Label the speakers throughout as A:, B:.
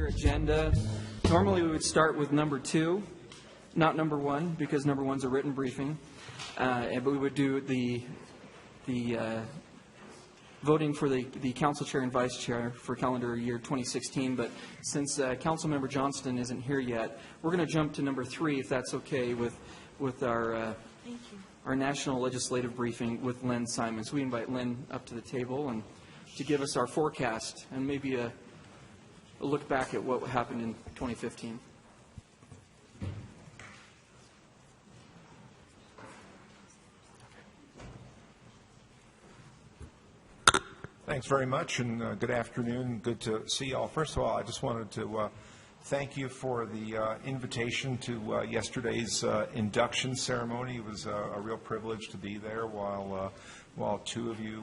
A: your agenda. Normally we would start with number 2, not number 1, because number 1's a written briefing. But we would do the voting for the council chair and vice chair for calendar year 2016. But since Councilmember Johnston isn't here yet, we're going to jump to number 3, if that's okay, with our national legislative briefing with Lynn Simon. So we invite Lynn up to the table and to give us our forecast and maybe a look back at what happened in 2015.
B: Thanks very much, and good afternoon. Good to see you all. First of all, I just wanted to thank you for the invitation to yesterday's induction ceremony. It was a real privilege to be there while 2 of you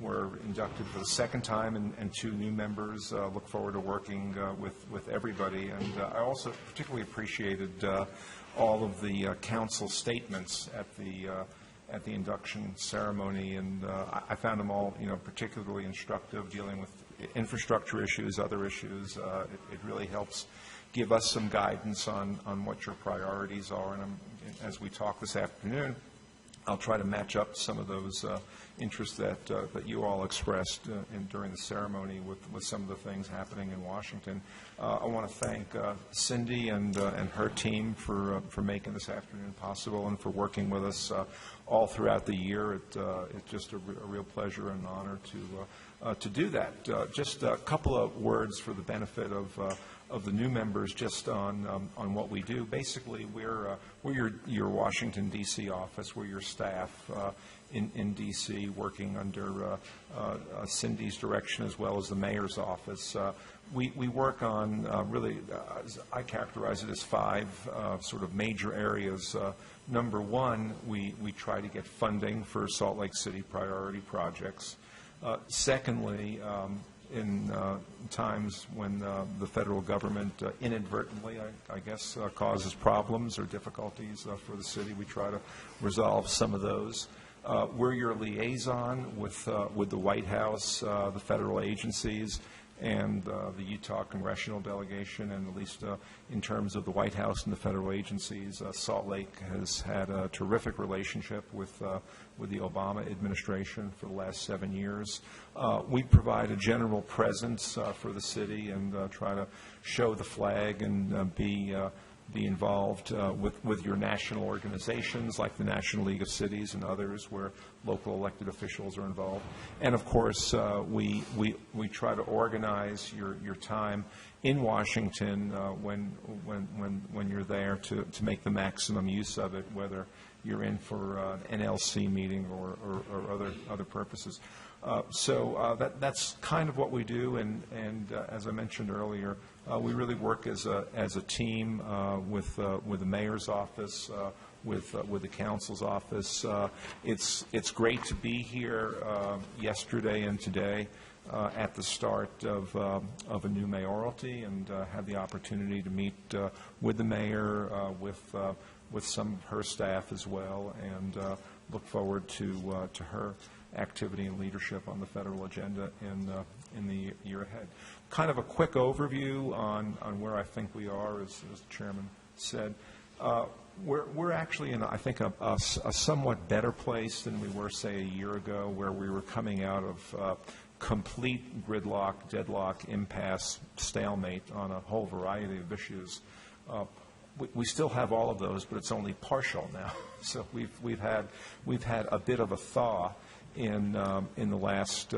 B: were inducted for the second time, and 2 new members. Look forward to working with everybody. And I also particularly appreciated all of the council statements at the induction ceremony, and I found them all, particularly instructive, dealing with infrastructure issues, other issues. It really helps give us some guidance on what your priorities are. And as we talk this afternoon, I'll try to match up some of those interests that you all expressed during the ceremony with some of the things happening in Washington. I want to thank Cindy and her team for making this afternoon possible and for working with us all throughout the year. It's just a real pleasure and honor to do that. Just a couple of words for the benefit of the new members, just on what we do. Basically, we're your Washington, D.C. office. We're your staff in D.C. working under Cindy's direction as well as the mayor's office. We work on really, I characterize it as 5 sort of major areas. Number 1, we try to get funding for Salt Lake City priority projects. Secondly, in times when the federal government inadvertently, I guess, causes problems or difficulties for the city, we try to resolve some of those. We're your liaison with the White House, the federal agencies, and the Utah congressional delegation, and at least in terms of the White House and the federal agencies, Salt Lake has had a terrific relationship with the Obama administration for the last 7 years. We provide a general presence for the city and try to show the flag and be involved with your national organizations like the National League of Cities and others where local elected officials are involved. And of course, we try to organize your time in Washington when you're there to make the maximum use of it, whether you're in for an NLC meeting or other purposes. So that's kind of what we do, and as I mentioned earlier, we really work as a team with the mayor's office, with the council's office. It's great to be here yesterday and today at the start of a new mayoralty and have the opportunity to meet with the mayor, with some of her staff as well, and look forward to her activity and leadership on the federal agenda in the year ahead. Kind of a quick overview on where I think we are, as the chairman said. We're actually in, I think, a somewhat better place than we were, say, a year ago, where we were coming out of complete gridlock, deadlock, impasse, stalemate on a whole variety of issues. We still have all of those, but it's only partial now. So we've had a bit of a thaw in the last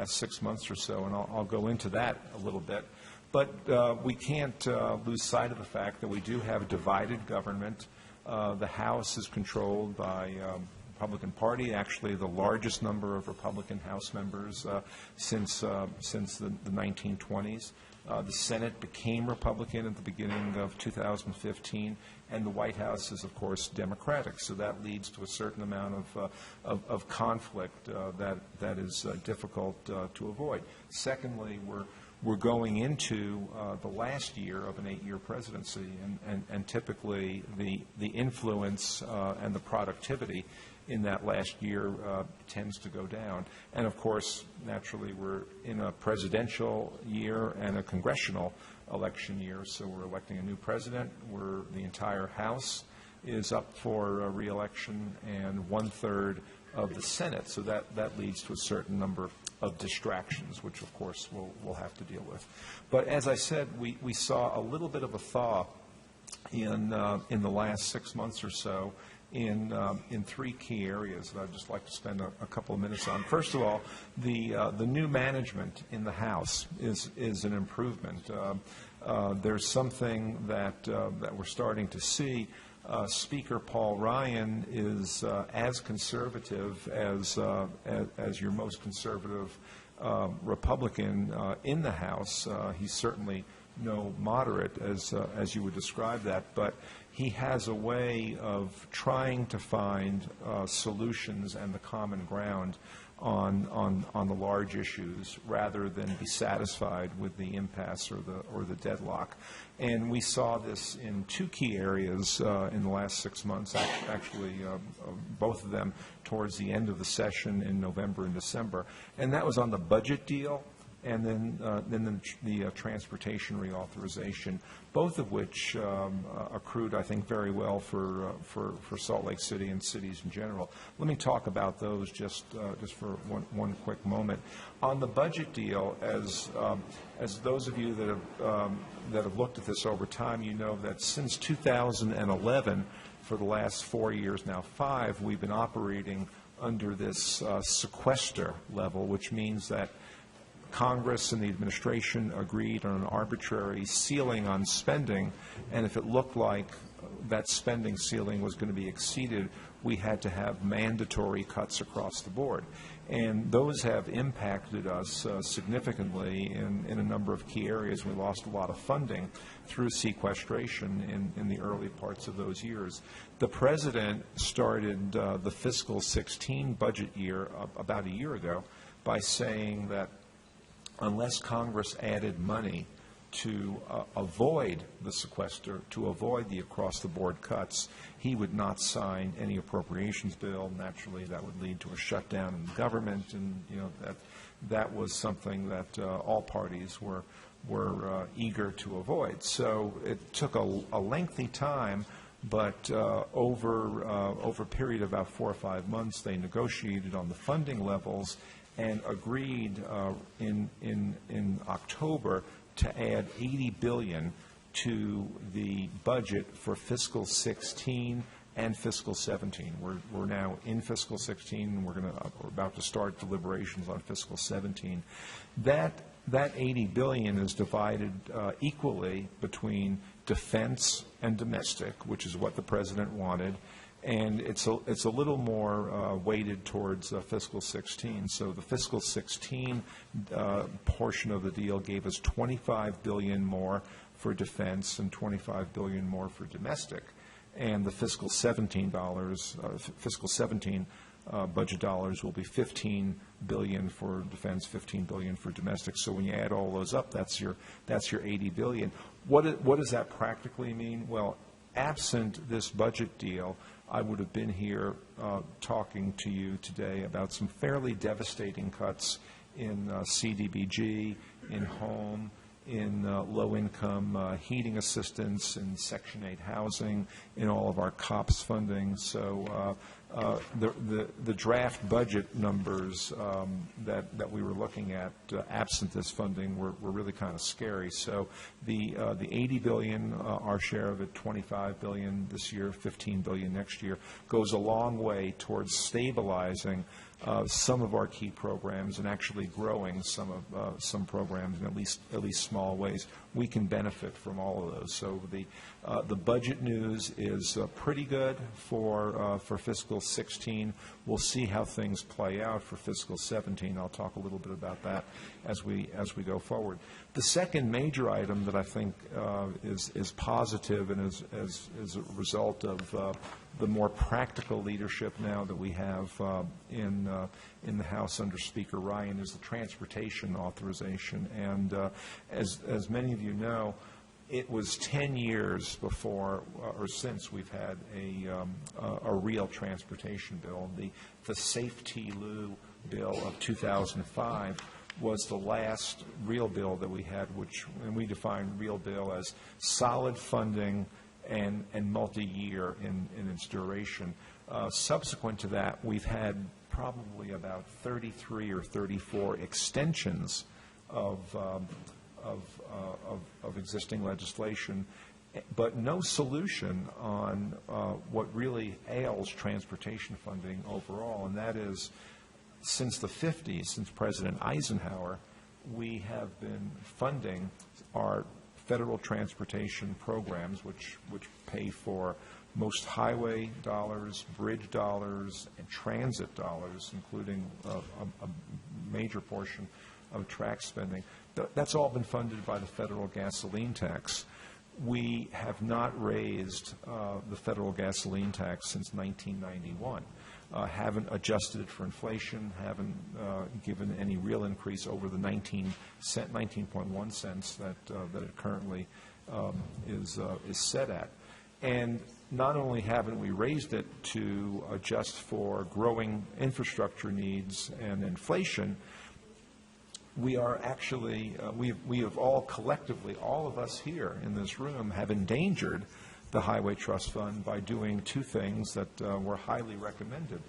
B: 6 months or so, and I'll go into that a little bit. But we can't lose sight of the fact that we do have a divided government. The House is controlled by Republican Party, actually the largest number of Republican House members since the 1920s. The Senate became Republican at the beginning of 2015, and the White House is, of course, Democratic. So that leads to a certain amount of conflict that is difficult to avoid. Secondly, we're going into the last year of an 8-year presidency, and typically the influence and the productivity in that last year tends to go down. And of course, naturally, we're in a presidential year and a congressional election year, so we're electing a new president. The entire House is up for re-election, and 1/3 of the Senate. So that leads to a certain number of distractions, which of course we'll have to deal with. But as I said, we saw a little bit of a thaw in the last 6 months or so in 3 key areas that I'd just like to spend a couple of minutes on. First of all, the new management in the House is an improvement. There's something that we're starting to see. Speaker Paul Ryan is as conservative as your most conservative Republican in the House. He's certainly no moderate, as you would describe that, but he has a way of trying to find solutions and the common ground on the large issues rather than be satisfied with the impasse or the deadlock. And we saw this in 2 key areas in the last 6 months, actually both of them towards the end of the session in November and December. And that was on the budget deal and then the transportation reauthorization, both of which accrued, I think, very well for Salt Lake City and cities in general. Let me talk about those just for one quick moment. On the budget deal, as those of you that have looked at this over time, you know that since 2011, for the last 4 years, now 5, we've been operating under this sequester level, which means that Congress and the administration agreed on an arbitrary ceiling on spending, and if it looked like that spending ceiling was going to be exceeded, we had to have mandatory cuts across the board. And those have impacted us significantly in a number of key areas. We lost a lot of funding through sequestration in the early parts of those years. The President started the fiscal 16 budget year about a year ago by saying that unless Congress added money to avoid the sequester, to avoid the across-the-board cuts, he would not sign any appropriations bill. Naturally, that would lead to a shutdown in the government, and that was something that all parties were eager to avoid. So it took a lengthy time, but over a period of about 4 or 5 months, they negotiated on the funding levels and agreed in October to add $80 billion to the budget for fiscal 16 and fiscal 17. We're now in fiscal 16, and we're about to start deliberations on fiscal 17. That $80 billion is divided equally between defense and domestic, which is what the President wanted, and it's a little more weighted towards fiscal 16. So the fiscal 16 portion of the deal gave us $25 billion more for defense and $25 billion more for domestic, and the fiscal 17 budget dollars will be $15 billion for defense, $15 billion for domestic. So when you add all those up, that's your $80 billion. What does that practically mean? Well, absent this budget deal, I would have been here talking to you today about some fairly devastating cuts in CDBG, in home, in low-income heating assistance, in Section 8 housing, in all of our COPS funding. So the draft budget numbers that we were looking at, absent this funding, were really kind of scary. So the $80 billion, our share of it, $25 billion this year, $15 billion next year, goes a long way towards stabilizing some of our key programs and actually growing some programs in at least small ways. We can benefit from all of those. So the budget news is pretty good for fiscal 16. We'll see how things play out for fiscal 17. I'll talk a little bit about that as we go forward. The second major item that I think is positive and is a result of the more practical leadership now that we have in the House under Speaker Ryan is the transportation authorization. And as many of you know, it was 10 years before or since we've had a real transportation bill. The Safety Lou bill of 2005 was the last real bill that we had, and we define real bill as solid funding and multi-year in its duration. Subsequent to that, we've had probably about 33 or 34 extensions of existing legislation, but no solution on what really ails transportation funding overall, and that is, since the 50s, since President Eisenhower, we have been funding our federal transportation programs, which pay for most highway dollars, bridge dollars, and transit dollars, including a major portion of track spending. That's all been funded by the federal gasoline tax. We have not raised the federal gasoline tax since 1991. Haven't adjusted it for inflation, haven't given any real increase over the 19.1 cents that it currently is set at. And not only haven't we raised it to adjust for growing infrastructure needs and inflation, we are actually, we have all collectively, all of us here in this room have endangered the Highway Trust Fund by doing two things that were highly recommended.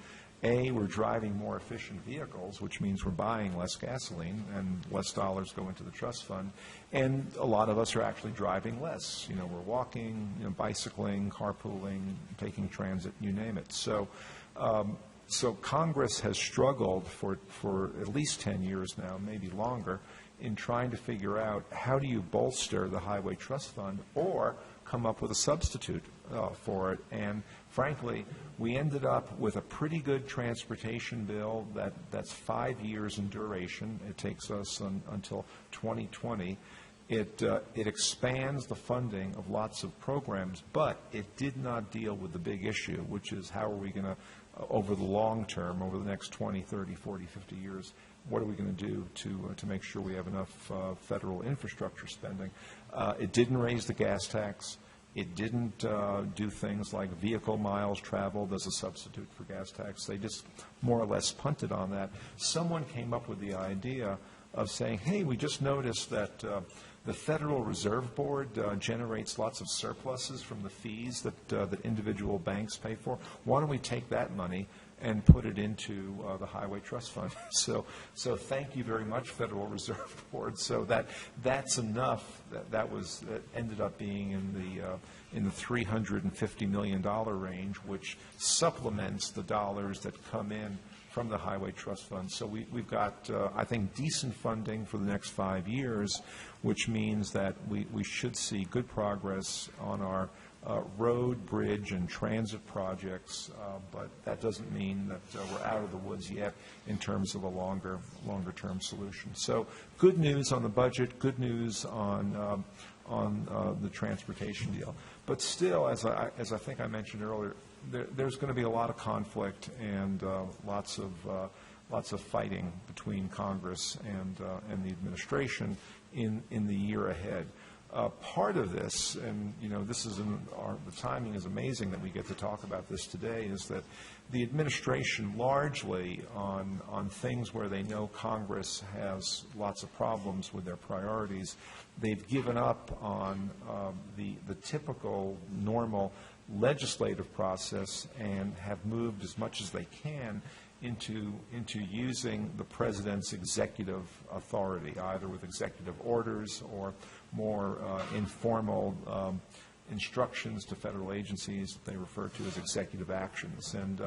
B: A, we're driving more efficient vehicles, which means we're buying less gasoline and less dollars go into the trust fund. And a lot of us are actually driving less. You know, we're walking, bicycling, carpooling, taking transit, you name it. So Congress has struggled for at least 10 years now, maybe longer, in trying to figure out how do you bolster the Highway Trust Fund or come up with a substitute for it. And frankly, we ended up with a pretty good transportation bill that's 5 years in duration. It takes us until 2020. It expands the funding of lots of programs, but it did not deal with the big issue, which is how are we going to, over the long term, over the next 20, 30, 40, 50 years, what are we going to do to make sure we have enough federal infrastructure spending? It didn't raise the gas tax. It didn't do things like vehicle miles traveled as a substitute for gas tax. They just more or less punted on that. Someone came up with the idea of saying, hey, we just noticed that the Federal Reserve Board generates lots of surpluses from the fees that individual banks pay for. Why don't we take that money and put it into the Highway Trust Fund? So thank you very much, Federal Reserve Board. So that's enough. That ended up being in the $350 million range, which supplements the dollars that come in from the Highway Trust Fund. So we've got, I think, decent funding for the next 5 years, which means that we should see good progress on our road, bridge, and transit projects, but that doesn't mean that we're out of the woods yet in terms of a longer-term solution. So good news on the budget, good news on the transportation deal. But still, as I think I mentioned earlier, there's going to be a lot of conflict and lots of fighting between Congress and the administration in the year ahead. Part of this, and this is the timing is amazing that we get to talk about this today, is that the administration largely on things where they know Congress has lots of problems with their priorities, they've given up on the typical normal legislative process and have moved as much as they can into using the president's executive authority, either with executive orders or more informal instructions to federal agencies that they refer to as executive actions. And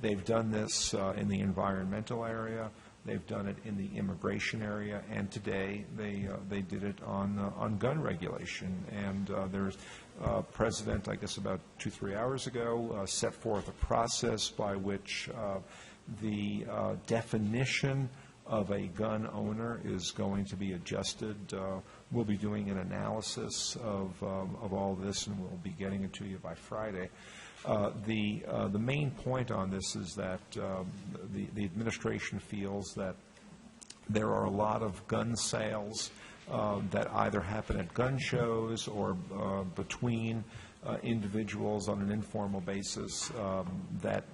B: they've done this in the environmental area, they've done it in the immigration area, and today they did it on gun regulation. And there's President, I guess about 2-3 hours ago, set forth a process by which the definition of a gun owner is going to be adjusted. We'll be doing an analysis of all this, and we'll be getting it to you by Friday. The main point on this is that the administration feels that there are a lot of gun sales that either happen at gun shows or between individuals on an informal basis that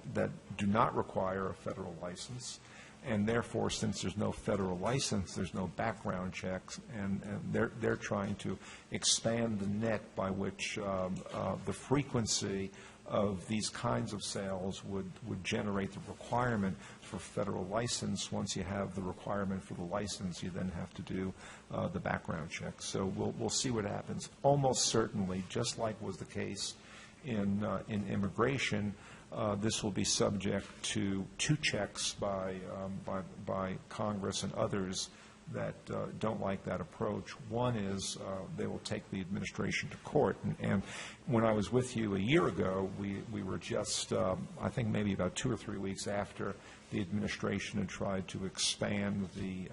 B: do not require a federal license. And therefore, since there's no federal license, there's no background checks, and they're trying to expand the net by which the frequency of these kinds of sales would generate the requirement for federal license. Once you have the requirement for the license, you then have to do the background check. So we'll see what happens. Almost certainly, just like was the case in immigration, this will be subject to two checks by Congress and others that don't like that approach. One is they will take the administration to court. And when I was with you a year ago, we were just, I think maybe about 2 or 3 weeks after the administration had tried to expand the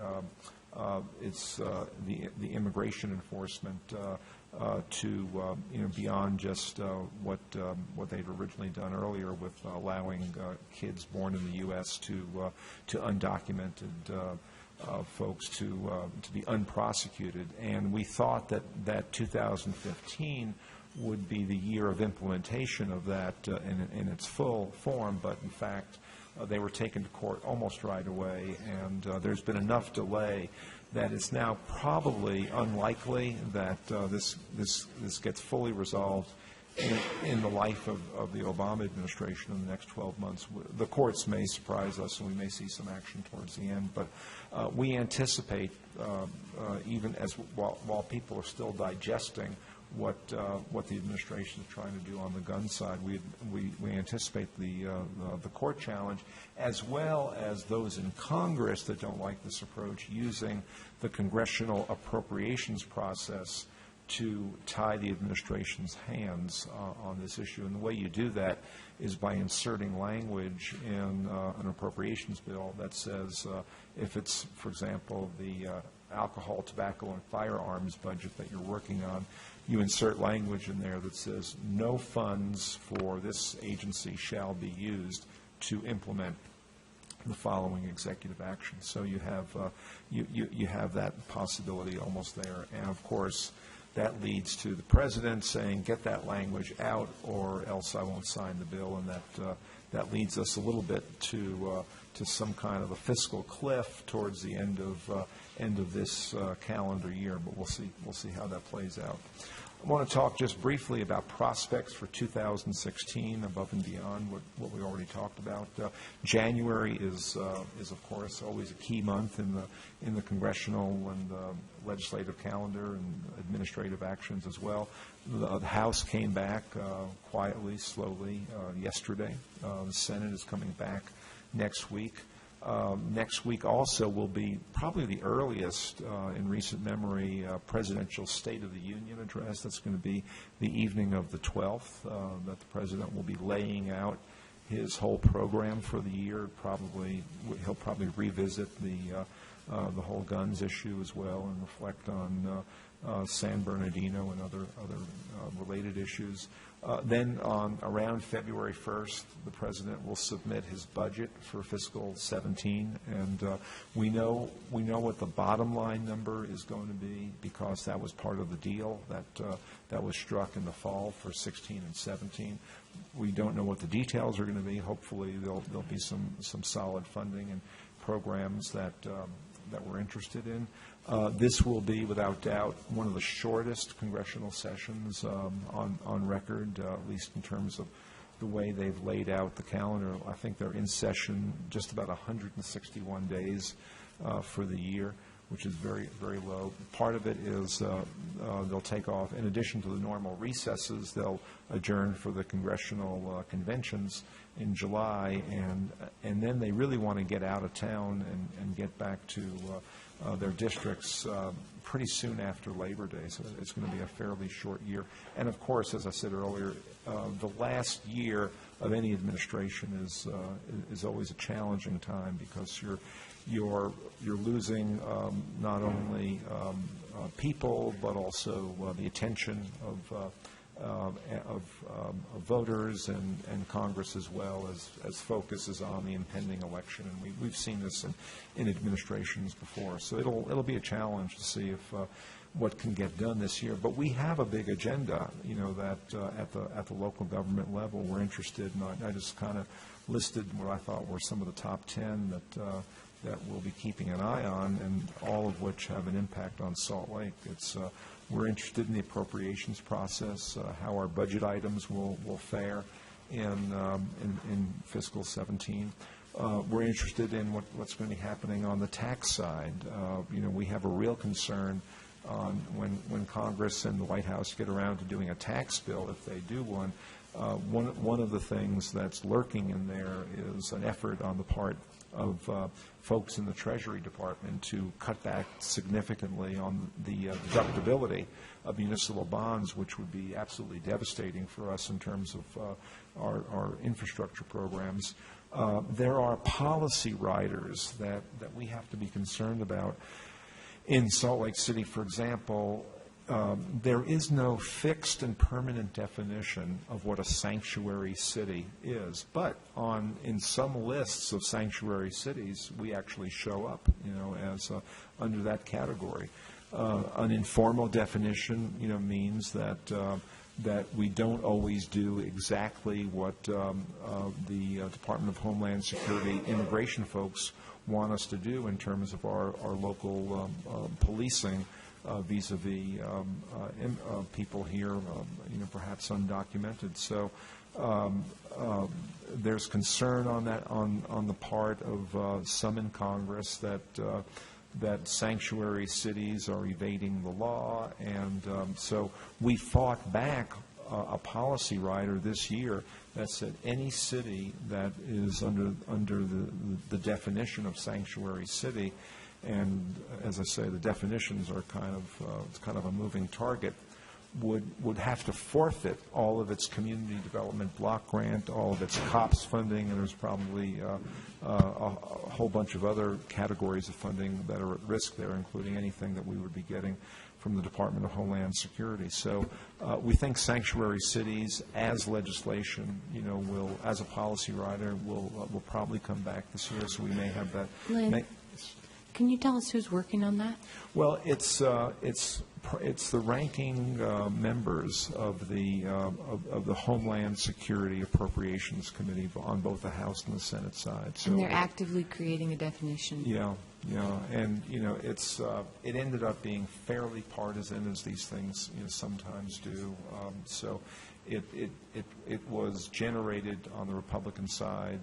B: immigration enforcement to beyond just what they'd originally done earlier with allowing kids born in the U.S. to undocumented folks to be unprosecuted. And we thought that 2015 would be the year of implementation of that in its full form, but in fact they were taken to court almost right away, and there's been enough delay that it's now probably unlikely that this gets fully resolved in the life of the Obama administration in the next 12 months. The courts may surprise us, and we may see some action towards the end, but we anticipate, even as while people are still digesting what the administration is trying to do on the gun side, we anticipate the court challenge, as well as those in Congress that don't like this approach, using the congressional appropriations process to tie the administration's hands on this issue. And the way you do that is by inserting language in an appropriations bill that says if it's, for example, the alcohol, tobacco, and firearms budget that you're working on, you insert language in there that says no funds for this agency shall be used to implement the following executive action. So you have you have that possibility almost there. And of course, that leads to the president saying, get that language out or else I won't sign the bill, and that leads us a little bit to some kind of a fiscal cliff towards the end of this calendar year, but we'll see how that plays out. I want to talk just briefly about prospects for 2016 above and beyond what we already talked about. January is of course always a key month in the congressional and legislative calendar and administrative actions as well. The House came back quietly, slowly yesterday. The Senate is coming back next week. Next week also will be probably the earliest in recent memory presidential State of the Union address. That's going to be the evening of the 12th that the president will be laying out his whole program for the year. He'll probably revisit the whole guns issue as well and reflect on San Bernardino and other related issues. Then on around February 1st, the president will submit his budget for fiscal 17, and we know what the bottom line number is going to be because that was part of the deal that was struck in the fall for 16 and 17. We don't know what the details are going to be. Hopefully, there'll be some solid funding and programs that we're interested in. This will be, without doubt, one of the shortest congressional sessions on record, at least in terms of the way they've laid out the calendar. I think they're in session just about 161 days for the year, which is very, very low. Part of it is they'll take off, in addition to the normal recesses, they'll adjourn for the congressional conventions in July, and then they really want to get out of town and get back to their districts pretty soon after Labor Day. So it's going to be a fairly short year. And of course, as I said earlier, the last year of any administration is always a challenging time because you're losing not only people but also the attention voters and Congress as well as focuses on the impending election. And we've seen this in administrations before. So it'll be a challenge to see if what can get done this year. But we have a big agenda, that at the local government level we're interested in. I just kind of listed what I thought were some of the top 10 that we'll be keeping an eye on, and all of which have an impact on Salt Lake. We're interested in the appropriations process, how our budget items will fare in fiscal 17. We're interested in what's going to be happening on the tax side. We have a real concern on when Congress and the White House get around to doing a tax bill, if they do one. One of the things that's lurking in there is an effort on the part of folks in the Treasury Department to cut back significantly on the deductibility of municipal bonds, which would be absolutely devastating for us in terms of our infrastructure programs. There are policy riders that we have to be concerned about. In Salt Lake City, for example, there is no fixed and permanent definition of what a sanctuary city is. But in some lists of sanctuary cities, we actually show up, as under that category. An informal definition, means that we don't always do exactly what the Department of Homeland Security immigration folks want us to do in terms of our local policing. Vis-a-vis people here, perhaps undocumented. So there's concern on that on the part of some in Congress that sanctuary cities are evading the law, and so we fought back a policy rider this year that said any city that is under the definition of sanctuary city. And as I say, the definitions are it's kind of a moving target, would have to forfeit all of its community development block grant, all of its COPS funding, and there's probably a whole bunch of other categories of funding that are at risk there, including anything that we would be getting from the Department of Homeland Security. So we think sanctuary cities, as legislation, will, as a policy rider, will probably come back this year. So we may have that.
C: Lynn, can you tell us who's working on that?
B: Well, it's the ranking members of the Homeland Security Appropriations Committee on both the House and the Senate side. So,
C: and they're actively creating a definition.
B: Yeah, and it ended up being fairly partisan, as these things sometimes do. So it was generated on the Republican side.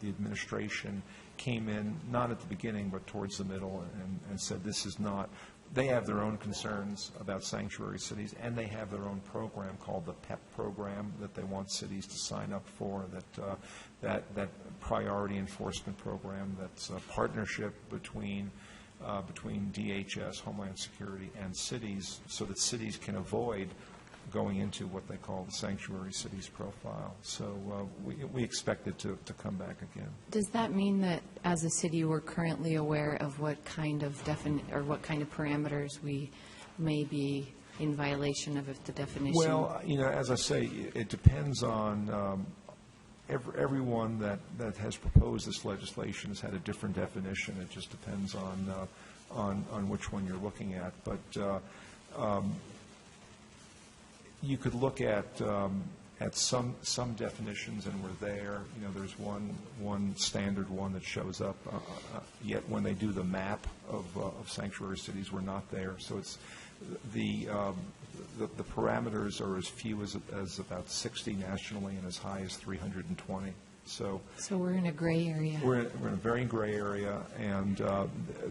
B: The administration came in, not at the beginning, but towards the middle, and said this is not, they have their own concerns about sanctuary cities, and they have their own program called the PEP program that they want cities to sign up for, that priority enforcement program that's a partnership between DHS, Homeland Security, and cities, so that cities can avoid going into what they call the sanctuary cities profile. So we expect it to come back again.
C: Does that mean that as a city we're currently aware of what kind of what kind of parameters we may be in violation of if the definition?
B: Well, as I say, it depends on everyone that has proposed this legislation has had a different definition. It just depends on which one you're looking at. But you could look at some definitions, and we're there. There's one standard one that shows up. Yet when they do the map of sanctuary cities, we're not there. So it's the parameters are as few as about 60 nationally, and as high as 320. So
C: we're in a gray area.
B: We're in a very gray area, and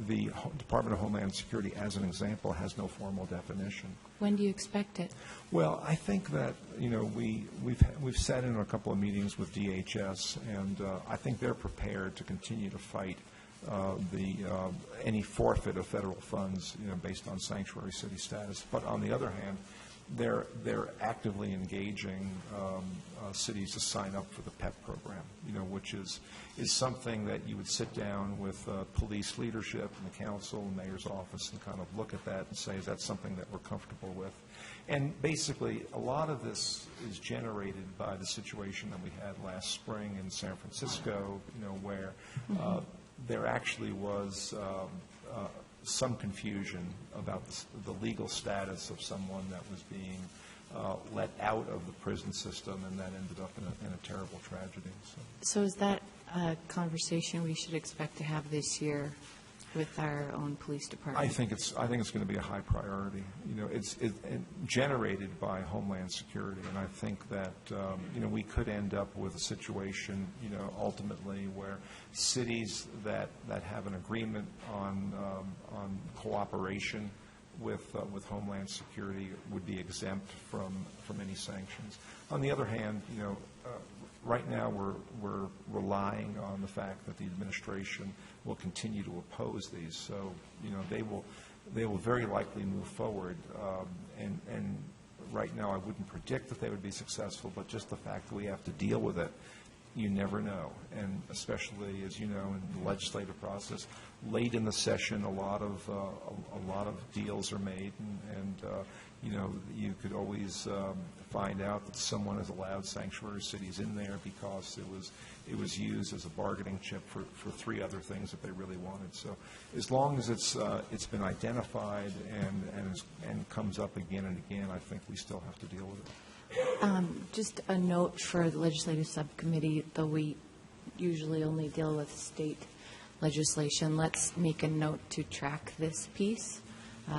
B: the Department of Homeland Security, as an example, has no formal definition.
C: When do you expect it? Well,
B: I think that we've sat in a couple of meetings with DHS, and I think they're prepared to continue to fight any forfeit of federal funds, based on sanctuary city status. But on the other hand, they're actively engaging cities to sign up for the PEP program, which is something that you would sit down with police leadership and the council and mayor's office and kind of look at that and say, is that something that we're comfortable with? And basically, a lot of this is generated by the situation that we had last spring in San Francisco, where there actually was some confusion about the legal status of someone that was being let out of the prison system, and that ended up in a terrible tragedy.
C: So is that a conversation we should expect to have this year with our own police department?
B: I think it's going to be a high priority. It's generated by Homeland Security, and I think that we could end up with a situation ultimately where cities that have an agreement on cooperation with Homeland Security would be exempt from any sanctions. On the other hand, right now we're relying on the fact that the administration will continue to oppose these. So, they will very likely move forward. And right now I wouldn't predict that they would be successful, but just the fact that we have to deal with it, you never know. And especially, as you know, in the legislative process, late in the session, a lot of deals are made, and you could always find out that someone has allowed sanctuary cities in there because it was used as a bargaining chip for three other things that they really wanted. So as long as it's been identified and comes up again and again, I think we still have to deal with it.
C: Just a note for the legislative subcommittee, though we usually only deal with state legislation, let's make a note to track this piece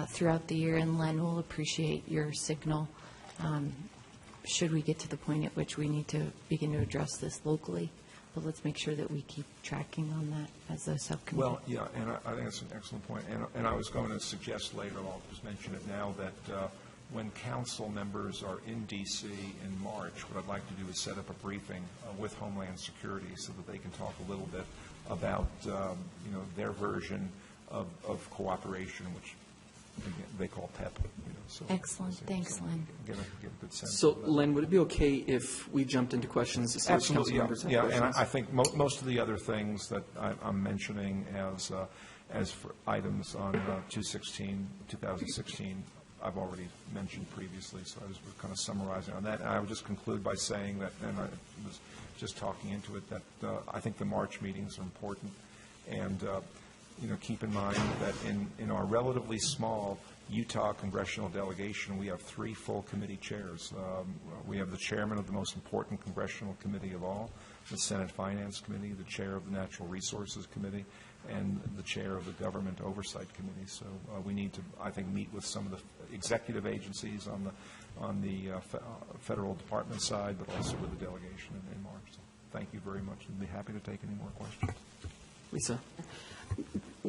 C: throughout the year, and Len will appreciate your signal should we get to the point at which we need to begin to address this locally. But let's make sure that we keep tracking on that as a subcommittee.
B: Well, yeah, and I think that's an excellent point. And I was going to suggest later, I'll just mention it now, that when council members are in D.C. in March, what I'd like to do is set up a briefing with Homeland Security so that they can talk a little bit about, their version of cooperation, which they call PEP. So
C: excellent. Thanks, Len.
B: Get a good sense.
A: So, Len, would it be okay if we jumped into questions to see if council members have questions?
B: And I think most of the other things that I'm mentioning as for items on 2016, I've already mentioned previously, so I was kind of summarizing on that. And I would just conclude by saying that, and I was just talking into it, that I think the March meetings are important. And, keep in mind that in our relatively small Utah congressional delegation, we have 3 full committee chairs. We have the chairman of the most important congressional committee of all, the Senate Finance Committee, the chair of the Natural Resources Committee, and the chair of the Government Oversight Committee. So we need to, I think, meet with some of the executive agencies on the federal department side, but also with the delegation in March. So thank you very much. I'd be happy to take any more questions.
A: Lisa?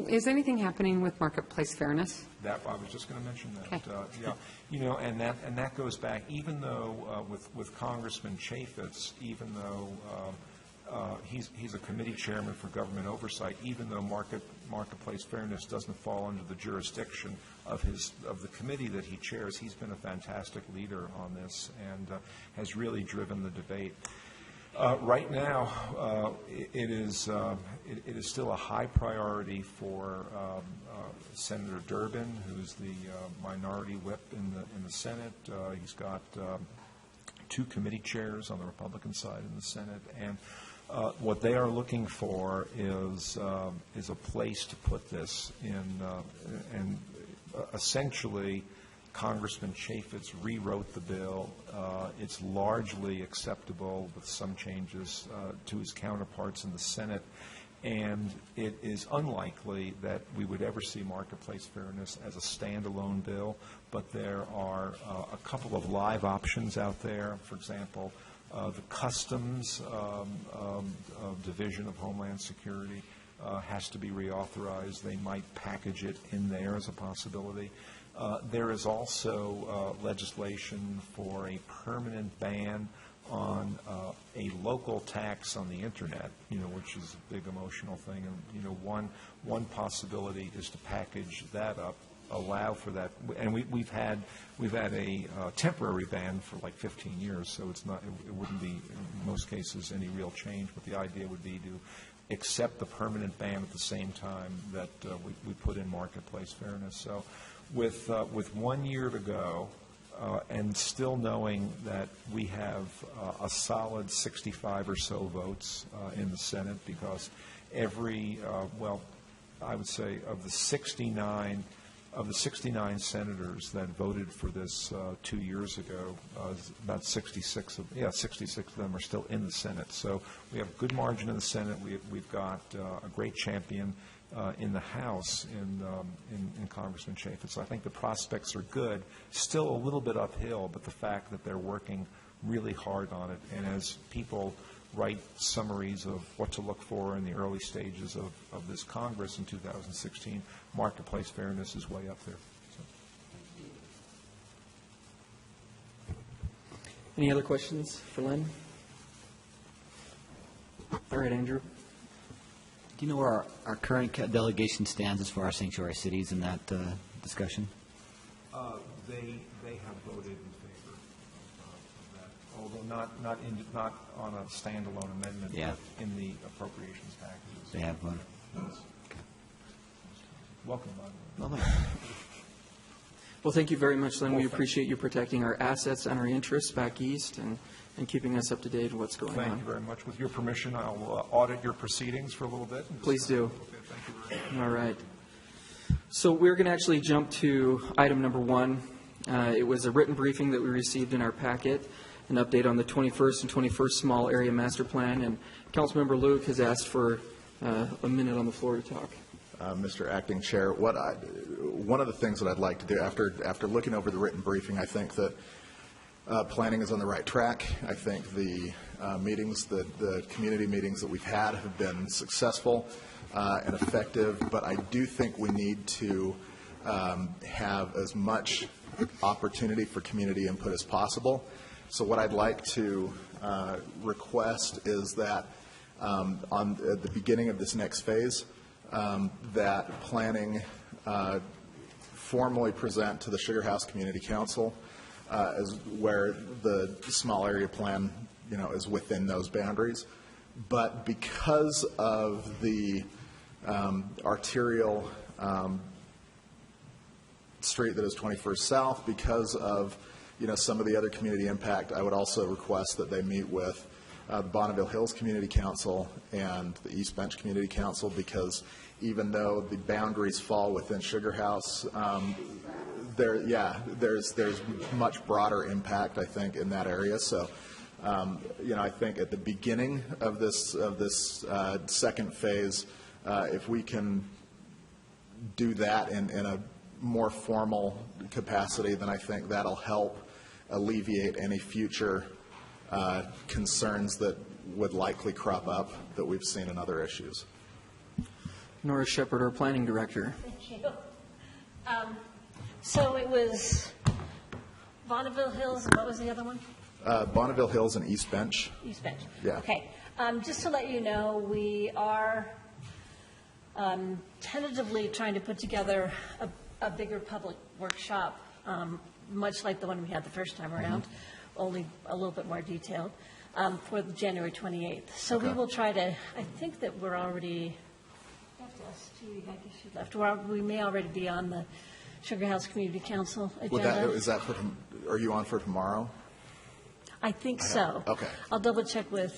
D: Is anything happening with marketplace fairness?
B: That I was just going to mention that.
D: Okay.
B: And that goes back. Even though with Congressman Chaffetz, even though he's a committee chairman for government oversight, even though marketplace fairness doesn't fall under the jurisdiction of the committee that he chairs, he's been a fantastic leader on this and has really driven the debate. Right now, it is still a high priority for Senator Durbin, who's the minority whip in the Senate. He's got 2 committee chairs on the Republican side in the Senate, and what they are looking for is a place to put this in, and essentially, Congressman Chaffetz rewrote the bill. It's largely acceptable with some changes to his counterparts in the Senate, and it is unlikely that we would ever see marketplace fairness as a standalone bill, but there are a couple of live options out there. For example, the Customs Division of Homeland Security has to be reauthorized. They might package it in there as a possibility. There is also legislation for a permanent ban on a local tax on the Internet, which is a big emotional thing. And, one possibility is to package that up allow for that. And we've had a temporary ban for like 15 years, so it wouldn't be, in most cases, any real change. But the idea would be to accept the permanent ban at the same time that we put in marketplace fairness. So with 1 year to go, and still knowing that we have a solid 65 or so votes in the Senate, because every, I would say of the 69 senators that voted for this 2 years ago, about 66 of them are still in the Senate. So we have good margin in the Senate. We've got a great champion in the House in Congressman Chaffetz. So I think the prospects are good. Still a little bit uphill, but the fact that they're working really hard on it, and as people write summaries of what to look for in the early stages of this Congress in 2016, marketplace fairness is way up there. So.
A: Any other questions for Len? All right, Andrew.
E: Do you know where our current delegation stands as far as sanctuary cities in that discussion?
B: They have voted in favor of that, although not on a standalone amendment,
E: Yeah.
B: but in the appropriations packages.
E: They have voted.
B: Yes. Welcome, by the way.
A: Well, thank you very much, Len. We
B: Well,
A: appreciate you protecting our assets and our interests back east and keeping us up to date with what's going
B: Thank
A: on.
B: you very much. With your permission, I'll audit your proceedings for a little bit.
A: Please do.
B: Okay, thank you very much.
A: All right. So we're going to actually jump to item number 1. It was a written briefing that we received in our packet, an update on the 21st and 21st Small Area Master Plan, and Councilmember Luke has asked for a minute on the floor to talk.
F: Mr. Acting Chair, one of the things that I'd like to do, after looking over the written briefing, I think that planning is on the right track. I think the the community meetings that we've had have been successful and effective, but I do think we need to have as much opportunity for community input as possible. So what I'd like to request is that at the beginning of this next phase, that planning formally present to the Sugar House Community Council as where the small area plan, is within those boundaries. But because of the arterial street that is 21st South, because of some of the other community impact, I would also request that they meet with the Bonneville Hills Community Council and the East Bench Community Council, because even though the boundaries fall within Sugar House, there's much broader impact, I think, in that area. So, I think at the beginning of this second phase, if we can do that in a more formal capacity, then I think that'll help alleviate any future concerns that would likely crop up that we've seen in other issues.
A: Nora Shepherd, our Planning Director.
G: Thank you. So it was Bonneville Hills, and what was the other one?
F: Bonneville Hills and East Bench.
G: East Bench.
F: Yeah.
G: Okay. Just to let you know, we are tentatively trying to put together a bigger public workshop, much like the one we had the first time around, only a little bit more detailed, for January 28th. So we
F: Okay.
G: will try to, I think that we're already, we may already be on the Sugar House Community Council agenda.
F: Are you on for tomorrow?
G: I think so.
F: Okay.
G: I'll double check with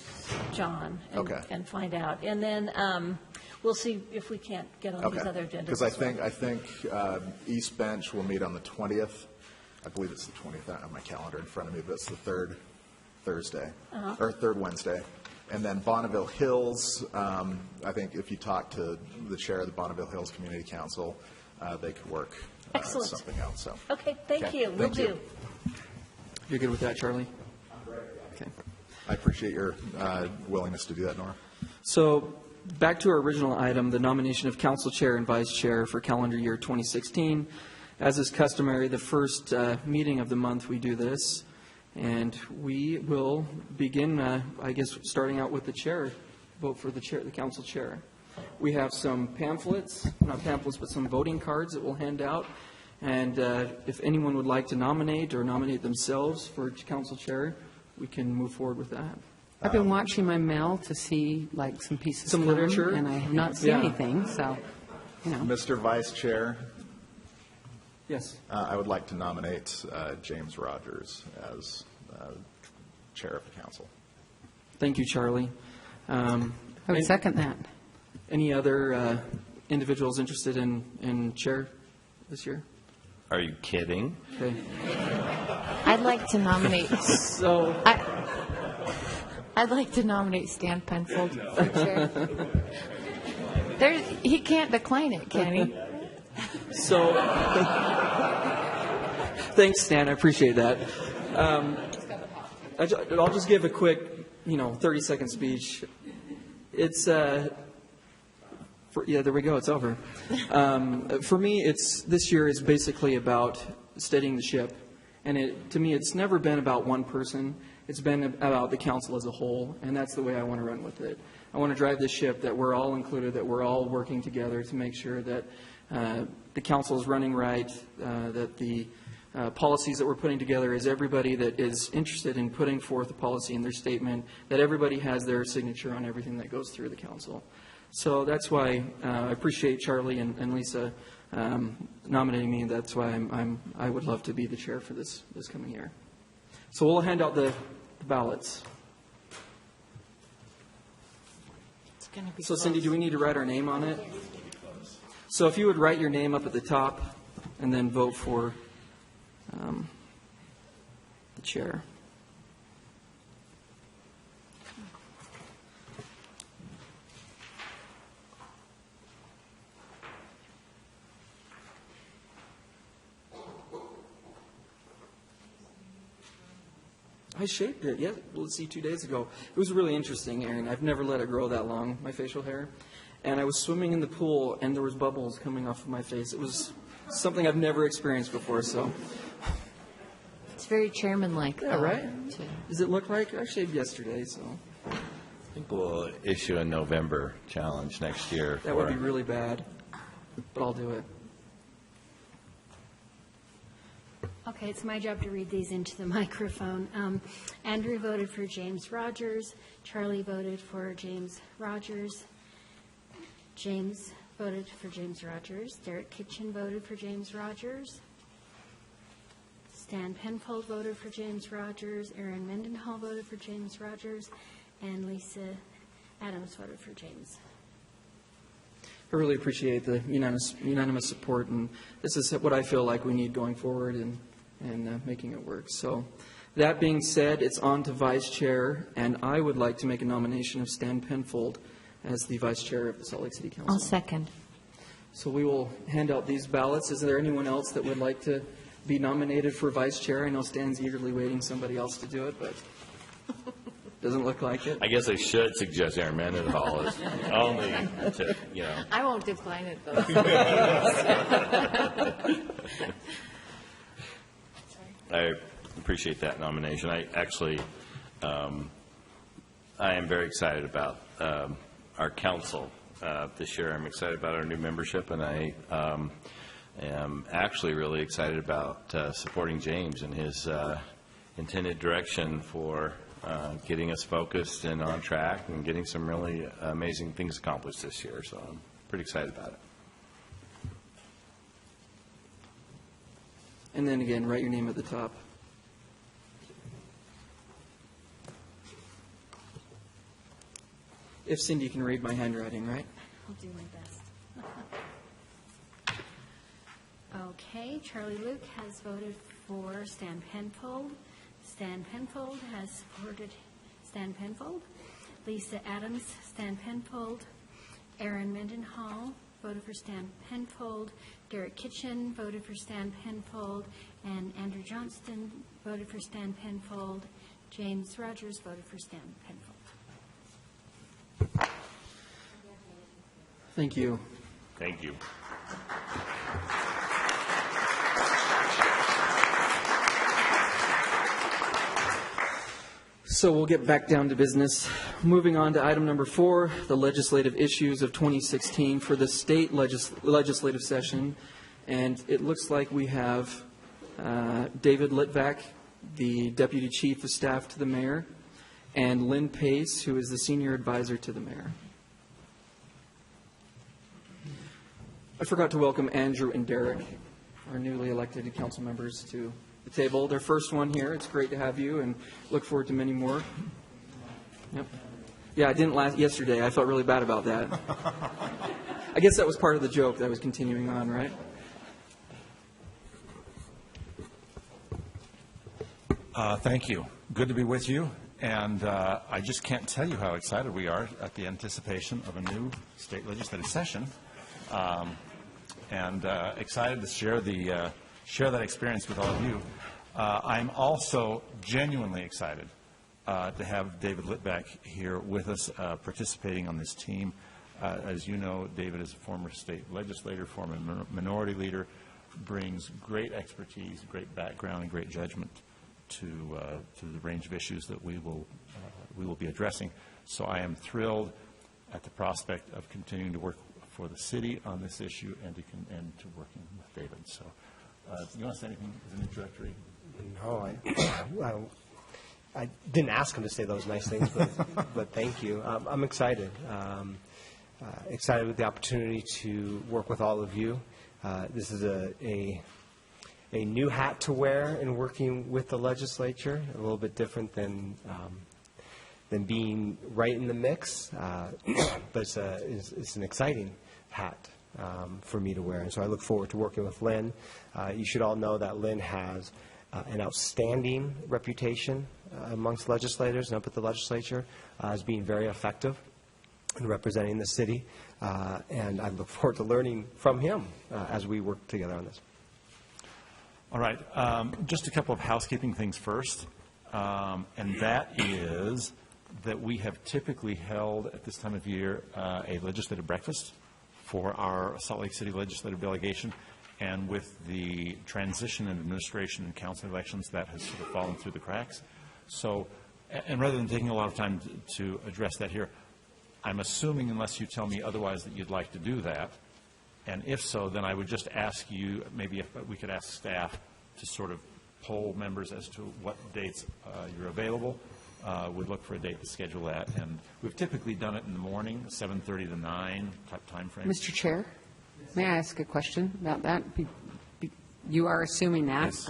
G: John
F: Okay.
G: and find out. And then we'll see if we can't get on these other agendas.
F: Because I think East Bench will meet on the 20th. I believe it's the 20th. I don't have my calendar in front of me, but it's the third Thursday, or third Wednesday. And then Bonneville Hills, I think if you talk to the chair of the Bonneville Hills Community Council, they could work
G: Excellent.
F: something out. So.
G: Okay, thank
F: Okay,
G: you. Will
F: thank you.
G: do.
A: You're good with that, Charlie? Okay.
F: I appreciate your willingness to do that, Nora.
A: So back to our original item, the nomination of council chair and vice chair for calendar year 2016. As is customary, the first meeting of the month we do this, and we will begin, starting out with the chair, vote for the chair, the council chair. We have some pamphlets, not pamphlets, but some voting cards that we'll hand out. And if anyone would like to nominate or nominate themselves for council chair, we can move forward with that.
D: I've been watching my mail to see like some pieces
A: Some
D: come,
A: literature?
D: and I have not seen
A: Yeah.
D: anything, so, you know.
F: Mr. Vice Chair,
A: Yes.
F: I would like to nominate James Rogers as Chair of the Council.
A: Thank you, Charlie.
D: I would second that.
A: Any other individuals interested in chair this year?
H: Are you kidding?
A: Okay.
C: I'd like to nominate,
A: So,
C: I'd like to nominate Stan Penfold for chair. He can't decline it, can he?
A: so thanks, Stan. I appreciate that. I'll just give a quick, 30-second speech. It's there we go. It's over. For me, this year is basically about steadying the ship, and to me, it's never been about one person. It's been about the council as a whole, and that's the way I want to run with it. I want to drive this ship that we're all included, that we're all working together to make sure that the council is running right, that the policies that we're putting together is everybody that is interested in putting forth a policy in their statement, that everybody has their signature on everything that goes through the council. So that's why I appreciate Charlie and Lisa nominating me. That's why I would love to be the chair for this coming year. So we'll hand out the ballots.
C: It's going to be
A: So Cindy,
C: close.
A: do we need to write our name on it? So if you would write your name up at the top and then vote for the chair. I shaved it, yeah, let's see, 2 days ago. It was really interesting, Aaron. I've never let it grow that long, my facial hair. And I was swimming in the pool, and there was bubbles coming off of my face. It was something I've never experienced before, so.
C: It's very chairman-like,
A: Yeah,
C: though,
A: right?
C: too.
A: Does it look like? I shaved yesterday, so
H: I think we'll issue a November challenge next year.
A: that would be really bad. But I'll do it.
I: Okay, it's my job to read these into the microphone. Andrew voted for James Rogers. Charlie voted for James Rogers. James voted for James Rogers. Derek Kitchen voted for James Rogers. Stan Penfold voted for James Rogers. Aaron Mendenhall voted for James Rogers. And Lisa Adams voted for James.
A: I really appreciate the unanimous support, and this is what I feel like we need going forward and making it work. So that being said, it's on to vice chair, and I would like to make a nomination of Stan Penfold as the vice chair of the Salt Lake City Council.
C: I'll second.
A: So we will hand out these ballots. Is there anyone else that would like to be nominated for vice chair? I know Stan's eagerly waiting somebody else to do it, but doesn't look like it.
H: I guess I should suggest Aaron Mendenhall as only to,
C: I won't decline it, though.
H: I appreciate that nomination. I actually, I am very excited about our council this year. I'm excited about our new membership, and I am actually really excited about supporting James and his intended direction for getting us focused and on track and getting some really amazing things accomplished this year. So I'm pretty excited about it.
A: And then again, write your name at the top. If Cindy can read my handwriting, right?
I: I'll do my best. Okay, Charlie Luke has voted for Stan Penfold. Stan Penfold has supported Stan Penfold. Lisa Adams, Stan Penfold. Aaron Mendenhall voted for Stan Penfold. Derek Kitchen voted for Stan Penfold. And Andrew Johnston voted for Stan Penfold. James Rogers voted for Stan Penfold.
A: Thank you.
H: Thank you.
A: So we'll get back down to business. Moving on to item number 4, the legislative issues of 2016 for the state legislative session. And it looks like we have David Litvak, the Deputy Chief of Staff to the Mayor, and Lynn Pace, who is the Senior Advisor to the Mayor. I forgot to welcome Andrew and Derek, our newly elected council members, to the table. Their first one here. It's great to have you, and look forward to many more. Yep. Yeah, I didn't last yesterday. I felt really bad about that. I guess that was part of the joke that I was continuing on, right?
J: Thank you. Good to be with you. And I just can't tell you how excited we are at the anticipation of a new state legislative session. And excited to share that experience with all of you. I'm also genuinely excited to have David Litvak here with us, participating on this team. As you know, David is a former state legislator, former minority leader, brings great expertise, great background, and great judgment to the range of issues that we will be addressing. So I am thrilled at the prospect of continuing to work for the city on this issue and to working with David. So, you want to say anything as an introductory?
K: No, I didn't ask him to say those nice things, but thank you. I'm excited. Excited with the opportunity to work with all of you. This is a new hat to wear in working with the legislature, a little bit different than being right in the mix, but it's an exciting hat for me to wear. And so I look forward to working with Lynn. You should all know that Lynn has an outstanding reputation amongst legislators and up at the legislature as being very effective in representing the city. And I look forward to learning from him as we work together on this.
J: All right. Just a couple of housekeeping things first. And that is that we have typically held at this time of year a legislative breakfast for our Salt Lake City legislative delegation. And with the transition in administration and council elections, that has sort of fallen through the cracks. So, and rather than taking a lot of time to address that here, I'm assuming, unless you tell me otherwise, that you'd like to do that. And if so, then I would just ask you, maybe if we could ask staff to sort of poll members as to what dates you're available. We'd look for a date to schedule that. And we've typically done it in the morning, 7:30 to 9 type time frame.
D: Mr. Chair, may I ask a question about that? You are assuming that.
J: Yes.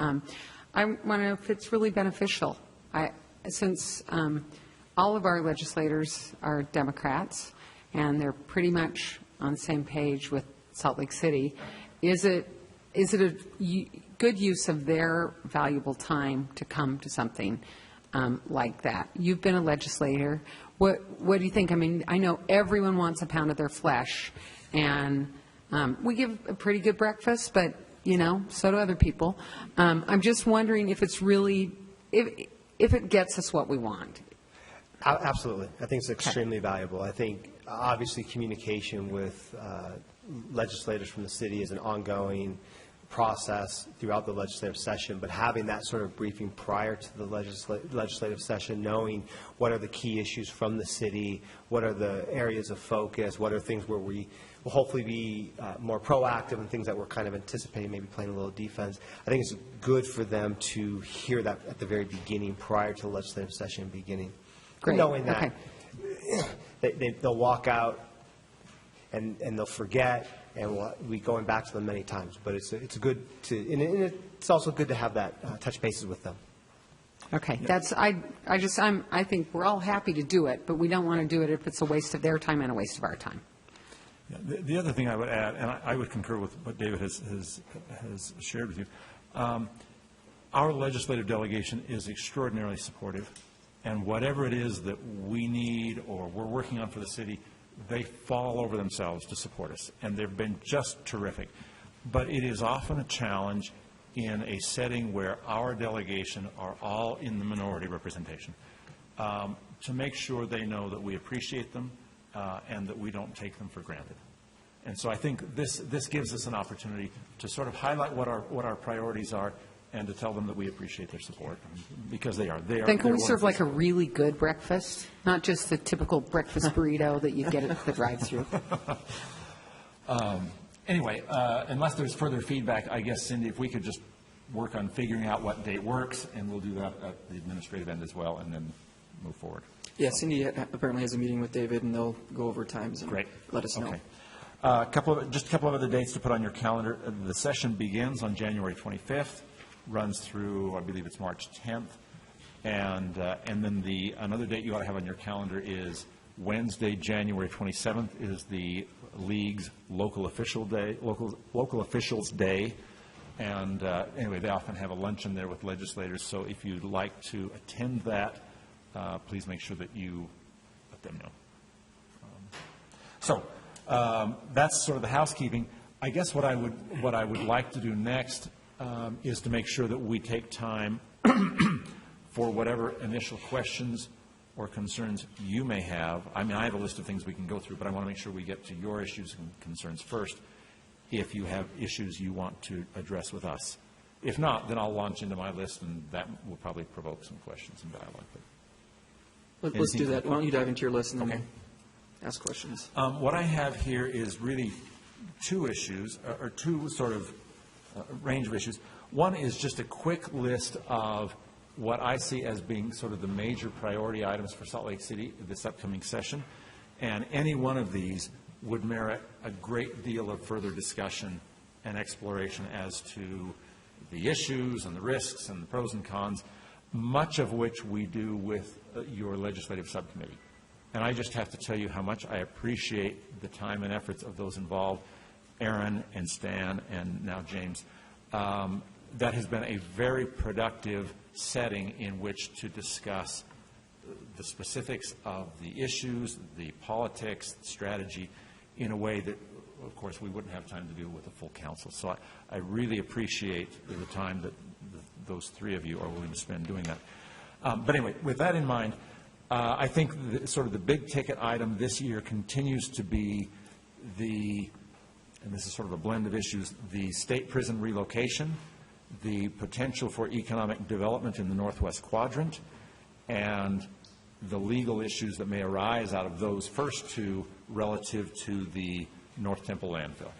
D: I want to know if it's really beneficial. Since all of our legislators are Democrats, and they're pretty much on the same page with Salt Lake City, is it a good use of their valuable time to come to something like that? You've been a legislator. What do you think? I mean, I know everyone wants a pound of their flesh, and we give a pretty good breakfast, but, you know, so do other people. I'm just wondering if it's really, if it gets us what we want.
K: Absolutely. I think it's extremely valuable. I think, obviously, communication with legislators from the city is an ongoing process throughout the legislative session, but having that sort of briefing prior to the legislative session, knowing what are the key issues from the city, what are the areas of focus, what are things where we will hopefully be more proactive and things that we're kind of anticipating, maybe playing a little defense. I think it's good for them to hear that at the very beginning, prior to the legislative session beginning.
D: Great.
K: Knowing that they'll walk out and they'll forget, and we'll be going back to them many times. But it's good to, and it's also good to have that touch bases with them.
D: Okay, I think we're all happy to do it, but we don't want to do it if it's a waste of their time and a waste of our time.
J: Yeah, the other thing I would add, and I would concur with what David has shared with you, our legislative delegation is extraordinarily supportive, and whatever it is that we need or we're working on for the city, they fall over themselves to support us, and they've been just terrific. But it is often a challenge in a setting where our delegation are all in the minority representation, to make sure they know that we appreciate them and that we don't take them for granted. And so I think this gives us an opportunity to sort of highlight what our priorities are and to tell them that we appreciate their support, because they are.
D: Then can we serve like a really good breakfast, not just the typical breakfast burrito that you get at the drive-thru?
J: Anyway, unless there's further feedback, I guess, Cindy, if we could just work on figuring out what date works, and we'll do that at the administrative end as well, and then move forward.
A: Yeah, Cindy apparently has a meeting with David, and they'll go over times and
J: Great.
A: let us know.
J: Okay. Just a couple of other dates to put on your calendar. The session begins on January 25th, runs through, I believe it's March 10th, and then another date you ought to have on your calendar is Wednesday, January 27th, is the League's local officials day. And anyway, they often have a luncheon there with legislators, so if you'd like to attend that, please make sure that you let them know. That's sort of the housekeeping. I guess what I would like to do next is to make sure that we take time for whatever initial questions or concerns you may have. I mean, I have a list of things we can go through, but I want to make sure we get to your issues and concerns first if you have issues you want to address with us. If not, then I'll launch into my list, and that will probably provoke some questions and dialogue.
A: Let's do that. Why don't you dive into your list and then
J: Okay.
A: ask questions?
J: What I have here is really two issues, or two sort of range of issues. One is just a quick list of what I see as being sort of the major priority items for Salt Lake City this upcoming session. And any one of these would merit a great deal of further discussion and exploration as to the issues and the risks and the pros and cons, much of which we do with your legislative subcommittee. And I just have to tell you how much I appreciate the time and efforts of those involved, Aaron and Stan and now James. That has been a very productive setting in which to discuss the specifics of the issues, the politics, the strategy, in a way that, of course, we wouldn't have time to do with a full council. So I really appreciate the time that those three of you are willing to spend doing that. But anyway, with that in mind, I think sort of the big ticket item this year continues to be and this is sort of a blend of issues, the state prison relocation, the potential for economic development in the Northwest Quadrant, and the legal issues that may arise out of those first two relative to the North Temple landfill.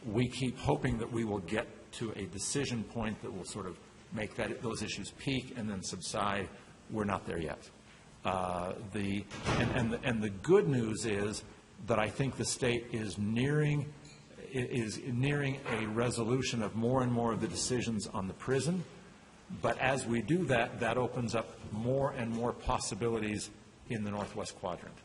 J: We keep hoping that we will get to a decision point that will sort of make those issues peak and then subside. We're not there yet. The good news is that I think the state is nearing a resolution of more and more of the decisions on the prison. But as we do that, that opens up more and more possibilities in the Northwest Quadrant.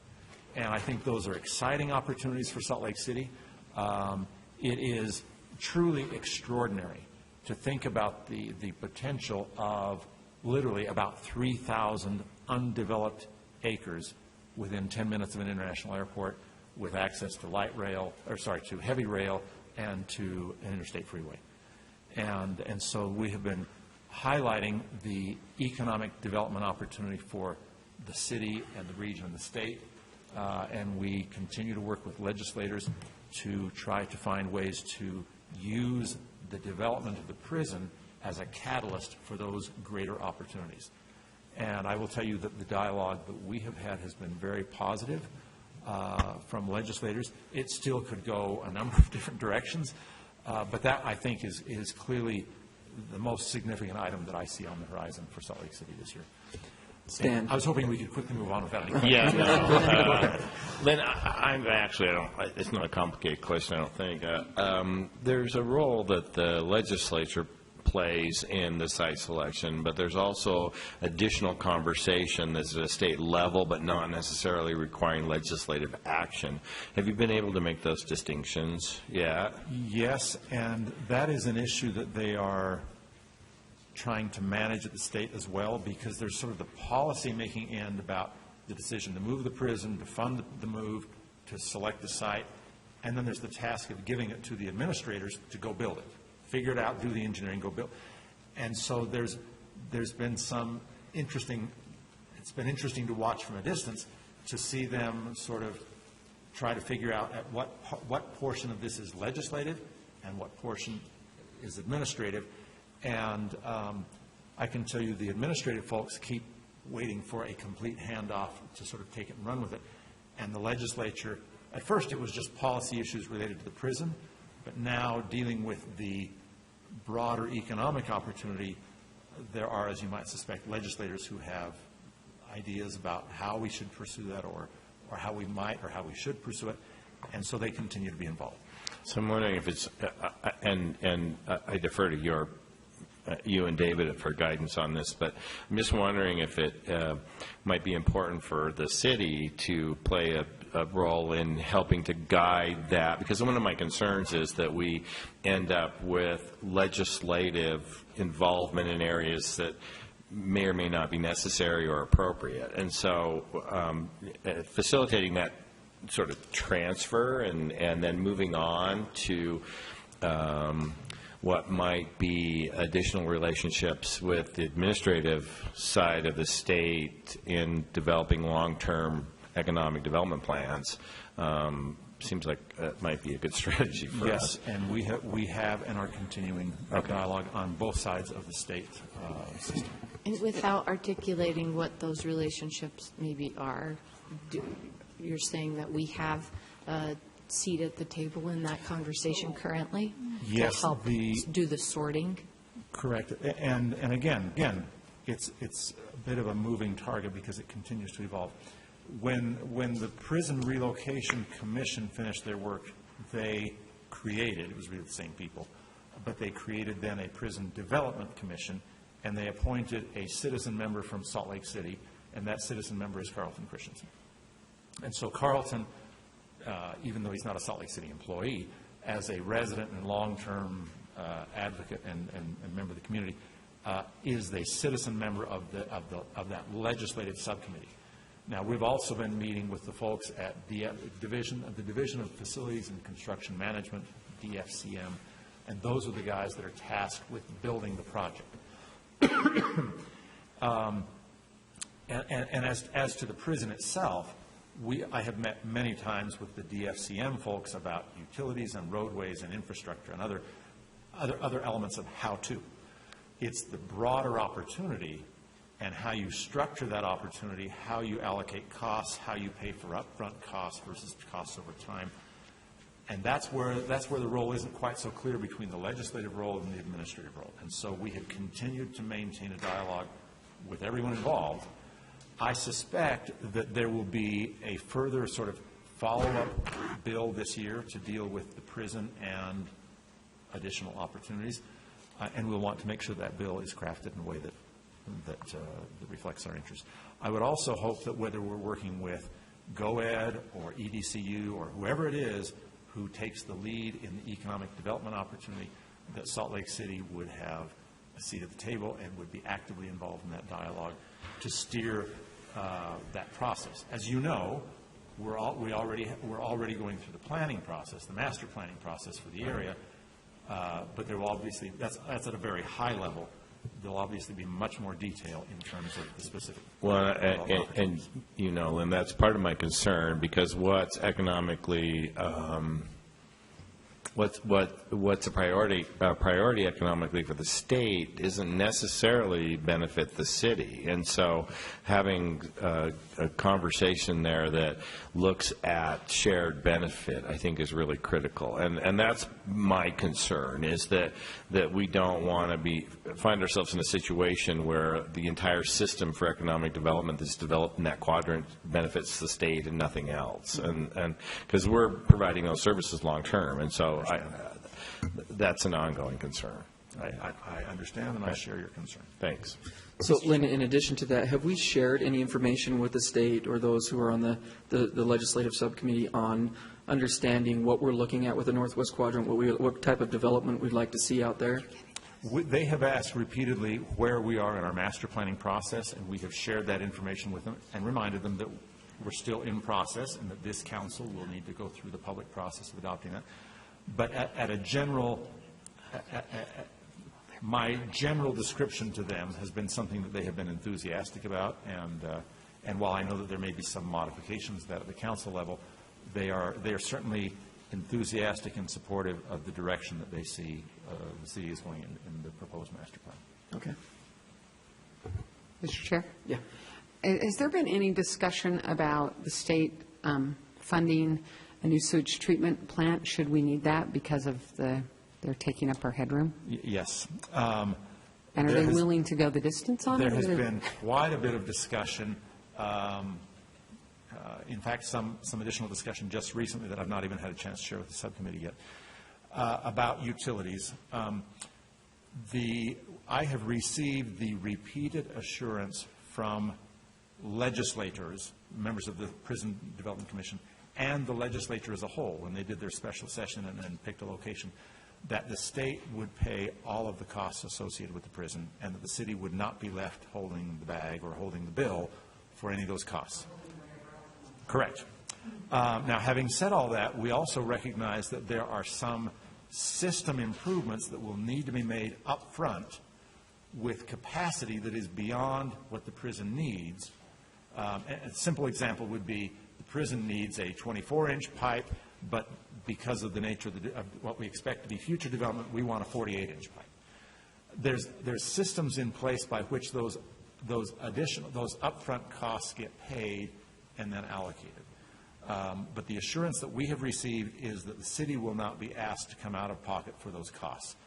J: And I think those are exciting opportunities for Salt Lake City. It is truly extraordinary to think about the potential of literally about 3,000 undeveloped acres within 10 minutes of an international airport, with access to to heavy rail and to an interstate freeway. And so we have been highlighting the economic development opportunity for the city and the region and the state, and we continue to work with legislators to try to find ways to use the development of the prison as a catalyst for those greater opportunities. And I will tell you that the dialogue that we have had has been very positive from legislators. It still could go a number of different directions, but that, I think, is clearly the most significant item that I see on the horizon for Salt Lake City this year.
A: Stan.
J: I was hoping we could quickly move on without any questions.
H: Yeah, no. Lynn, it's not a complicated question, I don't think. There's a role that the legislature plays in the site selection, but there's also additional conversation that's at a state level, but not necessarily requiring legislative action. Have you been able to make those distinctions yet?
J: Yes, and that is an issue that they are trying to manage at the state as well, because there's sort of the policy-making end about the decision to move the prison, to fund the move, to select the site, and then there's the task of giving it to the administrators to go build it. Figure it out, do the engineering, go build. And so there's been some interesting, it's been interesting to watch from a distance to see them sort of try to figure out at what portion of this is legislative and what portion is administrative. And I can tell you the administrative folks keep waiting for a complete handoff to sort of take it and run with it. And the legislature At first, it was just policy issues related to the prison, but now dealing with the broader economic opportunity, there are, as you might suspect, legislators who have ideas about how we should pursue that or how we might or how we should pursue it, and so they continue to be involved.
H: So I'm wondering if it's, and I defer to you and David for guidance on this, but I'm just wondering if it might be important for the city to play a role in helping to guide that, because one of my concerns is that we end up with legislative involvement in areas that may or may not be necessary or appropriate. And so facilitating that sort of transfer and then moving on to what might be additional relationships with the administrative side of the state in developing long-term economic development plans seems like it might be a good strategy for us.
J: Yes, and we have and are continuing dialogue on both sides of the state system.
C: And without articulating what those relationships maybe are, you're saying that we have a seat at the table in that conversation currently?
J: Yes,
C: to help do the sorting?
J: Correct. And again, it's a bit of a moving target because it continues to evolve. When the Prison Relocation Commission finished their work, they created, it was really the same people, but they created then a Prison Development Commission, and they appointed a citizen member from Salt Lake City, and that citizen member is Carlton Christensen. And so Carlton, even though he's not a Salt Lake City employee, as a resident and long-term advocate and member of the community, is the citizen member of that legislative subcommittee. Now, we've also been meeting with the folks at the Division of Facilities and Construction Management, DFCM, and those are the guys that are tasked with building the project. And as to the prison itself, I have met many times with the DFCM folks about utilities and roadways and infrastructure and other elements of how to. It's the broader opportunity and how you structure that opportunity, how you allocate costs, how you pay for upfront costs versus costs over time. And that's where the role isn't quite so clear between the legislative role and the administrative role. And so we have continued to maintain a dialogue with everyone involved. I suspect that there will be a further sort of follow-up bill this year to deal with the prison and additional opportunities, and we'll want to make sure that bill is crafted in a way that reflects our interests. I would also hope that whether we're working with GOED or EDCU or whoever it is who takes the lead in the economic development opportunity, that Salt Lake City would have a seat at the table and would be actively involved in that dialogue to steer that process. As you know, we're already going through the planning process, the master planning process for the area, but there will obviously, that's at a very high level. There'll obviously be much more detail in terms of the specific.
H: Well, and you know, and that's part of my concern, because what's economically, what's a priority economically for the state isn't necessarily benefit the city. And so having a conversation there that looks at shared benefit, I think, is really critical. And that's my concern, is that we don't want to find ourselves in a situation where the entire system for economic development that's developed in that quadrant benefits the state and nothing else. And because we're providing those services long term, and so that's an ongoing concern.
J: I understand, and I share your concern.
H: Thanks.
A: So, Lynn, in addition to that, have we shared any information with the state or those who are on the legislative subcommittee on understanding what we're looking at with the Northwest Quadrant, what type of development we'd like to see out there?
J: They have asked repeatedly where we are in our master planning process, and we have shared that information with them and reminded them that we're still in process and that this council will need to go through the public process of adopting that. But at a general, my general description to them has been something that they have been enthusiastic about, and while I know that there may be some modifications that at the council level, they are certainly enthusiastic and supportive of the direction that they see the city is going in the proposed master plan.
A: Okay.
D: Mr. Chair?
A: Yeah.
D: Has there been any discussion about the state funding a new sewage treatment plant, should we need that because of they're taking up our headroom?
J: Yes.
D: And are
J: There
D: they
J: has-
D: willing to go the distance on it?
J: There has
D: or-
J: been quite a bit of discussion, in fact, some additional discussion just recently that I've not even had a chance to share with the subcommittee yet, about utilities. I have received the repeated assurance from legislators, members of the Prison Development Commission, and the legislature as a whole, when they did their special session and picked a location, that the state would pay all of the costs associated with the prison, and that the city would not be left holding the bag or holding the bill for any of those costs. Correct. Now, having said all that, we also recognize that there are some system improvements that will need to be made up front with capacity that is beyond what the prison needs. A simple example would be the prison needs a 24-inch pipe, but because of the nature of what we expect to be future development, we want a 48-inch pipe. There's systems in place by which those upfront costs get paid and then allocated. But the assurance that we have received is that the city will not be asked to come out of pocket for those costs.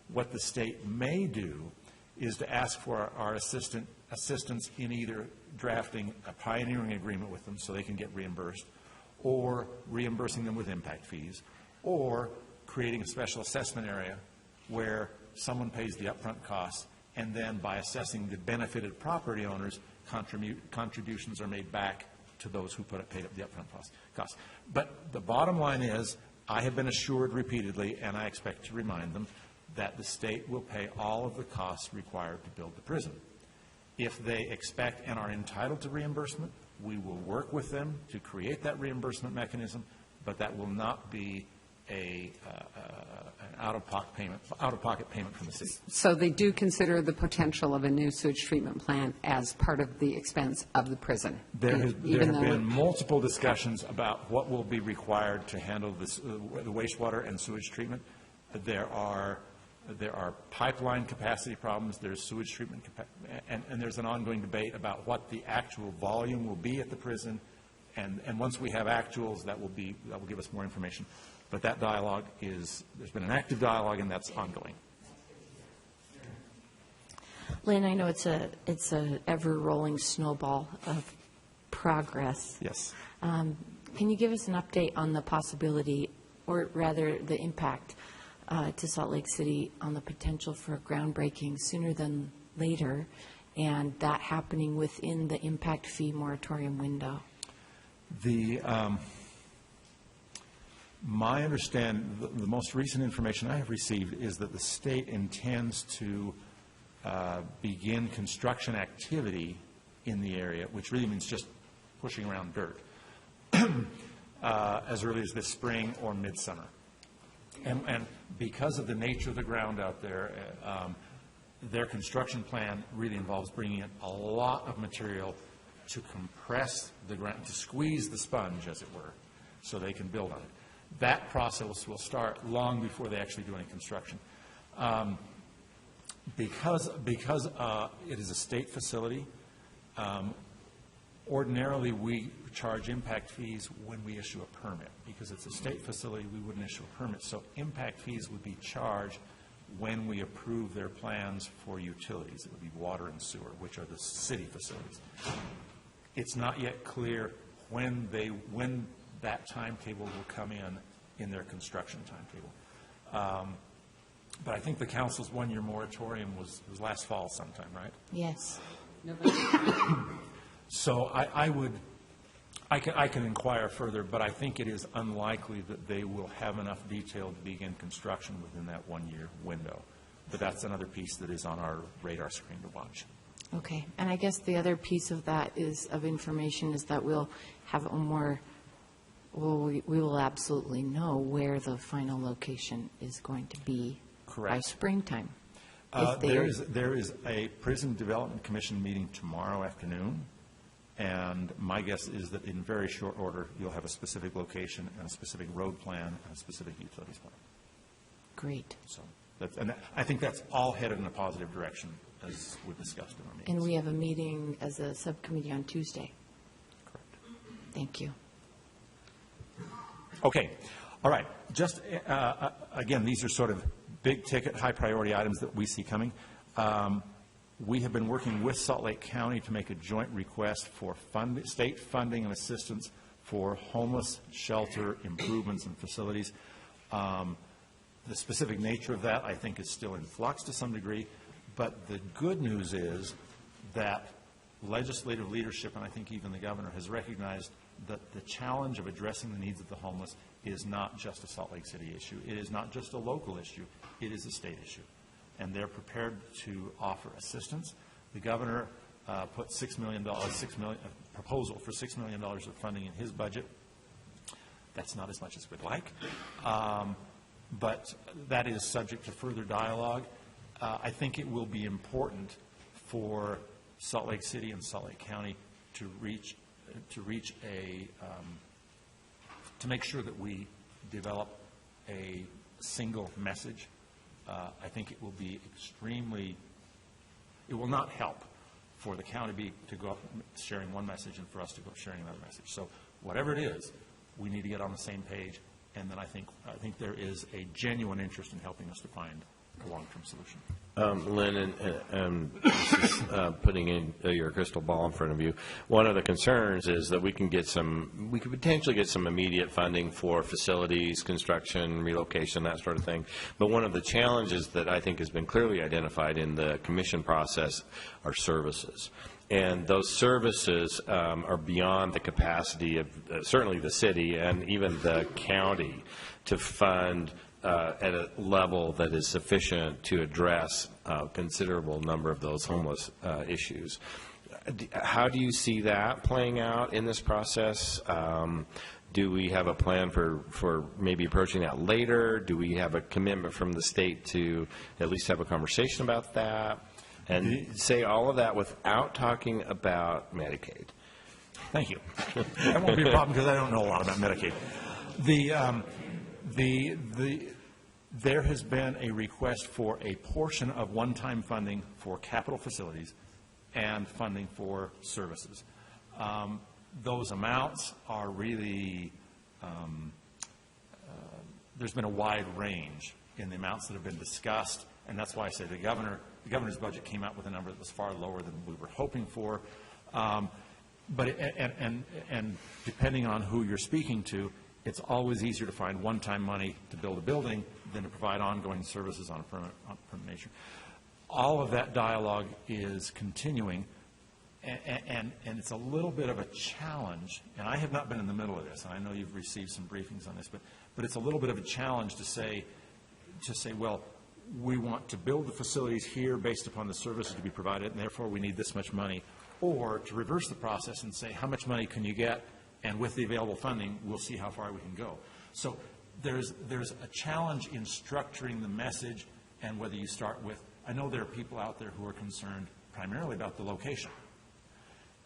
J: What the state may do is to ask for our assistance in either drafting a pioneering agreement with them so they can get reimbursed, or reimbursing them with impact fees, or creating a special assessment area where someone pays the upfront costs, and then by assessing the benefited property owners, contributions are made back to those who paid up the upfront costs. But the bottom line is, I have been assured repeatedly, and I expect to remind them, that the state will pay all of the costs required to build the prison. If they expect and are entitled to reimbursement, we will work with them to create that reimbursement mechanism, but that will not be an out-of-pocket payment from the city.
D: So they do consider the potential of a new sewage treatment plant as part of the expense of the prison?
J: There have
D: even though
J: been multiple discussions about what will be required to handle this, the wastewater and sewage treatment. There are pipeline capacity problems, there's sewage treatment, and there's an ongoing debate about what the actual volume will be at the prison. And once we have actuals, that will give us more information. But that dialogue there's been an active dialogue, and that's ongoing.
C: Lynn, I know it's a ever-rolling snowball of progress.
J: Yes.
C: Can you give us an update on the possibility, or rather the impact to Salt Lake City on the potential for groundbreaking sooner than later, and that happening within the impact fee moratorium window?
J: My understanding, the most recent information I have received is that the state intends to begin construction activity in the area, which really means just pushing around dirt, as early as this spring or midsummer. And because of the nature of the ground out there, their construction plan really involves bringing in a lot of material to compress the ground, to squeeze the sponge, as it were, so they can build on it. That process will start long before they actually do any construction. Because it is a state facility, ordinarily we charge impact fees when we issue a permit. Because it's a state facility, we wouldn't issue a permit. So impact fees would be charged when we approve their plans for utilities. It would be water and sewer, which are the city facilities. It's not yet clear when that timetable will come in their construction timetable. But I think the council's one-year moratorium was last fall sometime, right?
C: Yes.
J: So I can inquire further, but I think it is unlikely that they will have enough detail to begin construction within that one-year window. But that's another piece that is on our radar screen to watch.
C: Okay. And I guess the other piece of that of information is that we'll have a more, we will absolutely know where the final location is going to be.
J: Correct.
C: By springtime.
J: There is a Prison Development Commission meeting tomorrow afternoon, and my guess is that in very short order, you'll have a specific location and a specific road plan and a specific utilities plan.
C: Great.
J: So, and I think that's all headed in a positive direction, as we discussed in our meetings.
C: And we have a meeting as a subcommittee on Tuesday.
J: Correct.
C: Thank you.
J: Okay, all right. Just, again, these are sort of big-ticket, high-priority items that we see coming. We have been working with Salt Lake County to make a joint request for state funding and assistance for homeless shelter improvements and facilities. The specific nature of that, I think, is still in flux to some degree, but the good news is that legislative leadership, and I think even the governor, has recognized that the challenge of addressing the needs of the homeless is not just a Salt Lake City issue. It is not just a local issue. It is a state issue. And they're prepared to offer assistance. The governor put $6 million, a proposal for $6 million of funding in his budget. That's not as much as we'd like. But that is subject to further dialogue. I think it will be important for Salt Lake City and Salt Lake County to make sure that we develop a single message. I think it will be it will not help for the county to go up sharing one message and for us to go up sharing another message. So whatever it is, we need to get on the same page, and then I think there is a genuine interest in helping us to find a long-term solution.
H: Lynn, and this is putting in your crystal ball in front of you. One of the concerns is that we could potentially get some immediate funding for facilities, construction, relocation, that sort of thing. But one of the challenges that I think has been clearly identified in the commission process are services. And those services are beyond the capacity of certainly the city and even the county to fund at a level that is sufficient to address a considerable number of those homeless issues. How do you see that playing out in this process? Do we have a plan for maybe approaching that later? Do we have a commitment from the state to at least have a conversation about that? And say all of that without talking about Medicaid.
J: Thank you. That won't be a problem because I don't know a lot about Medicaid. There has been a request for a portion of one-time funding for capital facilities and funding for services. Those amounts are really, there's been a wide range in the amounts that have been discussed, and that's why I say the governor's budget came out with a number that was far lower than we were hoping for. But depending on who you're speaking to, it's always easier to find one-time money to build a building than to provide ongoing services on a permanent nature. All of that dialogue is continuing, and it's a little bit of a challenge, and I have not been in the middle of this, and I know you've received some briefings on this, but it's a little bit of a challenge to say, well, we want to build the facilities here based upon the services to be provided, and therefore we need this much money, or to reverse the process and say, how much money can you get? And with the available funding, we'll see how far we can go. So there's a challenge in structuring the message and whether you start with, I know there are people out there who are concerned primarily about the location,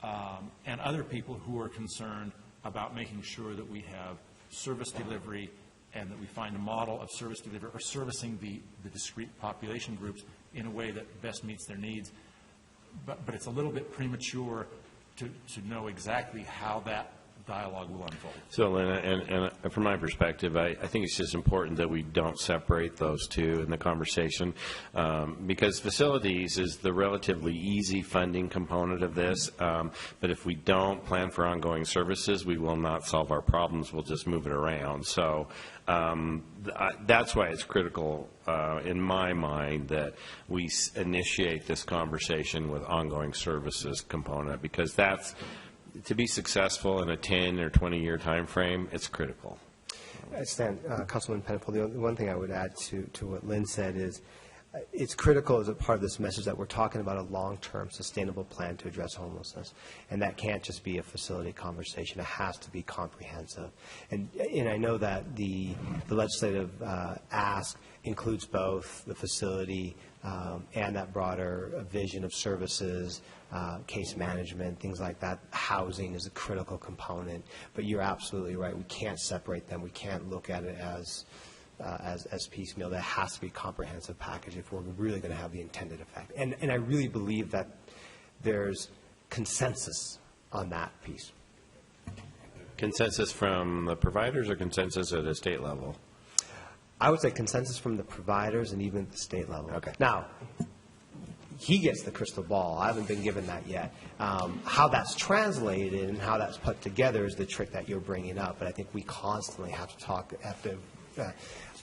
J: and other people who are concerned about making sure that we have service delivery and that we find a model of service delivery or servicing the discrete population groups in a way that best meets their needs. But it's a little bit premature to know exactly how that dialogue will unfold.
H: So, Lynn, and from my perspective, I think it's just important that we don't separate those two in the conversation, because facilities is the relatively easy funding component of this, but if we don't plan for ongoing services, we will not solve our problems. We'll just move it around. So that's why it's critical, in my mind, that we initiate this conversation with ongoing services component, because that's, to be successful in a 10 or 20-year time frame, it's critical.
K: Stan, Councilman Penfold, the one thing I would add to what Lynn said is it's critical as a part of this message that we're talking about a long-term sustainable plan to address homelessness, and that can't just be a facility conversation. It has to be comprehensive. And I know that the legislative ask includes both the facility and that broader vision of services, case management, things like that. Housing is a critical component, but you're absolutely right. We can't separate them. We can't look at it as piecemeal. That has to be a comprehensive package if we're really going to have the intended effect. And I really believe that there's consensus on that piece.
L: Consensus from the providers or consensus at a state level?
K: I would say consensus from the providers and even at the state level.
L: Okay.
K: Now, he gets the crystal ball. I haven't been given that yet. How that's translated and how that's put together is the trick that you're bringing up. But I think we constantly have to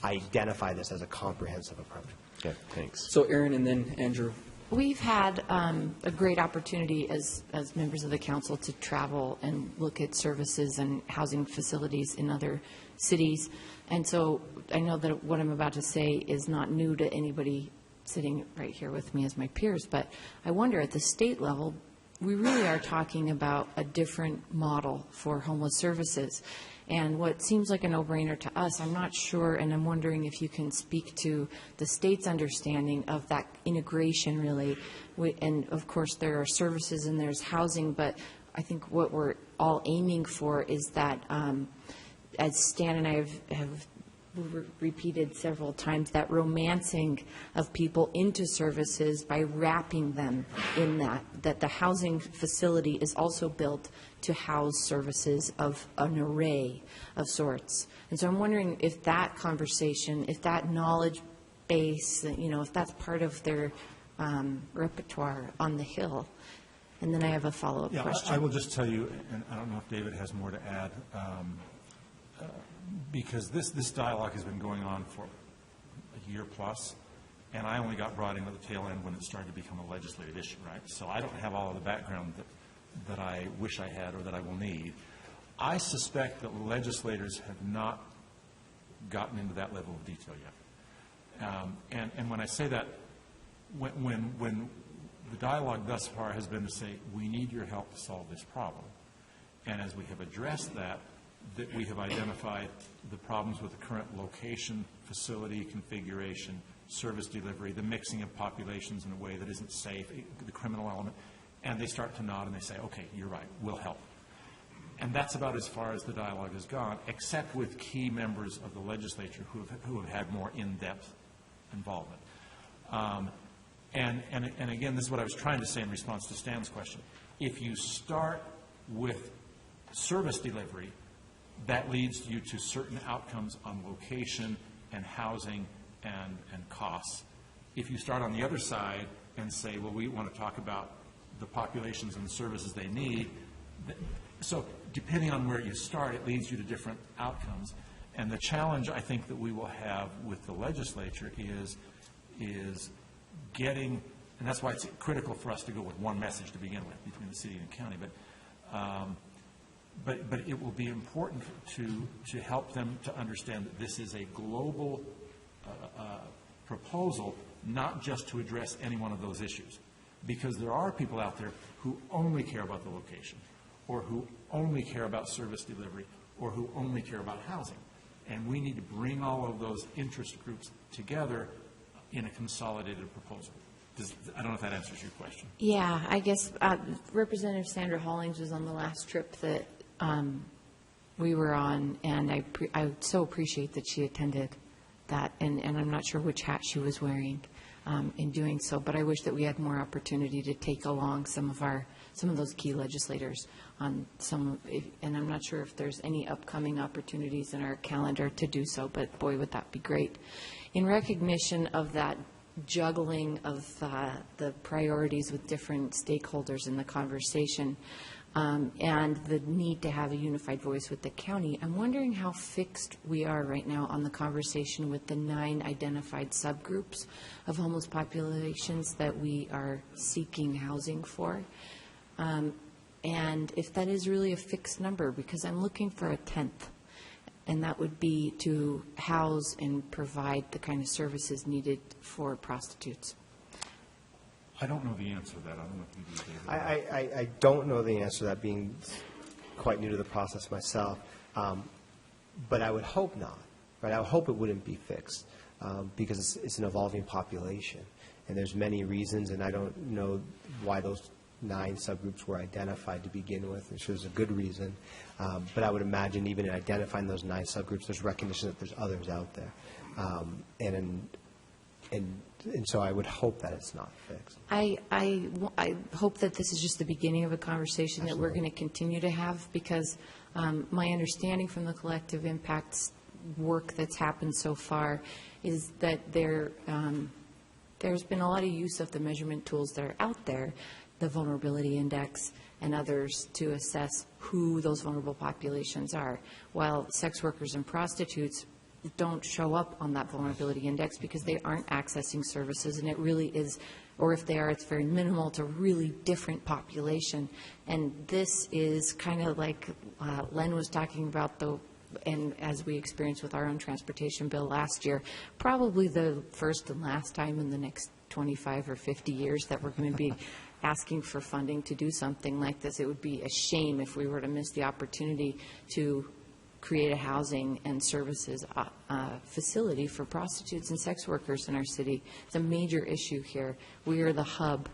K: identify this as a comprehensive approach.
L: Okay, thanks.
A: So Aaron and then Andrew.
C: We've had a great opportunity as members of the council to travel and look at services and housing facilities in other cities. And so I know that what I'm about to say is not new to anybody sitting right here with me as my peers, but I wonder at the state level, we really are talking about a different model for homeless services. And what seems like a no-brainer to us, I'm not sure, and I'm wondering if you can speak to the state's understanding of that integration, really. And, of course, there are services and there's housing, but I think what we're all aiming for is that, as Stan and I have repeated several times, that romancing of people into services by wrapping them in that the housing facility is also built to house services of an array of sorts. And so I'm wondering if that conversation, if that knowledge base, if that's part of their repertoire on the Hill. And then I have a follow-up question.
J: I will just tell you, and I don't know if David has more to add, because this dialogue has been going on for a year plus, and I only got brought in at the tail end when it started to become a legislative issue, right? So I don't have all of the background that I wish I had or that I will need. I suspect that legislators have not gotten into that level of detail yet. And when I say that, when the dialogue thus far has been to say, we need your help to solve this problem. And as we have addressed that we have identified the problems with the current location, facility configuration, service delivery, the mixing of populations in a way that isn't safe, the criminal element, and they start to nod and they say, okay, you're right, we'll help. And that's about as far as the dialogue has gone, except with key members of the legislature who have had more in-depth involvement. And again, this is what I was trying to say in response to Stan's question. If you start with service delivery, that leads you to certain outcomes on location and housing and costs. If you start on the other side and say, well, we want to talk about the populations and the services they need, so depending on where you start, it leads you to different outcomes. And the challenge I think that we will have with the legislature is getting, and that's why it's critical for us to go with one message to begin with between the city and the county, but it will be important to help them to understand that this is a global proposal, not just to address any one of those issues. Because there are people out there who only care about the location, or who only care about service delivery, or who only care about housing. And we need to bring all of those interest groups together in a consolidated proposal. I don't know if that answers your question.
C: Yeah, I guess Representative Sandra Hollings was on the last trip that we were on, and I so appreciate that she attended that, and I'm not sure which hat she was wearing in doing so, but I wish that we had more opportunity to take along some of those key legislators on and I'm not sure if there's any upcoming opportunities in our calendar to do so, but boy, would that be great. In recognition of that juggling of the priorities with different stakeholders in the conversation, and the need to have a unified voice with the county, I'm wondering how fixed we are right now on the conversation with the 9 identified subgroups of homeless populations that we are seeking housing for. And if that is really a fixed number, because I'm looking for a 10th, and that would be to house and provide the kind of services needed for prostitutes.
J: I don't know the answer to that. I don't know if you do, David.
K: I don't know the answer to that, being quite new to the process myself. But I would hope not, right? I would hope it wouldn't be fixed because it's an evolving population. And there's many reasons, and I don't know why those 9 subgroups were identified to begin with. I'm sure there's a good reason. But I would imagine even in identifying those 9 subgroups, there's recognition that there's others out there. And and so I would hope that it's not fixed.
C: I hope that this is just the beginning of a conversation that we're going to continue to have, because my understanding from the collective impacts work that's happened so far is that there's been a lot of use of the measurement tools that are out there, the vulnerability index and others, to assess who those vulnerable populations are, while sex workers and prostitutes don't show up on that vulnerability index because they aren't accessing services, and it really is, or if they are, it's very minimal. It's a really different population. And this is kind of like Len was talking about, and as we experienced with our own transportation bill last year, probably the first and last time in the next 25 or 50 years that we're going to be asking for funding to do something like this. It would be a shame if we were to miss the opportunity to create a housing and services facility for prostitutes and sex workers in our city. It's a major issue here. We are the hub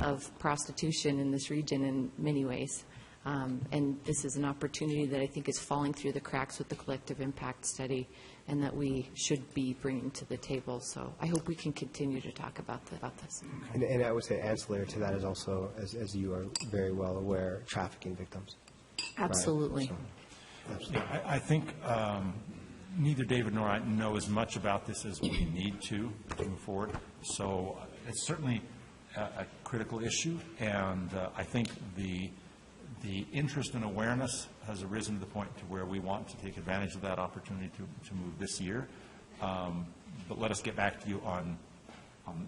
C: of prostitution in this region in many ways. And this is an opportunity that I think is falling through the cracks with the collective impact study, and that we should be bringing to the table. So I hope we can continue to talk about this.
K: And I would say ancillary to that is also, as you are very well aware, trafficking victims.
C: Absolutely.
K: Right? So, absolutely.
J: Yeah, I think neither David nor I know as much about this as we need to move forward. So it's certainly a critical issue, and I think the interest and awareness has arisen to the point to where we want to take advantage of that opportunity to move this year. But let us get back to you on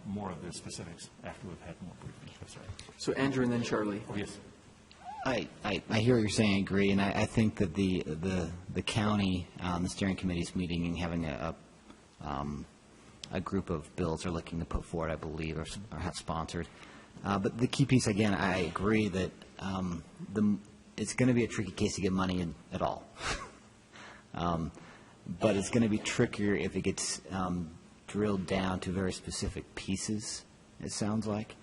J: more of the specifics after we've had more briefings. That's right.
A: So Andrew and then Charlie.
J: Oh, yes.
E: I hear what you're saying, I agree, and I think that the county, the steering committee's meeting and having a group of bills they're looking to put forward, I believe, or have sponsored. But the key piece, again, I agree that it's going to be a tricky case to get money in at all. But it's going to be trickier if it gets drilled down to very specific pieces, it sounds like.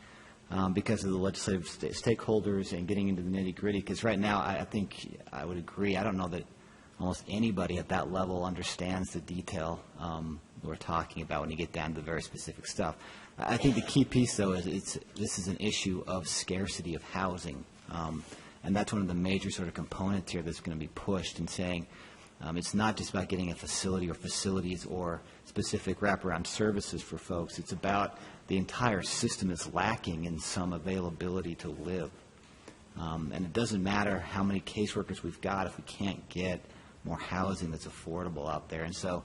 E: Because of the legislative stakeholders and getting into the nitty-gritty. Because right now, I think I would agree, I don't know that almost anybody at that level understands the detail we're talking about when you get down to the very specific stuff. I think the key piece, though, is this is an issue of scarcity of housing. And that's one of the major sort of components here that's going to be pushed in saying it's not just about getting a facility or facilities or specific wraparound services for folks. It's about the entire system is lacking in some availability to live. And it doesn't matter how many caseworkers we've got if we can't get more housing that's affordable out there. And so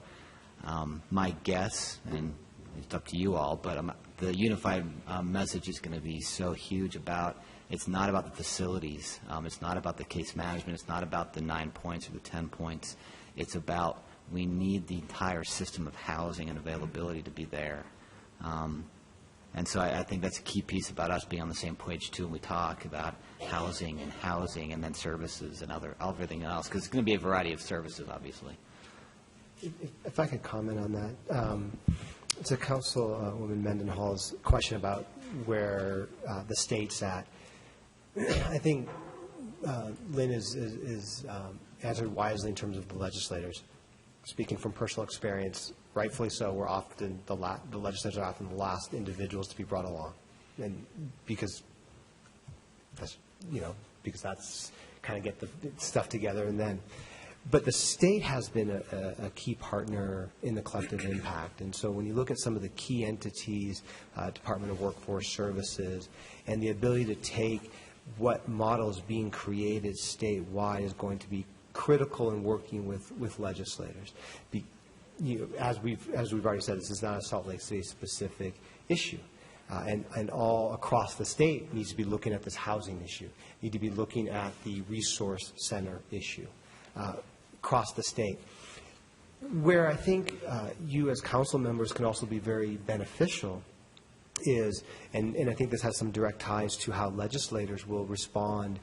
E: my guess, and it's up to you all, but the unified message is going to be so huge about it's not about the facilities. It's not about the case management. It's not about the 9 points or the 10 points. It's about we need the entire system of housing and availability to be there. And so I think that's a key piece about us being on the same page, too, when we talk about housing and then services and everything else, because it's going to be a variety of services, obviously.
K: If I could comment on that. To Councilwoman Mendenhall's question about where the state's at, I think Lynn is answered wisely in terms of the legislators. Speaking from personal experience, rightfully so, we're often the legislators are often the last individuals to be brought along, and because that's kind of get the stuff together and then. But the state has been a key partner in the collective impact, and so when you look at some of the key entities, Department of Workforce Services, and the ability to take what model is being created statewide is going to be critical in working with legislators. As we've already said, this is not a Salt Lake City specific issue. And all across the state needs to be looking at this housing issue, need to be looking at the resource center issue across the state. Where I think you as council members can also be very beneficial is, and I think this has some direct ties to how legislators will respond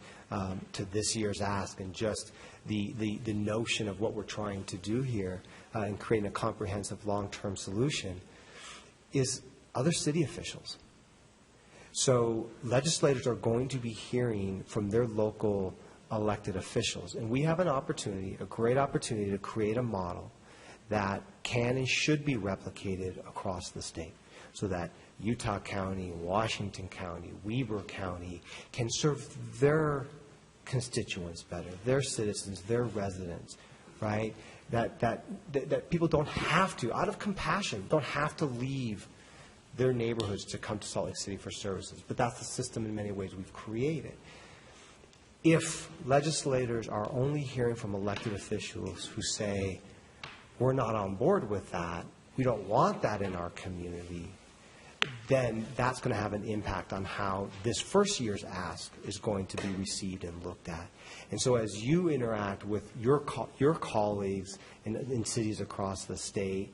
K: to this year's ask and just the notion of what we're trying to do here and creating a comprehensive long-term solution, is other city officials. So legislators are going to be hearing from their local elected officials, and we have an opportunity, a great opportunity, to create a model that can and should be replicated across the state. so that Utah County, Washington County, Weber County can serve their constituents better, their citizens, their residents, right? That people don't have to, out of compassion, don't have to leave their neighborhoods to come to Salt Lake City for services. But that's the system in many ways we've created. If legislators are only hearing from elected officials who say, we're not on board with that, we don't want that in our community, then that's going to have an impact on how this first year's ask is going to be received and looked at. And so as you interact with your colleagues in cities across the state,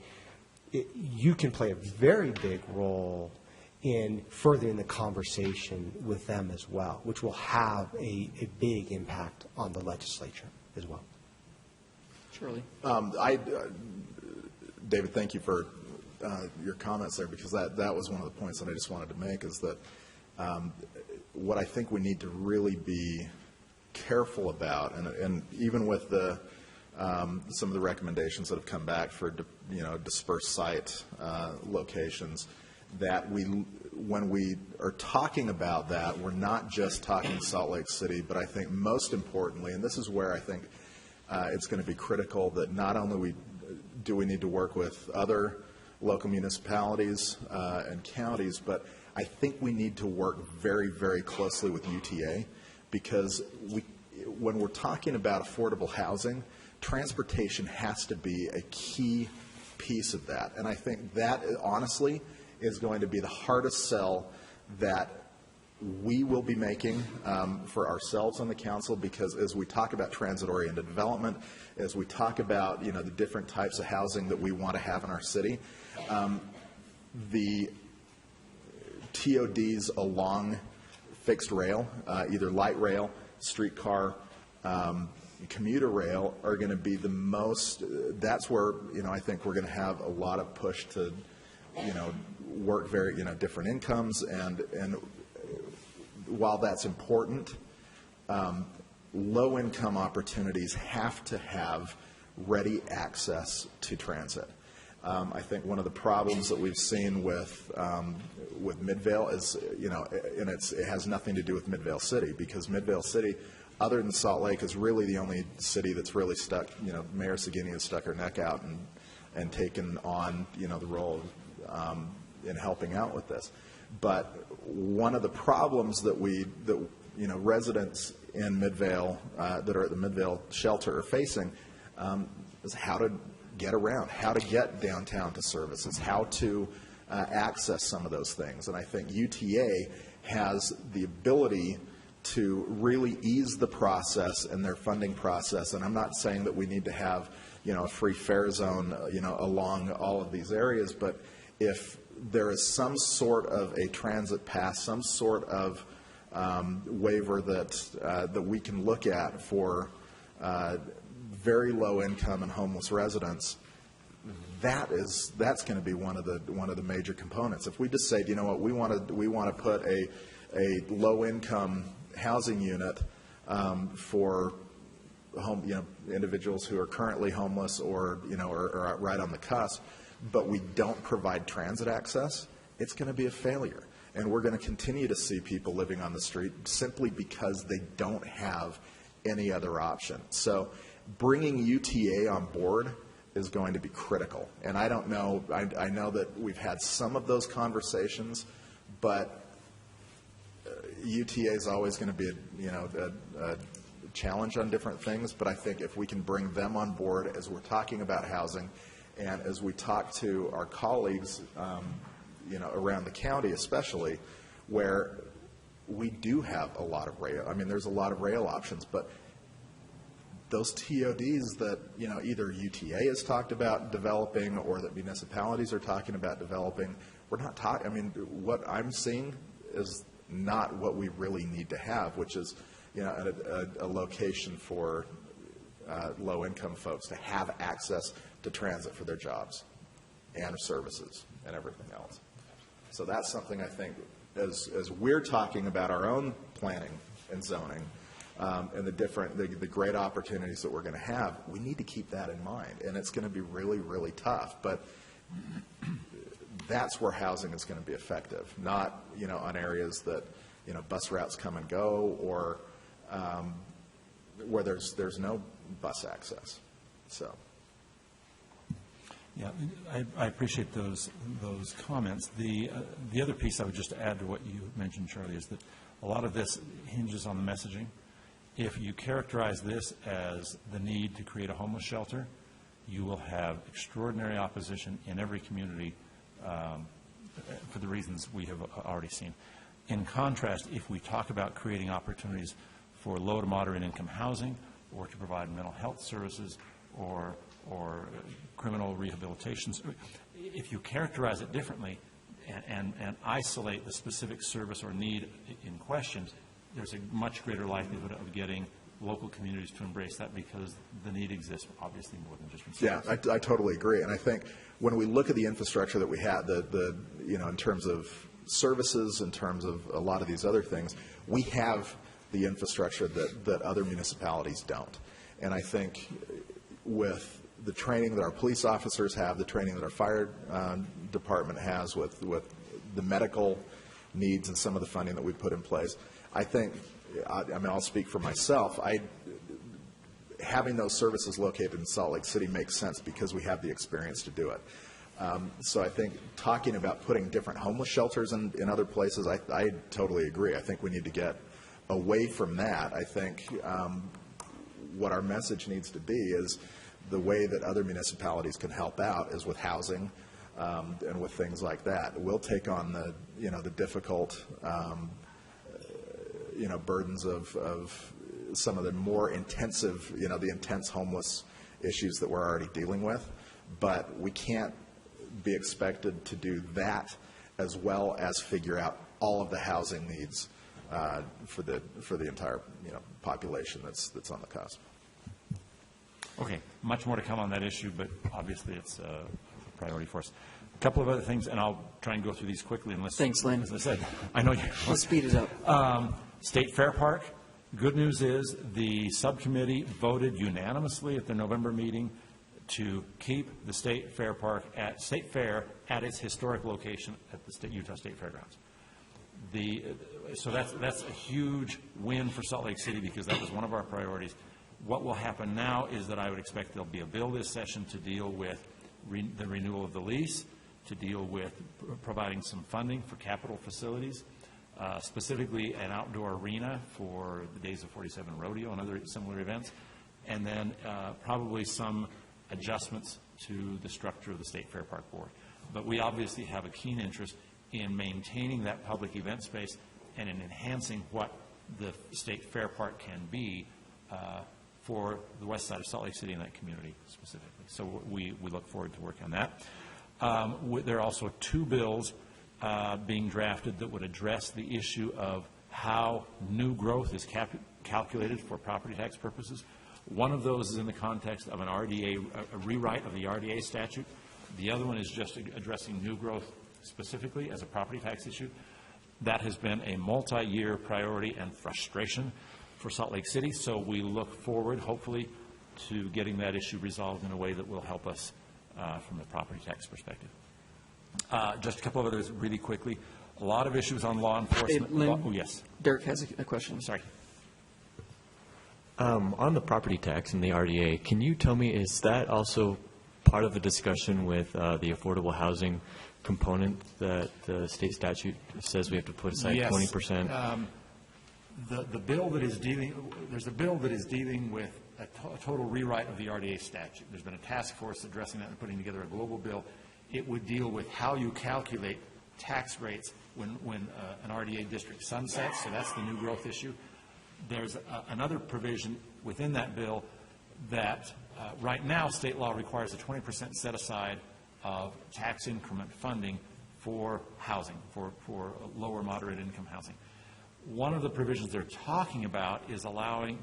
K: you can play a very big role in furthering the conversation with them as well, which will have a big impact on the legislature as well.
A: Charlie?
F: David, thank you for your comments there, because that was one of the points that I just wanted to make, is that what I think we need to really be careful about, and even with some of the recommendations that have come back for dispersed site locations, that when we are talking about that, we're not just talking Salt Lake City, but I think most importantly, and this is where I think it's going to be critical, that not only do we need to work with other local municipalities and counties, but I think we need to work very, very closely with UTA, because when we're talking about affordable housing, transportation has to be a key piece of that. And I think that, honestly, is going to be the hardest sell that we will be making for ourselves on the council, because as we talk about transit-oriented development, as we talk about the different types of housing that we want to have in our city, the TODs along fixed rail, either light rail, streetcar, commuter rail, are going to be the most, that's where, I think we're going to have a lot of push to, work very, different incomes. And while that's important, low-income opportunities have to have ready access to transit. I think one of the problems that we've seen with Midvale is, and it has nothing to do with Midvale City, because Midvale City, other than Salt Lake, is really the only city that's really stuck. Mayor Seguini has stuck her neck out and taken on, the role in helping out with this. But one of the problems that residents in Midvale that are at the Midvale shelter are facing is how to get around, how to get downtown to services, how to access some of those things. And I think UTA has the ability to really ease the process and their funding process. And I'm not saying that we need to have, a free fare zone, along all of these areas, but if there is some sort of a transit pass, some sort of waiver that we can look at for very low income and homeless residents, that's going to be one of the major components. If we just say, we want to put a low income housing unit for individuals who are currently homeless or are right on the cusp, but we don't provide transit access, it's going to be a failure. And we're going to continue to see people living on the street simply because they don't have any other option. So bringing UTA on board is going to be critical. And I don't know, I know that we've had some of those conversations, but UTA is always going to be a challenge on different things. But I think if we can bring them on board as we're talking about housing, and as we talk to our colleagues, around the county especially, where we do have a lot of rail. I mean, there's a lot of rail options, but those TODs that, either UTA has talked about developing or that municipalities are talking about developing, we're not talking, what I'm seeing is not what we really need to have, which is, a location for low-income folks to have access to transit for their jobs and services and everything else. So that's something I think, as we're talking about our own planning and zoning and the great opportunities that we're going to have, we need to keep that in mind. And it's going to be really, really tough. But that's where housing is going to be effective, not, on areas that, bus routes come and go, or where there's no bus access. So.
J: Yeah, I appreciate those comments. The other piece I would just add to what you mentioned, Charlie, is that a lot of this hinges on the messaging. If you characterize this as the need to create a homeless shelter, you will have extraordinary opposition in every community for the reasons we have already seen. In contrast, if we talk about creating opportunities for low to moderate income housing, or to provide mental health services, or criminal rehabilitation, if you characterize it differently and isolate the specific service or need in question, there's a much greater likelihood of getting local communities to embrace that, because the need exists, obviously, more than just in
F: service. Yeah, I totally agree. And I think when we look at the infrastructure that we have, in terms of services, in terms of a lot of these other things, we have the infrastructure that other municipalities don't. And I think with the training that our police officers have, the training that our fire department has, with the medical needs and some of the funding that we put in place, I think, I'll speak for myself, having those services located in Salt Lake City makes sense because we have the experience to do it. So I think talking about putting different homeless shelters in other places, I totally agree. I think we need to get away from that. I think what our message needs to be is the way that other municipalities can help out is with housing and with things like that. We'll take on the difficult burdens of some of the more intensive, the intense homeless issues that we're already dealing with, but we can't be expected to do that as well as figure out all of the housing needs for the entire population that's on the cusp.
J: Okay, much more to come on that issue, but obviously it's a priority for us. A couple of other things, and I'll try and go through these quickly unless...
A: Thanks, Lynn.
J: As I said, I know you...
A: Let's speed it up.
J: State Fair Park, good news is the subcommittee voted unanimously at the November meeting to keep the State Fair Park at State Fair at its historic location at the Utah State Fairgrounds. So that's a huge win for Salt Lake City, because that was one of our priorities. What will happen now is that I would expect there'll be a bill this session to deal with the renewal of the lease, to deal with providing some funding for capital facilities, specifically an outdoor arena for the Days of 47 rodeo and other similar events, and then probably some adjustments to the structure of the State Fair Park Board. But we obviously have a keen interest in maintaining that public event space and in enhancing what the State Fair Park can be for the west side of Salt Lake City and that community specifically. So we look forward to working on that. There are also two bills being drafted that would address the issue of how new growth is calculated for property tax purposes. One of those is in the context of an RDA, a rewrite of the RDA statute. The other one is just addressing new growth specifically as a property tax issue. That has been a multi-year priority and frustration for Salt Lake City, so we look forward, hopefully, to getting that issue resolved in a way that will help us from the property tax perspective. Just a couple of others really quickly. A lot of issues on law enforcement.
A: Hey, Lynn,
J: oh, yes.
A: Derek has a question.
J: Sorry.
M: On the property tax and the RDA, can you tell me, is that also part of the discussion with the affordable housing component that the state statute says we have to put aside 20%?
J: The bill that is dealing, there's a bill that is dealing with a total rewrite of the RDA statute. There's been a task force addressing that and putting together a global bill. It would deal with how you calculate tax rates when an RDA district sunsets, so that's the new growth issue. There's another provision within that bill that right now state law requires a 20% set aside of tax increment funding for housing, for lower moderate income housing. One of the provisions they're talking about is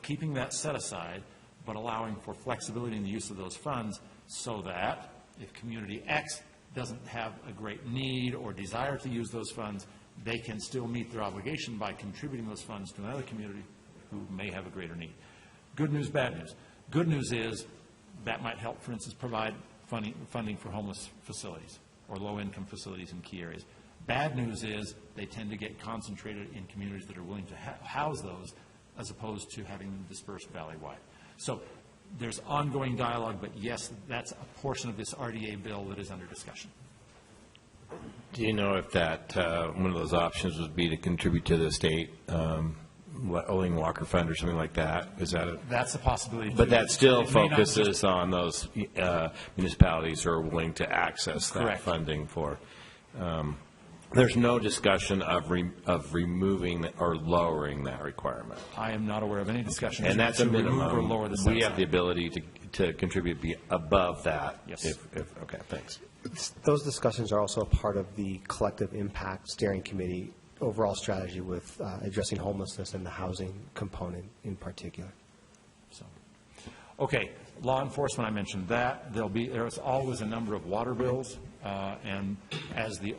J: keeping that set aside, but allowing for flexibility in the use of those funds so that if community X doesn't have a great need or desire to use those funds, they can still meet their obligation by contributing those funds to another community who may have a greater need. Good news, bad news. Good news is that might help, for instance, provide funding for homeless facilities. or low-income facilities in key areas. Bad news is they tend to get concentrated in communities that are willing to house those, as opposed to having them dispersed valley-wide. So there's ongoing dialogue, but yes, that's a portion of this RDA bill that is under discussion.
L: Do you know if that, one of those options would be to contribute to the state Olin Walker Fund or something like that? Is that a?
J: That's a possibility.
L: But that still
J: It may not
L: focuses
J: just-
L: on those municipalities who are willing to access that
J: Correct.
L: funding for. There's no discussion of removing or lowering that requirement.
J: I am not aware of any discussion
L: And that's a
J: to remove
L: minimum.
J: or lower the
L: We
J: set
L: have the ability to contribute above that.
J: Yes.
L: Okay, thanks.
K: Those discussions are also a part of the collective impact steering committee overall strategy with addressing homelessness and the housing component in particular.
J: So, okay, law enforcement, I mentioned that. There's always a number of water bills, and as the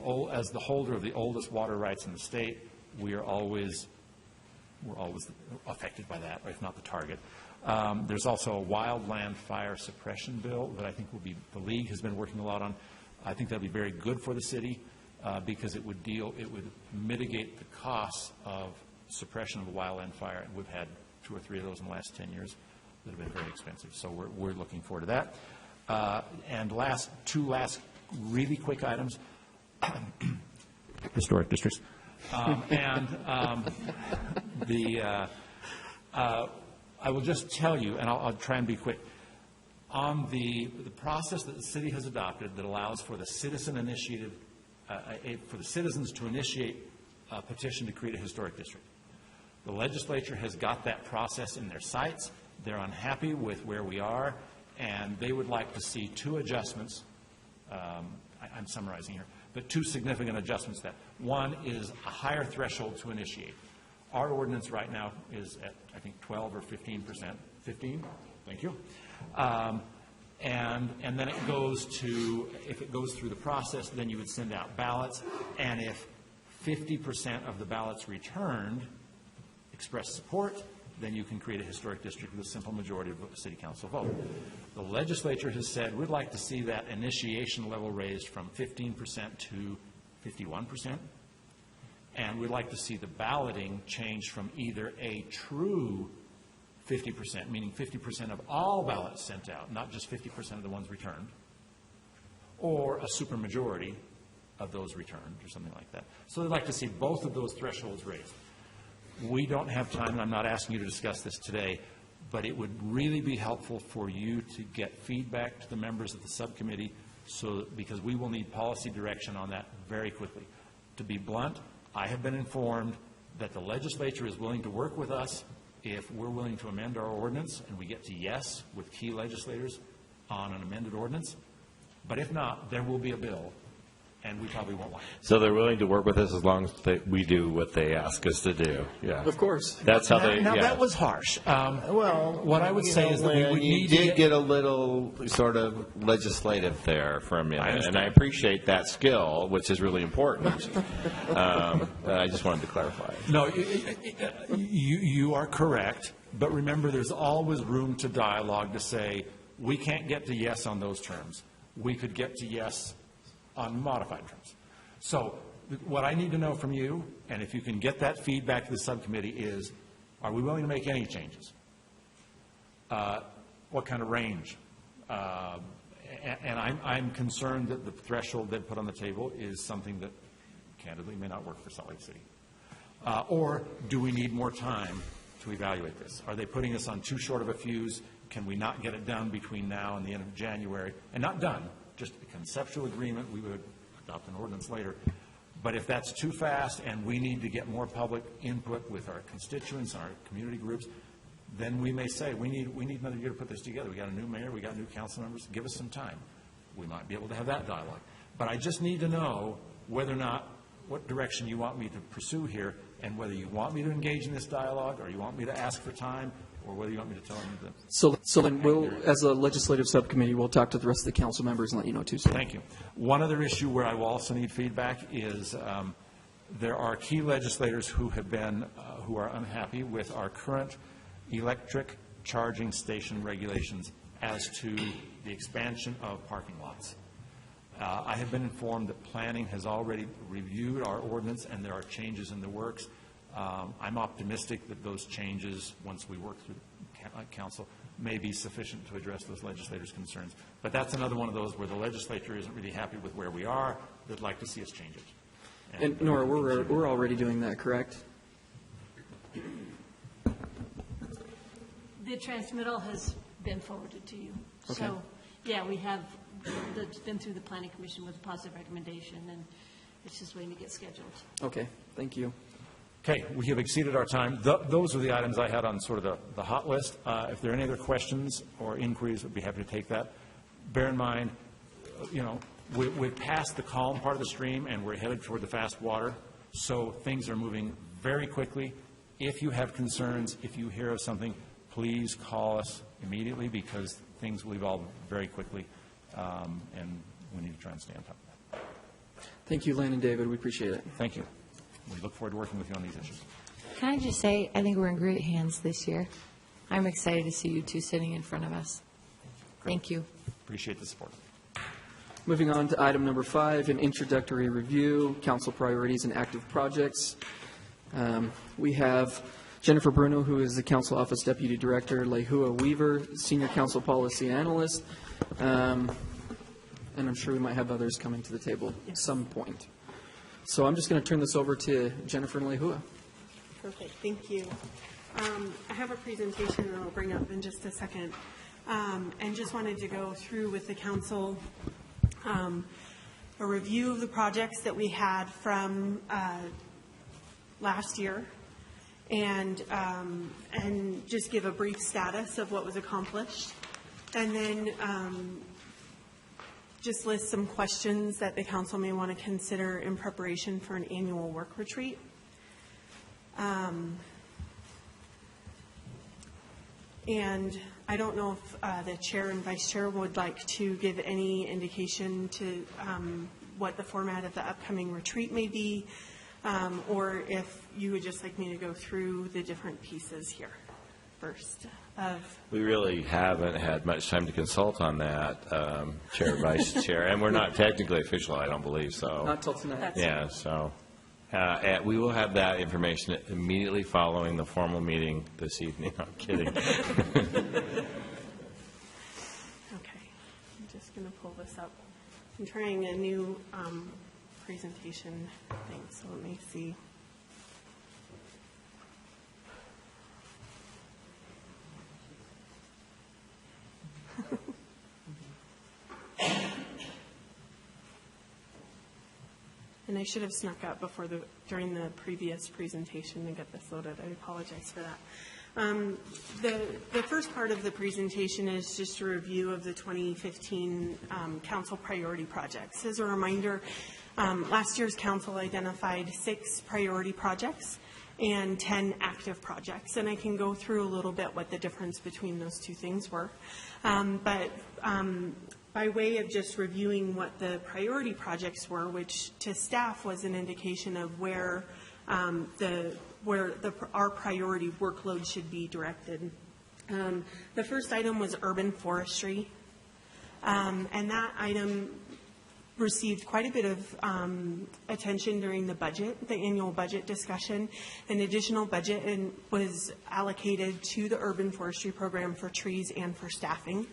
J: holder of the oldest water rights in the state, we're always affected by that, or if not the target. There's also a wildland fire suppression bill that I think the League has been working a lot on. I think that'll be very good for the city because it would mitigate the costs of suppression of a wildland fire. And we've had 2 or 3 of those in the last 10 years that have been very expensive. So we're looking forward to that. And two last really quick items. Historic districts. I will just tell you, and I'll try and be quick, on the process that the city has adopted that allows for the citizen initiative, for the citizens to initiate a petition to create a historic district. The legislature has got that process in their sights. They're unhappy with where we are, and they would like to see 2 adjustments. I'm summarizing here, but 2 significant adjustments. That one is a higher threshold to initiate. Our ordinance right now is at, I think, 12 or 15%. 15? Thank you. And then it goes to, if it goes through the process, then you would send out ballots. And if 50% of the ballots returned express support, then you can create a historic district with a simple majority of the city council vote. The legislature has said, we'd like to see that initiation level raised from 15% to 51%. And we'd like to see the balloting changed from either a true 50%, meaning 50% of all ballots sent out, not just 50% of the ones returned, or a supermajority of those returned, or something like that. So they'd like to see both of those thresholds raised. We don't have time, and I'm not asking you to discuss this today, but it would really be helpful for you to get feedback to the members of the subcommittee, because we will need policy direction on that very quickly. To be blunt, I have been informed that the legislature is willing to work with us if we're willing to amend our ordinance and we get to yes with key legislators on an amended ordinance. But if not, there will be a bill, and we probably won't like it.
L: So they're willing to work with us as long as we do what they ask us to do. Yeah.
A: Of course.
L: That's how they,
J: Now,
L: yeah.
J: that was harsh.
L: Well,
J: what I would say is that we would
L: you
J: need
L: did
J: to
L: get a little sort of legislative there for a minute,
J: understand.
L: and I appreciate that skill, which is really important. I just wanted to clarify.
J: No, you are correct, but remember, there's always room to dialogue to say, we can't get to yes on those terms. We could get to yes on modified terms. So what I need to know from you, and if you can get that feedback to the subcommittee, is, are we willing to make any changes? What kind of range? And I'm concerned that the threshold they put on the table is something that candidly may not work for Salt Lake City. Or do we need more time to evaluate this? Are they putting us on too short of a fuse? Can we not get it done between now and the end of January? And not done, just a conceptual agreement. We would adopt an ordinance later. But if that's too fast and we need to get more public input with our constituents and our community groups, then we may say, we need another year to put this together. We got a new mayor, we got new council members, give us some time. We might be able to have that dialogue. But I just need to know whether or not, what direction you want me to pursue here, and whether you want me to engage in this dialogue, or you want me to ask for time, or whether you want me to tell them that.
A: So then we'll, as a legislative subcommittee, we'll talk to the rest of the council members and let you know too.
J: Thank you. One other issue where I will also need feedback is there are key legislators who have been, who are unhappy with our current electric charging station regulations as to the expansion of parking lots. I have been informed that planning has already reviewed our ordinance, and there are changes in the works. I'm optimistic that those changes, once we work through council, may be sufficient to address those legislators' concerns. But that's another one of those where the legislature isn't really happy with where we are. They'd like to see us change it.
A: And Nora, we're already doing that, correct?
G: The transmittal has been forwarded to you.
A: Okay.
G: So, yeah, we have, it's been through the planning commission with a positive recommendation, and it's just waiting to get scheduled.
A: Okay, thank you.
J: Okay, we have exceeded our time. Those are the items I had on sort of the hot list. If there are any other questions or inquiries, we'd be happy to take that. Bear in mind, we're past the calm part of the stream, and we're headed toward the fast water, so things are moving very quickly. If you have concerns, if you hear of something, please call us immediately, because things will evolve very quickly, and we need to try and stay on top of that.
A: Thank you, Lynn and David. We appreciate it.
J: Thank you. We look forward to working with you on these issues.
C: Can I just say, I think we're in great hands this year. I'm excited to see you two sitting in front of us. Thank you.
J: Appreciate the support.
A: Moving on to item number 5, an introductory review, council priorities and active projects. We have Jennifer Bruno, who is the Council Office Deputy Director, Lehua Weaver, Senior Council Policy Analyst, and I'm sure we might have others coming to the table at some point. So I'm just going to turn this over to Jennifer and Lehua.
N: Perfect, thank you. I have a presentation that I'll bring up in just a second, and just wanted to go through with the council a review of the projects that we had from last year, and just give a brief status of what was accomplished, and then just list some questions that the council may want to consider in preparation for an annual work retreat. And I don't know if the chair and vice chair would like to give any indication to what the format of the upcoming retreat may be, or if you would just like me to go through the different pieces here first.
H: We really haven't had much time to consult on that, Chair, Vice Chair, and we're not technically official, I don't believe so.
A: Not till tonight.
H: Yeah, so we will have that information immediately following the formal meeting this evening. I'm kidding.
N: Okay, I'm just going to pull this up. I'm trying a new presentation thing, so let me see. And I should have snuck up during the previous presentation to get this loaded. I apologize for that. The first part of the presentation is just a review of the 2015 council priority projects. As a reminder, last year's council identified 6 priority projects and 10 active projects. And I can go through a little bit what the difference between those two things were. But by way of just reviewing what the priority projects were, which to staff was an indication of where our priority workload should be directed. The first item was urban forestry, and that item received quite a bit of attention during the annual budget discussion. An additional budget was allocated to the urban forestry program for trees and for staffing.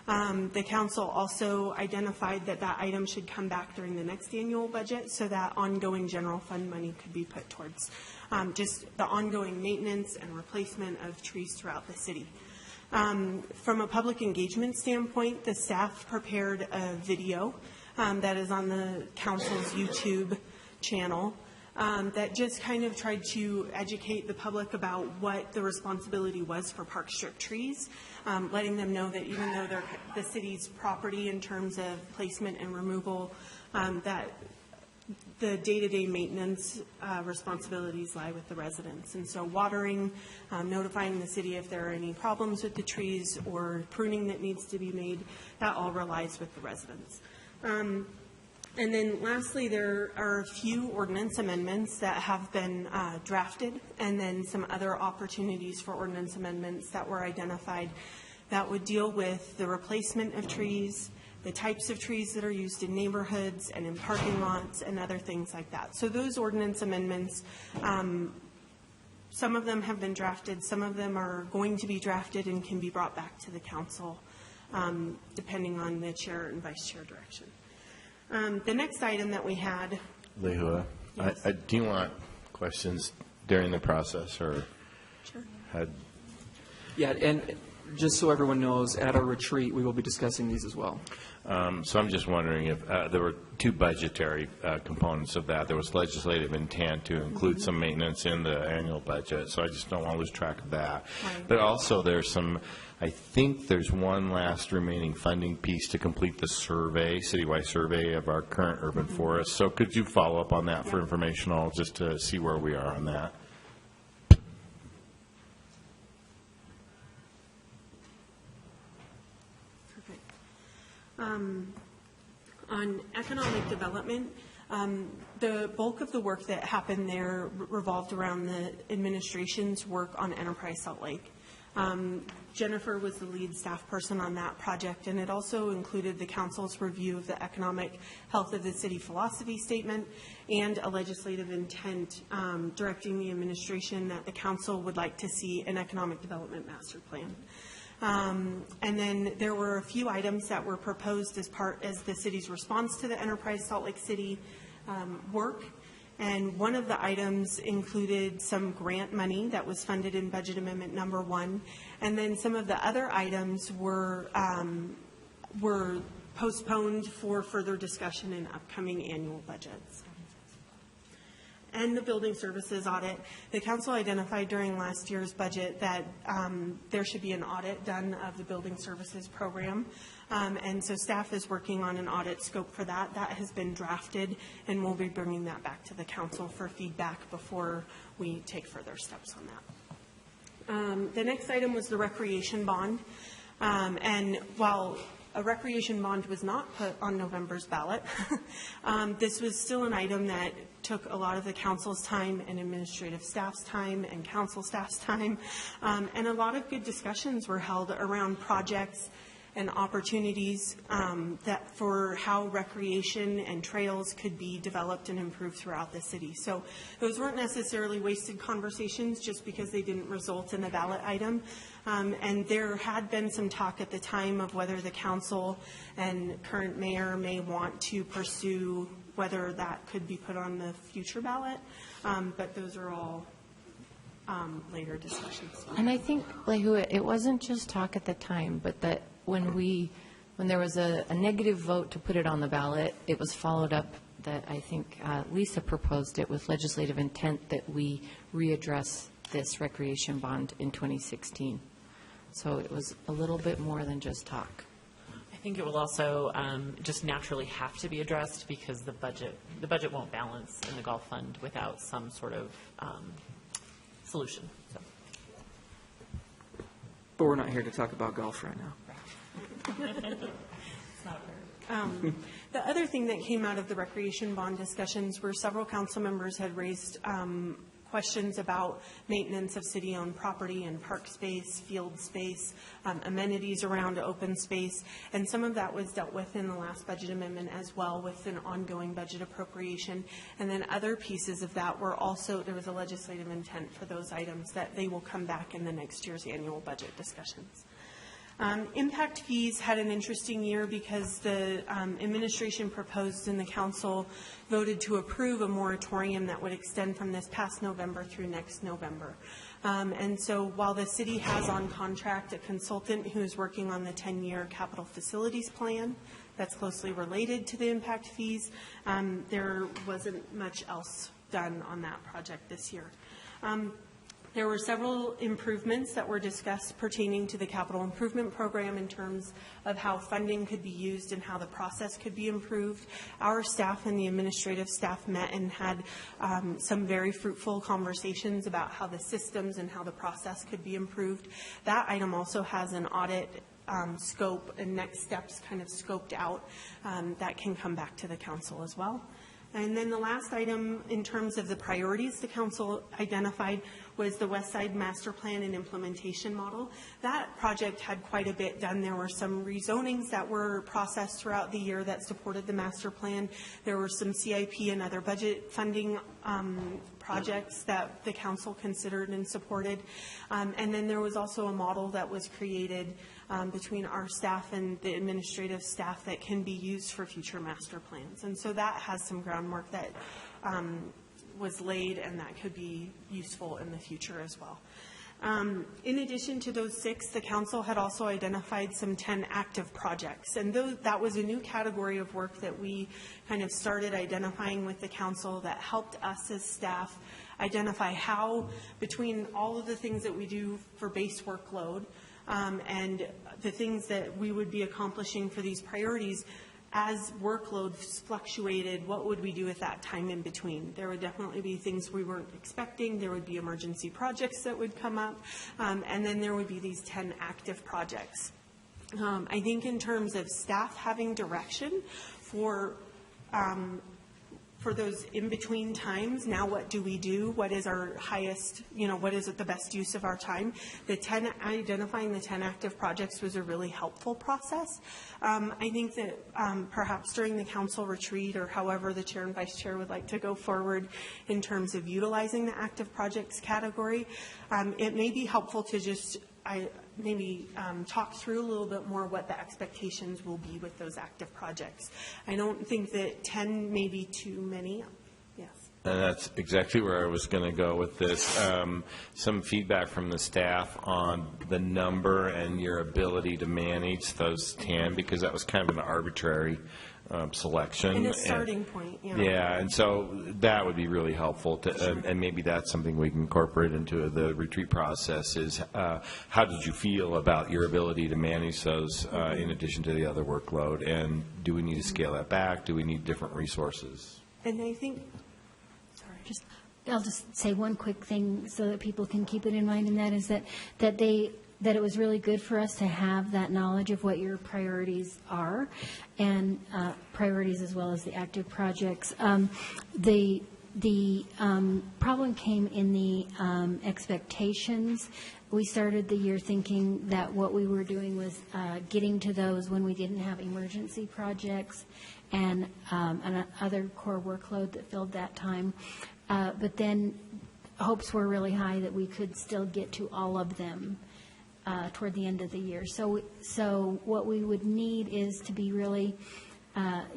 N: The council also identified that item should come back during the next annual budget so that ongoing general fund money could be put towards just the ongoing maintenance and replacement of trees throughout the city. From a public engagement standpoint, the staff prepared a video that is on the council's YouTube channel that just kind of tried to educate the public about what the responsibility was for park strip trees, letting them know that even though they're the city's property in terms of placement and removal, that the day-to-day maintenance responsibilities lie with the residents. And so watering, notifying the city if there are any problems with the trees or pruning that needs to be made, that all relies with the residents. And then lastly, there are a few ordinance amendments that have been drafted, and then some other opportunities for ordinance amendments that were identified that would deal with the replacement of trees, the types of trees that are used in neighborhoods and in parking lots and other things like that. So those ordinance amendments, some of them have been drafted, some of them are going to be drafted and can be brought back to the council, depending on the chair and vice chair direction. The next item that we had.
L: Lehua,
N: Yes.
L: do you want questions during the process, or
N: Sure.
A: Yeah, and just so everyone knows, at our retreat, we will be discussing these as well.
L: So I'm just wondering if there were two budgetary components of that. There was legislative intent to include some maintenance in the annual budget, so I just don't want to lose track of that.
N: Right.
L: But also there's some, I think there's one last remaining funding piece to complete the survey, citywide survey of our current urban forests. So could you follow up on that for informational, just to see where we are on that?
N: On economic development, the bulk of the work that happened there revolved around the administration's work on Enterprise Salt Lake. Jennifer was the lead staff person on that project, and it also included the council's review of the economic health of the city philosophy statement and a legislative intent directing the administration that the council would like to see an economic development master plan. And then there were a few items that were proposed as the city's response to the Enterprise Salt Lake City work. And one of the items included some grant money that was funded in Budget Amendment Number 1. And then some of the other items were postponed for further discussion in upcoming annual budgets. And the building services audit. The council identified during last year's budget that there should be an audit done of the building services program. And so staff is working on an audit scope for that. That has been drafted, and we'll be bringing that back to the council for feedback before we take further steps on that. The next item was the recreation bond. And while a recreation bond was not put on November's ballot, this was still an item that took a lot of the council's time and administrative staff's time and council staff's time. And a lot of good discussions were held around projects and opportunities that for how recreation and trails could be developed and improved throughout the city. So those weren't necessarily wasted conversations just because they didn't result in a ballot item. And there had been some talk at the time of whether the council and current mayor may want to pursue whether that could be put on the future ballot. But those are all later discussions.
C: And I think, Lehua, it wasn't just talk at the time, but that when there was a negative vote to put it on the ballot, it was followed up that I think Lisa proposed it with legislative intent that we readdress this recreation bond in 2016. So it was a little bit more than just talk.
O: I think it will also just naturally have to be addressed because the budget won't balance in the golf fund without some sort of solution. So.
A: But we're not here to talk about golf right now.
O: It's not fair.
N: The other thing that came out of the recreation bond discussions were several council members had raised questions about maintenance of city-owned property and park space, field space, amenities around open space, and some of that was dealt with in the last budget amendment as well with an ongoing budget appropriation. And then other pieces of that were also, there was a legislative intent for those items that they will come back in the next year's annual budget discussions. Impact fees had an interesting year because the administration proposed and the council voted to approve a moratorium that would extend from this past November through next November. And so while the city has on contract a consultant who is working on the 10-year capital facilities plan that's closely related to the impact fees, there wasn't much else done on that project this year. There were several improvements that were discussed pertaining to the capital improvement program in terms of how funding could be used and how the process could be improved. Our staff and the administrative staff met and had some very fruitful conversations about how the systems and how the process could be improved. That item also has an audit scope and next steps kind of scoped out that can come back to the council as well. And then the last item in terms of the priorities the council identified was the West Side Master Plan and Implementation Model. That project had quite a bit done. There were some rezonings that were processed throughout the year that supported the master plan. There were some CIP and other budget funding projects that the council considered and supported. And then there was also a model that was created between our staff and the administrative staff that can be used for future master plans. And so that has some groundwork that was laid and that could be useful in the future as well. In addition to those 6, the council had also identified some 10 active projects. And that was a new category of work that we kind of started identifying with the council that helped us as staff identify how, between all of the things that we do for base workload and the things that we would be accomplishing for these priorities, as workload fluctuated, what would we do with that time in between? There would definitely be things we weren't expecting. There would be emergency projects that would come up. And then there would be these 10 active projects. I think in terms of staff having direction for those in-between times, now what do we do? What is our highest, what is the best use of our time? Identifying the 10 active projects was a really helpful process. I think that perhaps during the council retreat, or however the chair and vice chair would like to go forward in terms of utilizing the active projects category, it may be helpful to just talk through a little bit more what the expectations will be with those active projects. I don't think that 10 may be too many. Yes.
L: And that's exactly where I was going to go with this. Some feedback from the staff on the number and your ability to manage those 10, because that was kind of an arbitrary selection.
N: And a starting point, yeah.
L: Yeah, and so that would be really helpful, and maybe that's something we can incorporate into the retreat process is how did you feel about your ability to manage those in addition to the other workload, and do we need to scale that back? Do we need different resources?
N: And I think,
I: I'll just say one quick thing so that people can keep it in mind, and that is that it was really good for us to have that knowledge of what your priorities are, and priorities as well as the active projects. The problem came in the expectations. We started the year thinking that what we were doing was getting to those when we didn't have emergency projects and other core workload that filled that time. But then hopes were really high that we could still get to all of them toward the end of the year. So what we would need is to be really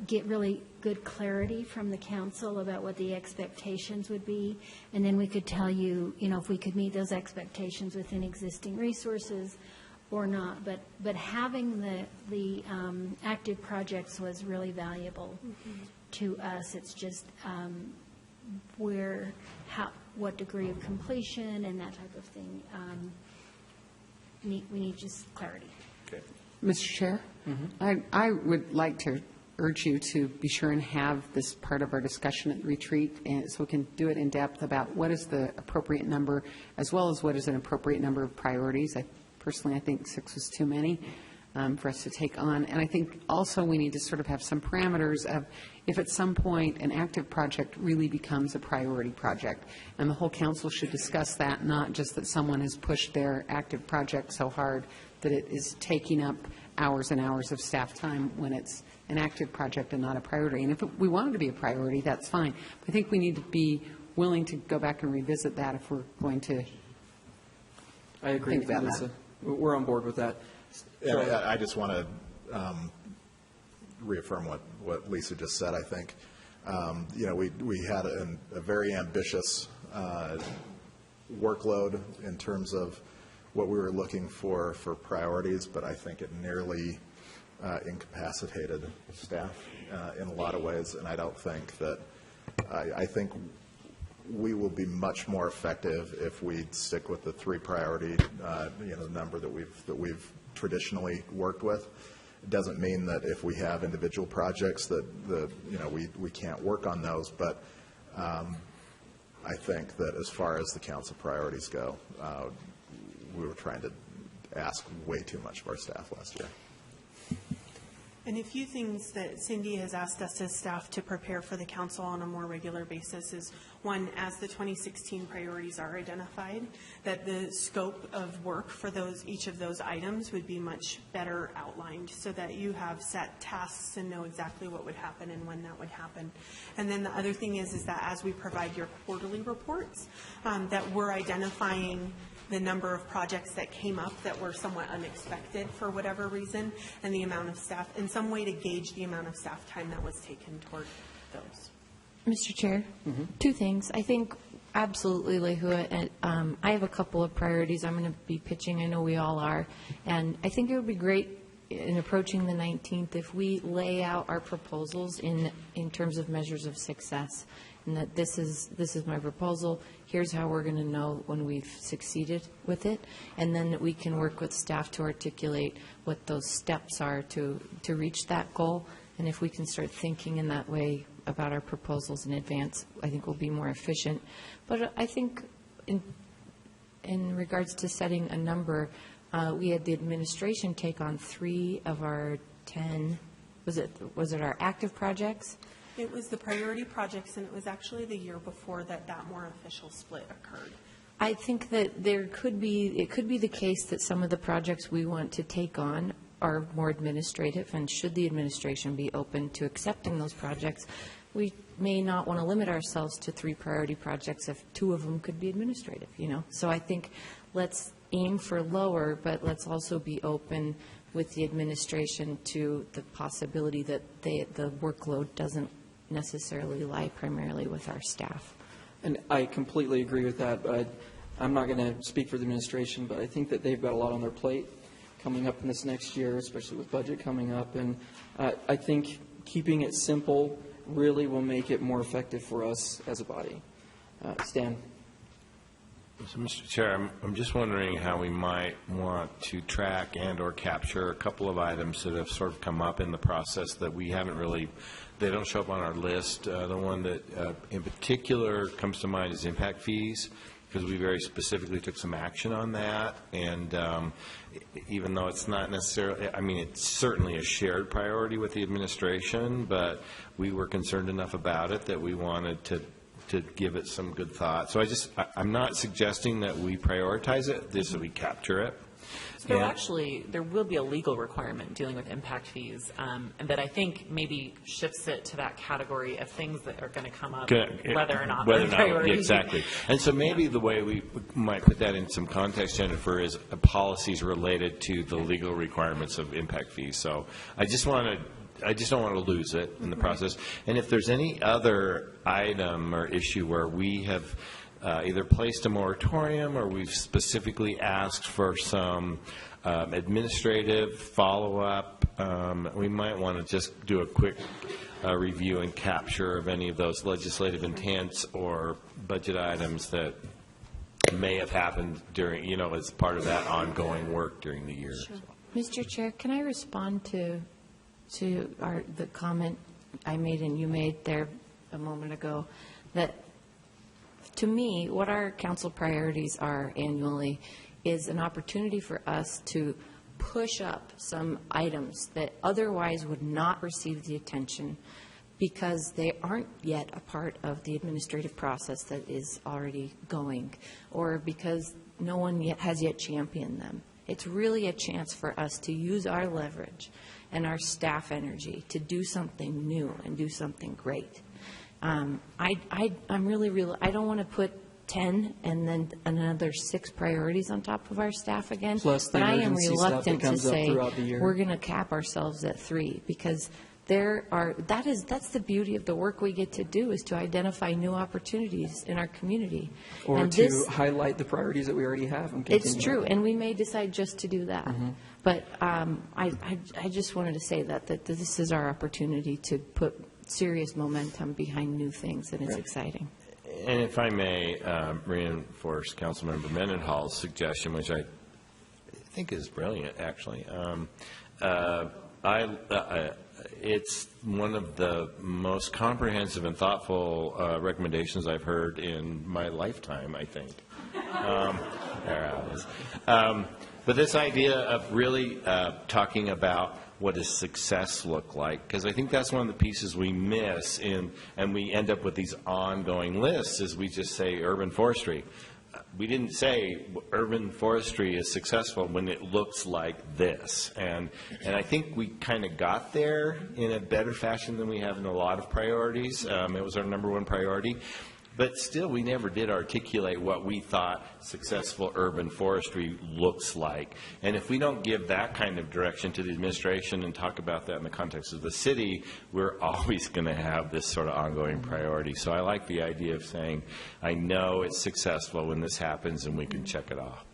I: get really good clarity from the council about what the expectations would be, and then we could tell you, if we could meet those expectations within existing resources or not. But having the active projects was really valuable to us. It's just what degree of completion and that type of thing. We need just clarity.
L: Okay.
D: Mr. Chair, I would like to urge you to be sure and have this part of our discussion at the retreat, and so we can do it in depth about what is the appropriate number, as well as what is an appropriate number of priorities. Personally, I think 6 was too many for us to take on. And I think also we need to sort of have some parameters of if at some point an active project really becomes a priority project. And the whole council should discuss that, not just that someone has pushed their active project so hard that it is taking up hours and hours of staff time when it's an active project and not a priority. And if we want it to be a priority, that's fine. But I think we need to be willing to go back and revisit that if we're going to
A: I agree with you, Lisa. We're on board with that.
F: Yeah, I just want to reaffirm what Lisa just said. I think, we had a very ambitious workload in terms of what we were looking for priorities, but I think it nearly incapacitated staff in a lot of ways, and I don't think that, I think we will be much more effective if we stick with the 3 priority, the number that we've traditionally worked with. It doesn't mean that if we have individual projects that we can't work on those, but I think that as far as the council priorities go, we were trying to ask way too much of our staff last year.
N: And a few things that Cindy has asked us as staff to prepare for the council on a more regular basis is, one, as the 2016 priorities are identified, that the scope of work for each of those items would be much better outlined so that you have set tasks and know exactly what would happen and when that would happen. And then the other thing is that as we provide your quarterly reports, that we're identifying the number of projects that came up that were somewhat unexpected for whatever reason, and the amount of staff, in some way to gauge the amount of staff time that was taken toward those.
C: Mr. Chair, two things. I think absolutely, Lehua, and I have a couple of priorities I'm going to be pitching. I know we all are. And I think it would be great in approaching the 19th if we lay out our proposals in terms of measures of success, and that this is my proposal. Here's how we're going to know when we've succeeded with it, and then we can work with staff to articulate what those steps are to reach that goal. And if we can start thinking in that way about our proposals in advance, I think we'll be more efficient. But I think in regards to setting a number, we had the administration take on 3 of our 10, was it our active projects?
N: It was the priority projects, and it was actually the year before that more official split occurred.
C: I think that it could be the case that some of the projects we want to take on are more administrative, and should the administration be open to accepting those projects, we may not want to limit ourselves to 3 priority projects if 2 of them could be administrative, So I think let's aim for lower, but let's also be open with the administration to the possibility that the workload doesn't necessarily lie primarily with our staff.
A: And I completely agree with that. But I'm not going to speak for the administration, but I think that they've got a lot on their plate coming up in this next year, especially with budget coming up. And I think keeping it simple really will make it more effective for us as a body. Stan.
L: So, Mr. Chair, I'm just wondering how we might want to track and or capture a couple of items that have sort of come up in the process that we haven't really, they don't show up on our list. The one that in particular comes to mind is impact fees, because we very specifically took some action on that. And even though it's not necessarily, it's certainly a shared priority with the administration, but we were concerned enough about it that we wanted to give it some good thought. So I'm not suggesting that we prioritize it, that we capture it.
O: So there will be a legal requirement dealing with impact fees, and that I think maybe shifts it to that category of things that are going to come up, whether or not they're priority.
L: Exactly. And so maybe the way we might put that in some context, Jennifer, is policies related to the legal requirements of impact fees. So I just don't want to lose it in the process. And if there's any other item or issue where we have either placed a moratorium or we've specifically asked for some administrative follow-up, we might want to just do a quick review and capture of any of those legislative intents or budget items that may have happened during, as part of that ongoing work during the year.
C: Sure. Mr. Chair, can I respond to the comment I made and you made there a moment ago, that to me, what our council priorities are annually is an opportunity for us to push up some items that otherwise would not receive the attention because they aren't yet a part of the administrative process that is already going, or because no one has yet championed them. It's really a chance for us to use our leverage and our staff energy to do something new and do something great. I'm really, I don't want to put 10 and then another 6 priorities on top of our staff again.
A: Plus the
C: but I am
A: emergency stuff that
C: reluctant to
A: comes up
C: say
A: throughout the year.
C: we're going to cap ourselves at 3, because that's the beauty of the work we get to do, is to identify new opportunities in our community.
A: Or
C: and
A: to highlight the priorities that we already have. And
C: it's true, and we may decide just to do that.
A: Mm-hmm.
C: But I just wanted to say that this is our opportunity to put serious momentum behind new things, and it's exciting.
L: And if I may reinforce Councilmember Mendenhall's suggestion, which I think is brilliant, actually. It's one of the most comprehensive and thoughtful recommendations I've heard in my lifetime, I think. But this idea of really talking about what does success look like? Because I think that's one of the pieces we miss and we end up with these ongoing lists, is we just say urban forestry. We didn't say urban forestry is successful when it looks like this. And I think we kind of got there in a better fashion than we have in a lot of priorities. It was our number one priority. But still, we never did articulate what we thought successful urban forestry looks like. And if we don't give that kind of direction to the administration and talk about that in the context of the city, we're always going to have this sort of ongoing priority. So I like the idea of saying, I know it's successful when this happens, and we can check it off.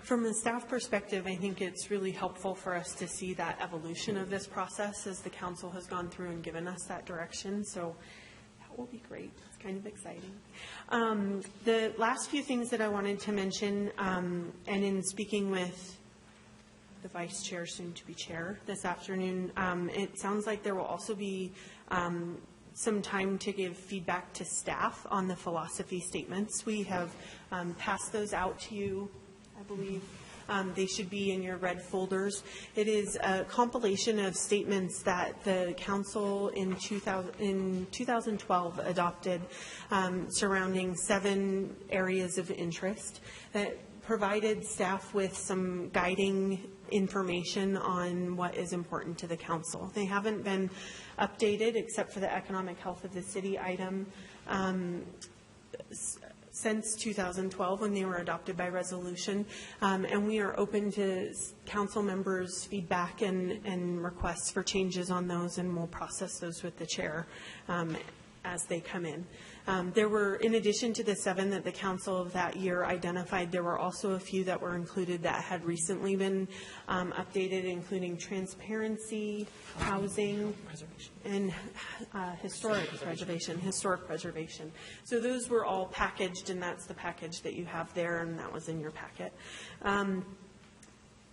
N: From a staff perspective, I think it's really helpful for us to see that evolution of this process as the council has gone through and given us that direction. So that will be great. It's kind of exciting. The last few things that I wanted to mention, and in speaking with the vice chair, soon to be chair, this afternoon, it sounds like there will also be some time to give feedback to staff on the philosophy statements. We have passed those out to you, I believe. They should be in your red folders. It is a compilation of statements that the council in 2012 adopted surrounding 7 areas of interest that provided staff with some guiding information on what is important to the council. They haven't been updated except for the economic health of the city item since 2012 when they were adopted by resolution, and we are open to council members' feedback and requests for changes on those, and we'll process those with the chair as they come in. There were, in addition to the 7 that the council of that year identified, there were also a few that were included that had recently been updated, including transparency, housing, and historic preservation. So those were all packaged, and that's the package that you have there, and that was in your packet.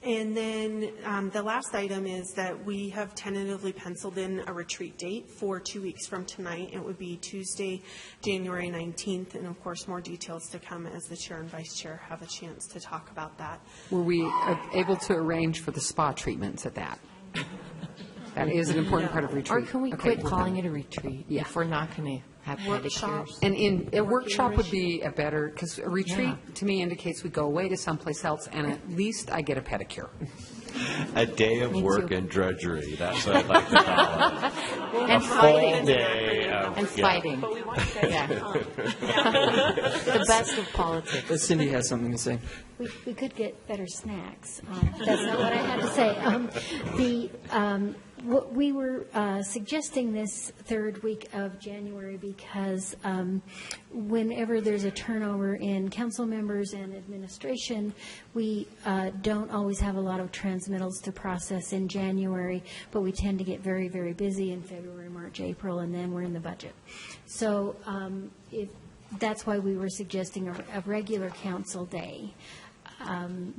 N: And then the last item is that we have tentatively penciled in a retreat date for 2 weeks from tonight. It would be Tuesday, January 19th, and of course more details to come as the chair and vice chair have a chance to talk about that.
D: Were we able to arrange for the spa treatments at that? That is an important part of retreat.
C: Or can we quit calling it a retreat if we're not going to have pedicures?
D: And a workshop would be a better, because a retreat to me indicates we go away to someplace else, and at least I get a pedicure.
L: A day of work and drudgery. That's what I'd like to call it.
C: And fighting.
L: Day of,
C: and fighting.
G: But we want to say
C: The best of politics.
A: Cindy has something to say.
I: We could get better snacks. That's not what I had to say. We were suggesting this third week of January because whenever there's a turnover in council members and administration, we don't always have a lot of transmittals to process in January, but we tend to get very, very busy in February, March, April, and then we're in the budget. So that's why we were suggesting a regular council day.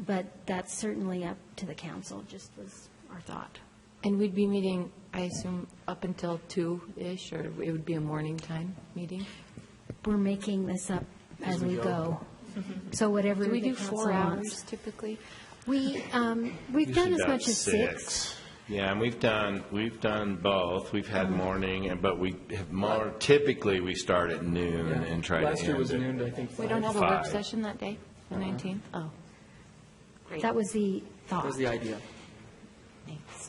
I: But that's certainly up to the council, just was our thought.
C: And we'd be meeting, I assume, up until 2-ish, or it would be a morning time meeting?
I: We're making this up as we go. So whatever
C: Do we
I: the
C: do
I: council
C: 4 hours
I: wants.
C: typically?
I: We've done as much as 6.
L: Yeah, and we've done both. We've had morning, but we have more. Typically, we start at noon and try to end.
A: Last year was noon, I think.
C: We don't have a work
L: 5.
C: session that day, the 19th? Oh, great.
I: That was the thought.
A: That was the idea.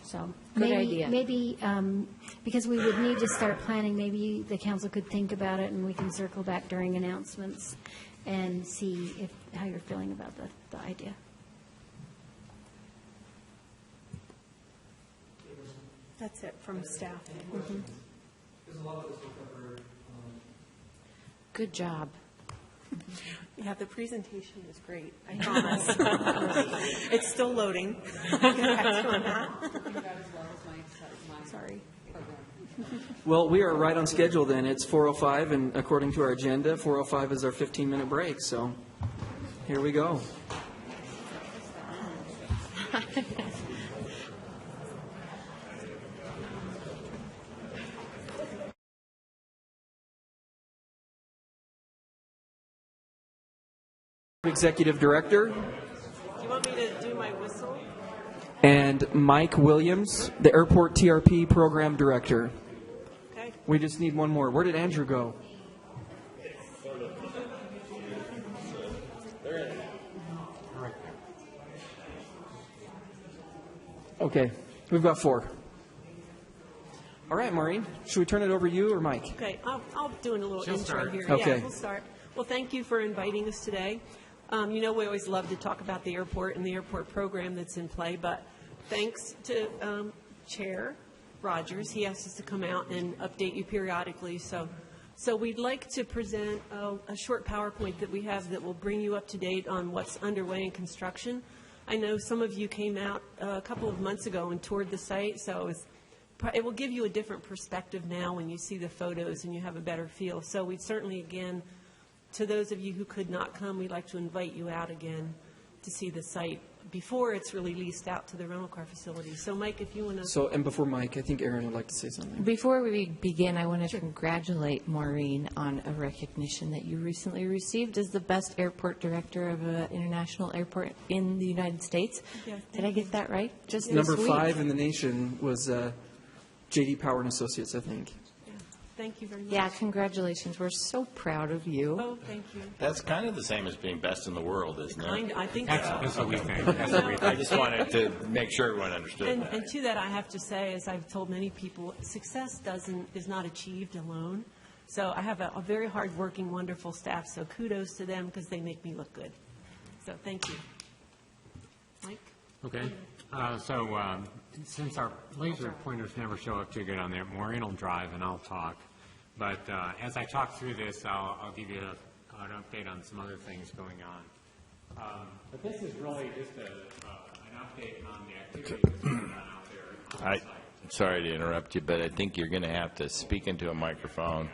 I: So
C: Good idea.
I: maybe because we would need to start planning, maybe the council could think about it, and we can circle back during announcements and see how you're feeling about the idea.
N: That's it from staff.
C: Good job.
N: Yeah, the presentation was great. I promise. It's still loading. Sorry.
A: Well, we are right on schedule then. It's 4:05, and according to our agenda, 4:05 is our 15-minute break, so here we go. Executive Director,
N: Do you want me to do my whistle?
A: and Mike Williams, the Airport TRP Program Director.
N: Okay.
A: We just need one more. Where did Andrew go? Okay, we've got 4. All right, Maureen, should we turn it over to you or Mike?
N: Okay, I'll do a little intro here.
A: Okay.
N: Yeah, we'll start. Well, thank you for inviting us today. You know, we always love to talk about the airport and the airport program that's in play, but thanks to Chair Rogers, he asked us to come out and update you periodically. So we'd like to present a short PowerPoint that we have that will bring you up to date on what's underway in construction. I know some of you came out a couple of months ago and toured the site, so it will give you a different perspective now when you see the photos and you have a better feel. So we'd certainly, again, to those of you who could not come, we'd like to invite you out again to see the site before it's really leased out to the rental car facility. So, Mike, if you want to...
A: So, and before Mike, I think Aaron would like to say something.
C: Before we begin, I want to congratulate Maureen on a recognition that you recently received as the best airport director of an international airport in the United States.
N: Yeah,
C: Did I get that right? Just
A: Number
C: this week?
A: 5 in the nation was J.D. Power and Associates, I think.
N: Thank you very much.
C: Yeah, congratulations. We're so proud of you.
N: Oh, thank you.
H: That's kind of the same as being best in the world, isn't it?
N: I think so.
P: That's what we think. That's what we
H: I
P: think.
H: just wanted to make sure everyone understood
N: And
H: that.
N: to that, I have to say, as I've told many people, success is not achieved alone. So I have a very hardworking, wonderful staff, so kudos to them because they make me look good. So thank you. Mike?
P: Okay. Since our laser pointers never show up too good on there, Maureen will drive and I'll talk. But as I talk through this, I'll give you an update on some other things going on. But this is really just an update on the activity that's going on out there. On the site.
H: Sorry to interrupt you, but I think you're going to have to speak into a microphone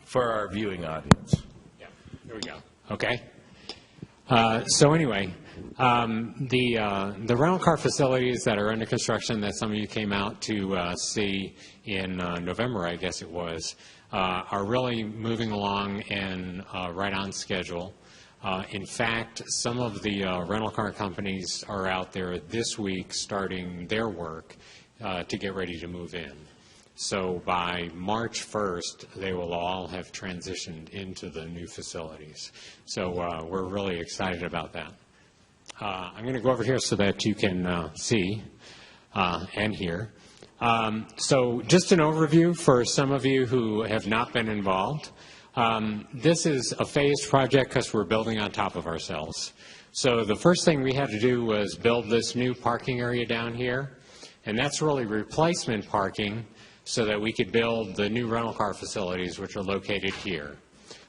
H: for our viewing audience.
P: Yeah, here we go. Okay. So anyway, the rental car facilities that are under construction that some of you came out to see in November, I guess it was, are really moving along and right on schedule. In fact, some of the rental car companies are out there this week starting their work to get ready to move in. So by March 1st, they will all have transitioned into the new facilities. So we're really excited about that. I'm going to go over here so that you can see and hear. So just an overview for some of you who have not been involved. This is a phased project because we're building on top of ourselves. So the first thing we had to do was build this new parking area down here. And that's really replacement parking so that we could build the new rental car facilities, which are located here.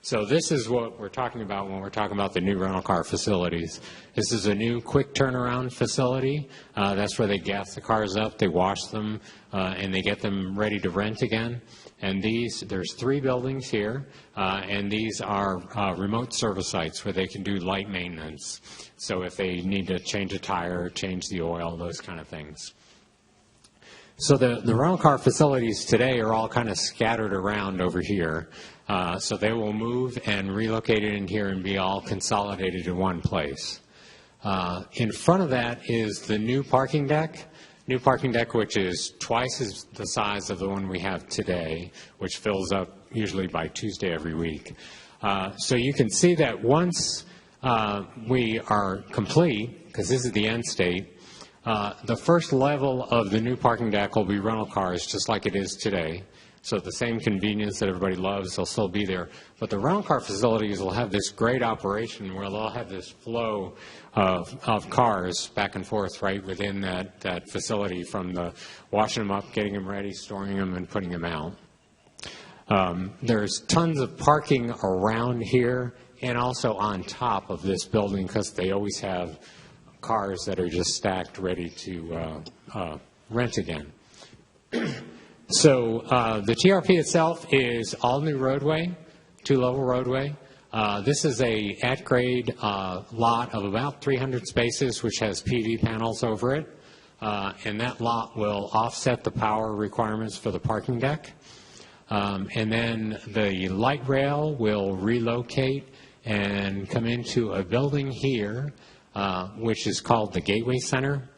P: So this is what we're talking about when we're talking about the new rental car facilities. This is a new quick turnaround facility. That's where they gas the cars up, they wash them, and they get them ready to rent again. And there's 3 buildings here, and these are remote service sites where they can do light maintenance. So if they need to change a tire, change the oil, those kind of things. So the rental car facilities today are all kind of scattered around over here. So they will move and relocate it in here and be all consolidated in one place. In front of that is the new parking deck. New parking deck, which is twice as the size of the one we have today, which fills up usually by Tuesday every week. So you can see that once we are complete, because this is the end state, the first level of the new parking deck will be rental cars, just like it is today. So the same convenience that everybody loves, they'll still be there. But the rental car facilities will have this great operation where they'll have this flow of cars back and forth right within that facility, from the washing them up, getting them ready, storing them, and putting them out. There's tons of parking around here and also on top of this building because they always have cars that are just stacked ready to rent again. So the TRP itself is all new roadway, 2-level roadway. This is a at-grade lot of about 300 spaces, which has PV panels over it. And that lot will offset the power requirements for the parking deck. And then the light rail will relocate and come into a building here, which is called the Gateway Center.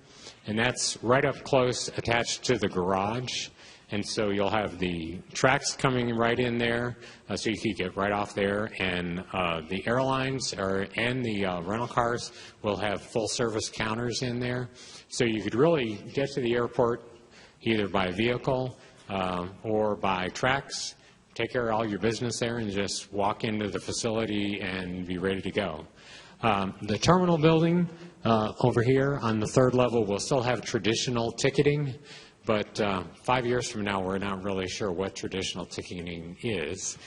P: And that's right up close, attached to the garage. And so you'll have the tracks coming right in there, so you can get right off there. And the airlines and the rental cars will have full-service counters in there. So you could really get to the airport either by vehicle or by tracks, take care of all your business there, and just walk into the facility and be ready to go. The terminal building over here on the third level will still have traditional ticketing, but 5 years from now, we're not really sure what traditional ticketing is.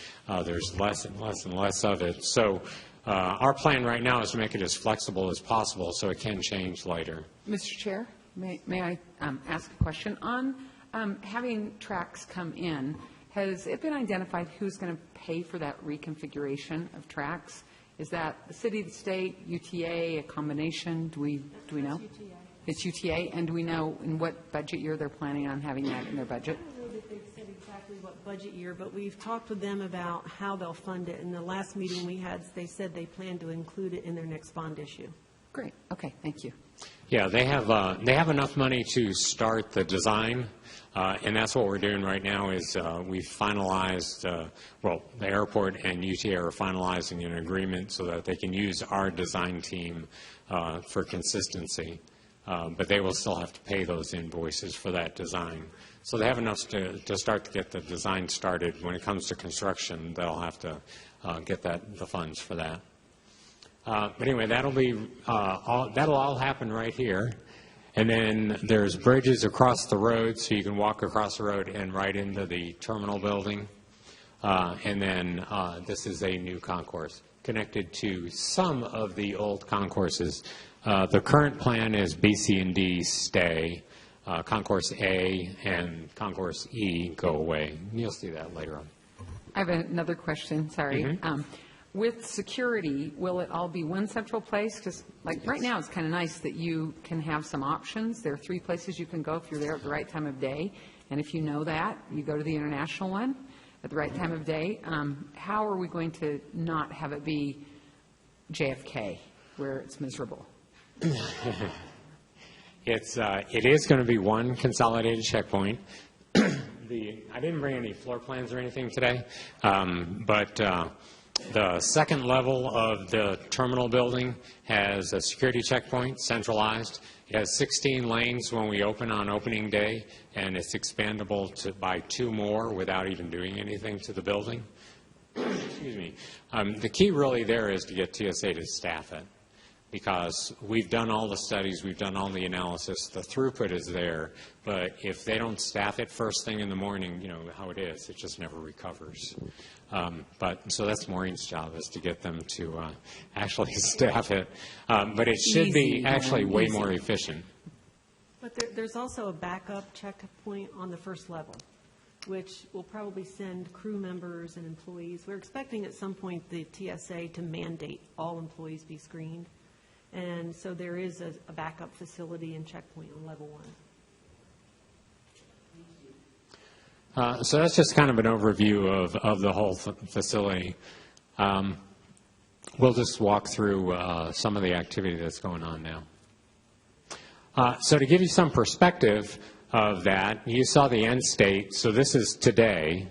P: There's less and less and less of it. So our plan right now is to make it as flexible as possible so it can change later.
D: Mr. Chair, may I ask a question? On having tracks come in, has it been identified who's going to pay for that reconfiguration of tracks? Is that the city, the state, UTA, a combination? Do we know? It's UTA, and do we know in what budget year they're planning on having that in their budget?
N: I don't know that they've said exactly what budget year, but we've talked with them about how they'll fund it. In the last meeting we had, they said they plan to include it in their next bond issue.
D: Great. Okay. Thank you.
P: Yeah, they have enough money to start the design, and that's what we're doing right now. Is we've finalized, the airport and UTA are finalizing an agreement so that they can use our design team for consistency. But they will still have to pay those invoices for that design. So they have enough to start to get the design started. When it comes to construction, they'll have to get the funds for that. But anyway, that'll all happen right here. And then there's bridges across the road, so you can walk across the road and right into the terminal building. And then this is a new concourse connected to some of the old concourses. The current plan is B, C, and D stay. Concourse A and Concourse E go away. You'll see that later on.
D: I have another question, sorry.
P: Mm-hmm.
D: With security, will it all be one central place? Because like right now, it's kind of nice that you can have some options. There are 3 places you can go if you're there at the right time of day. And if you know that, you go to the international one at the right time of day. How are we going to not have it be JFK, where it's miserable?
P: It is going to be one consolidated checkpoint. I didn't bring any floor plans or anything today, but the second level of the terminal building has a security checkpoint, centralized. It has 16 lanes when we open on opening day, and it's expandable by 2 more without even doing anything to the building. Excuse me. The key really there is to get TSA to staff it, because we've done all the studies, we've done all the analysis, the throughput is there, but if they don't staff it first thing in the morning, you know how it is, it just never recovers. So that's Maureen's job, is to get them to actually staff it. But it should be actually way more efficient.
N: But there's also a backup checkpoint on the first level, which will probably send crew members and employees. We're expecting at some point the TSA to mandate all employees be screened. And so there is a backup facility and checkpoint on level 1.
P: So that's just kind of an overview of the whole facility. We'll just walk through some of the activity that's going on now. So to give you some perspective of that, you saw the end state. So this is today.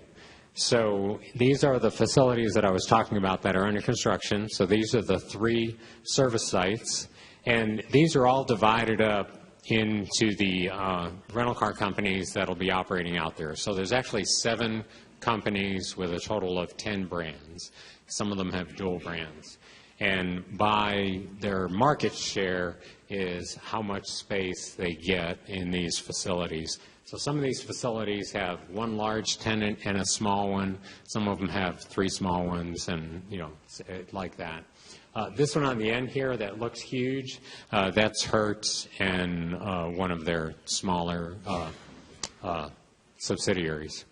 P: So these are the facilities that I was talking about that are under construction. So these are the 3 service sites. And these are all divided up into the rental car companies that will be operating out there. So there's actually 7 companies with a total of 10 brands. Some of them have dual brands. And by their market share is how much space they get in these facilities. So some of these facilities have 1 large tenant and a small one. Some of them have 3 small ones, and, you know, like that. This one on the end here that looks huge, that's Hertz and one of their smaller subsidiaries.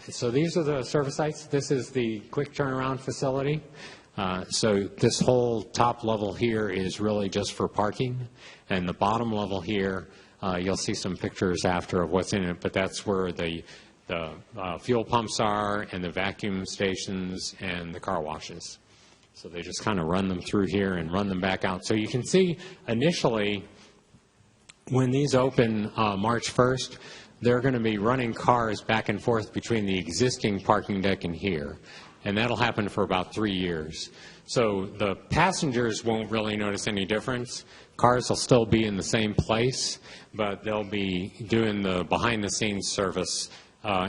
P: So these are the service sites. This is the quick turnaround facility. So this whole top level here is really just for parking, and the bottom level here, you'll see some pictures after of what's in it, but that's where the fuel pumps are and the vacuum stations and the car washes. So they just kind of run them through here and run them back out. So you can see initially when these open March 1st, they're going to be running cars back and forth between the existing parking deck and here. And that'll happen for about 3 years. So the passengers won't really notice any difference. Cars will still be in the same place, but they'll be doing the behind-the-scenes service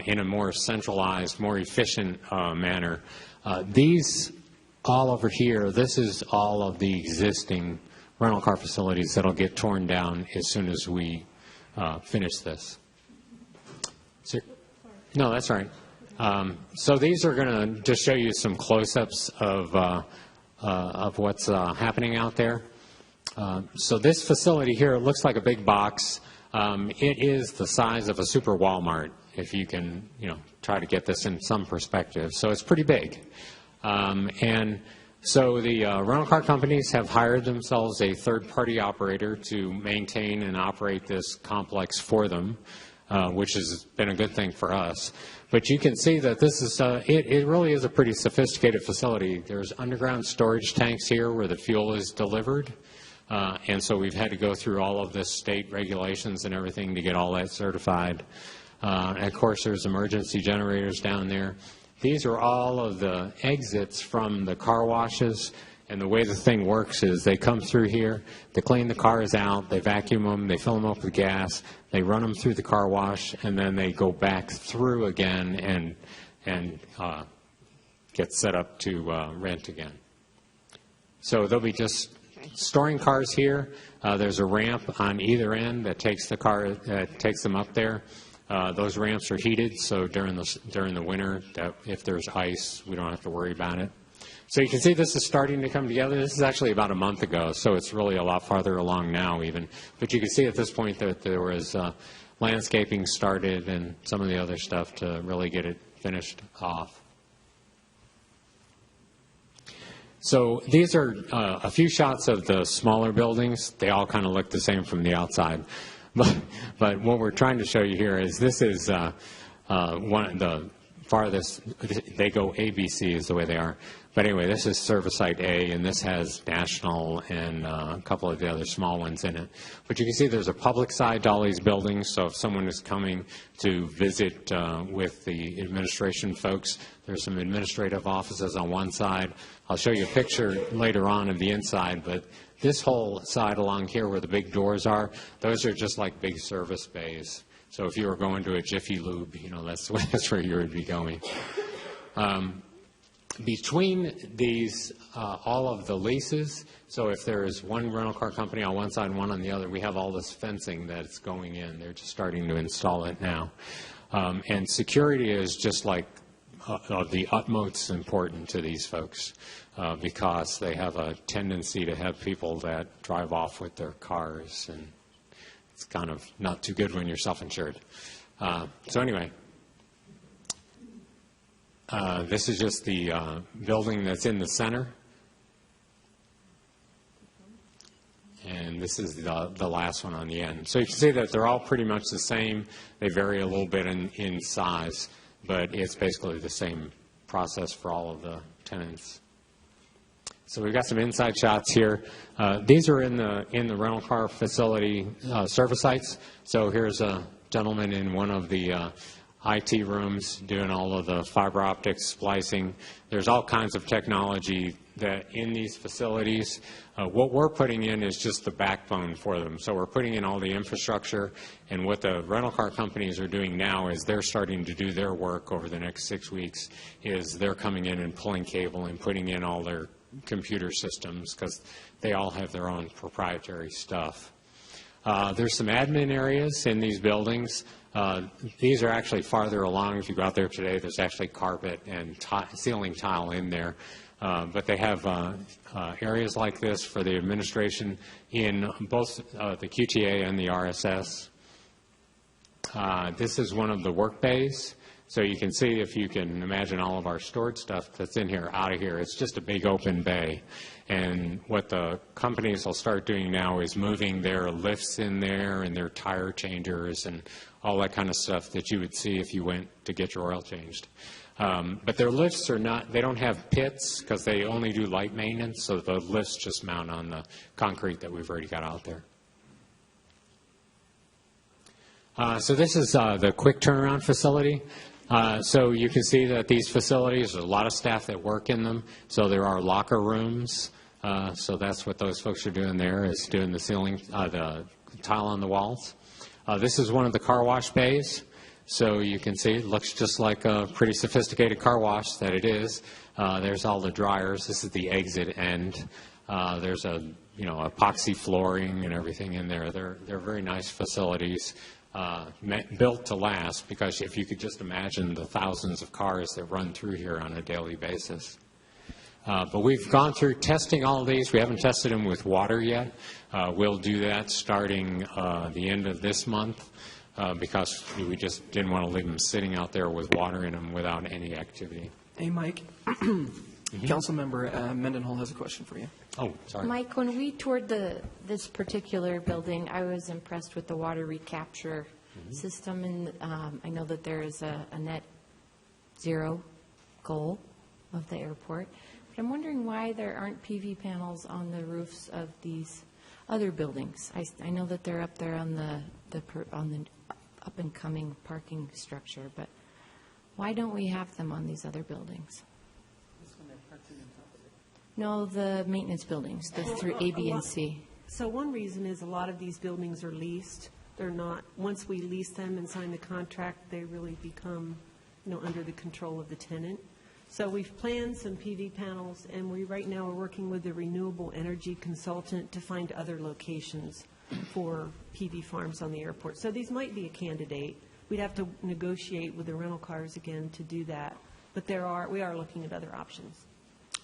P: in a more centralized, more efficient manner. These all over here, this is all of the existing rental car facilities that'll get torn down as soon as we finish this. So, no, that's all right. So these are going to just show you some close-ups of what's happening out there. So this facility here, it looks like a big box. It is the size of a super Walmart, if you can, try to get this in some perspective. So it's pretty big. And so the rental car companies have hired themselves a third-party operator to maintain and operate this complex for them, which has been a good thing for us. But you can see that this is, it really is a pretty sophisticated facility. There's underground storage tanks here where the fuel is delivered. And so we've had to go through all of the state regulations and everything to get all that certified. And of course, there's emergency generators down there. These are all of the exits from the car washes. And the way the thing works is they come through here, they clean the cars out, they vacuum them, they fill them up with gas, they run them through the car wash, and then they go back through again and get set up to rent again. So they'll be just storing cars here. There's a ramp on either end that takes them up there. Those ramps are heated, so during the winter, if there's ice, we don't have to worry about it. So you can see this is starting to come together. This is actually about a month ago, so it's really a lot farther along now even. But you can see at this point that there was landscaping started and some of the other stuff to really get it finished off. So these are a few shots of the smaller buildings. They all kind of look the same from the outside. But what we're trying to show you here is this is one of the farthest, they go ABC is the way they are. But anyway, this is Service Site A, and this has National and a couple of the other small ones in it. But you can see there's a public side to all these buildings, so if someone is coming to visit with the administration folks, there's some administrative offices on one side. I'll show you a picture later on of the inside, but this whole side along here where the big doors are, those are just like big service bays. So if you were going to a Jiffy Lube, that's where you would be going. Between these, all of the leases, so if there is one rental car company on one side and one on the other, we have all this fencing that's going in. They're just starting to install it now. And security is just like of the utmost important to these folks because they have a tendency to have people that drive off with their cars, and it's kind of not too good when you're self-insured. So anyway. This is just the building that's in the center. And this is the last one on the end. So you can see that they're all pretty much the same. They vary a little bit in size, but it's basically the same process for all of the tenants. So we've got some inside shots here. These are in the rental car facility service sites. So here's a gentleman in one of the IT rooms doing all of the fiber optics splicing. There's all kinds of technology that in these facilities. What we're putting in is just the backbone for them. So we're putting in all the infrastructure, and what the rental car companies are doing now is they're starting to do their work over the next 6 weeks, is they're coming in and pulling cable and putting in all their computer systems because they all have their own proprietary stuff. There's some admin areas in these buildings. These are actually farther along. If you go out there today, there's actually carpet and ceiling tile in there. But they have areas like this for the administration in both the QTA and the RSS. This is one of the work bays. So you can see, if you can imagine, all of our stored stuff that's in here, out of here. It's just a big open bay. And what the companies will start doing now is moving their lifts in there and their tire changers and all that kind of stuff that you would see if you went to get your oil changed. But their lifts are not, they don't have pits because they only do light maintenance, so the lifts just mount on the concrete that we've already got out there. So this is the quick turnaround facility. So you can see that these facilities, there's a lot of staff that work in them. So there are locker rooms. So that's what those folks are doing there, is doing the ceiling, the tile on the walls. This is one of the car wash bays. So you can see it looks just like a pretty sophisticated car wash that it is. There's all the dryers. This is the exit end. There's a, epoxy flooring and everything in there. They're very nice facilities. Built to last, because if you could just imagine the thousands of cars that run through here on a daily basis. But we've gone through testing all of these. We haven't tested them with water yet. We'll do that starting the end of this month because we just didn't want to leave them sitting out there with water in them without any activity.
A: Hey, Mike. Councilmember Mendenhall has a question for you.
P: Oh, sorry.
C: Mike, when we toured this particular building, I was impressed with the water recapture system, and I know that there is a net zero goal of the airport. But I'm wondering why there aren't PV panels on the roofs of these other buildings. I know that they're up there on the up and coming parking structure, but why don't we have them on these other buildings? No, the maintenance buildings, the through A, B, and C.
N: So one reason is a lot of these buildings are leased. They're not, once we lease them and sign the contract, they really become, under the control of the tenant. So we've planned some PV panels, and we right now are working with the renewable energy consultant to find other locations for PV farms on the airport. So these might be a candidate. We'd have to negotiate with the rental cars again to do that. But we are looking at other options.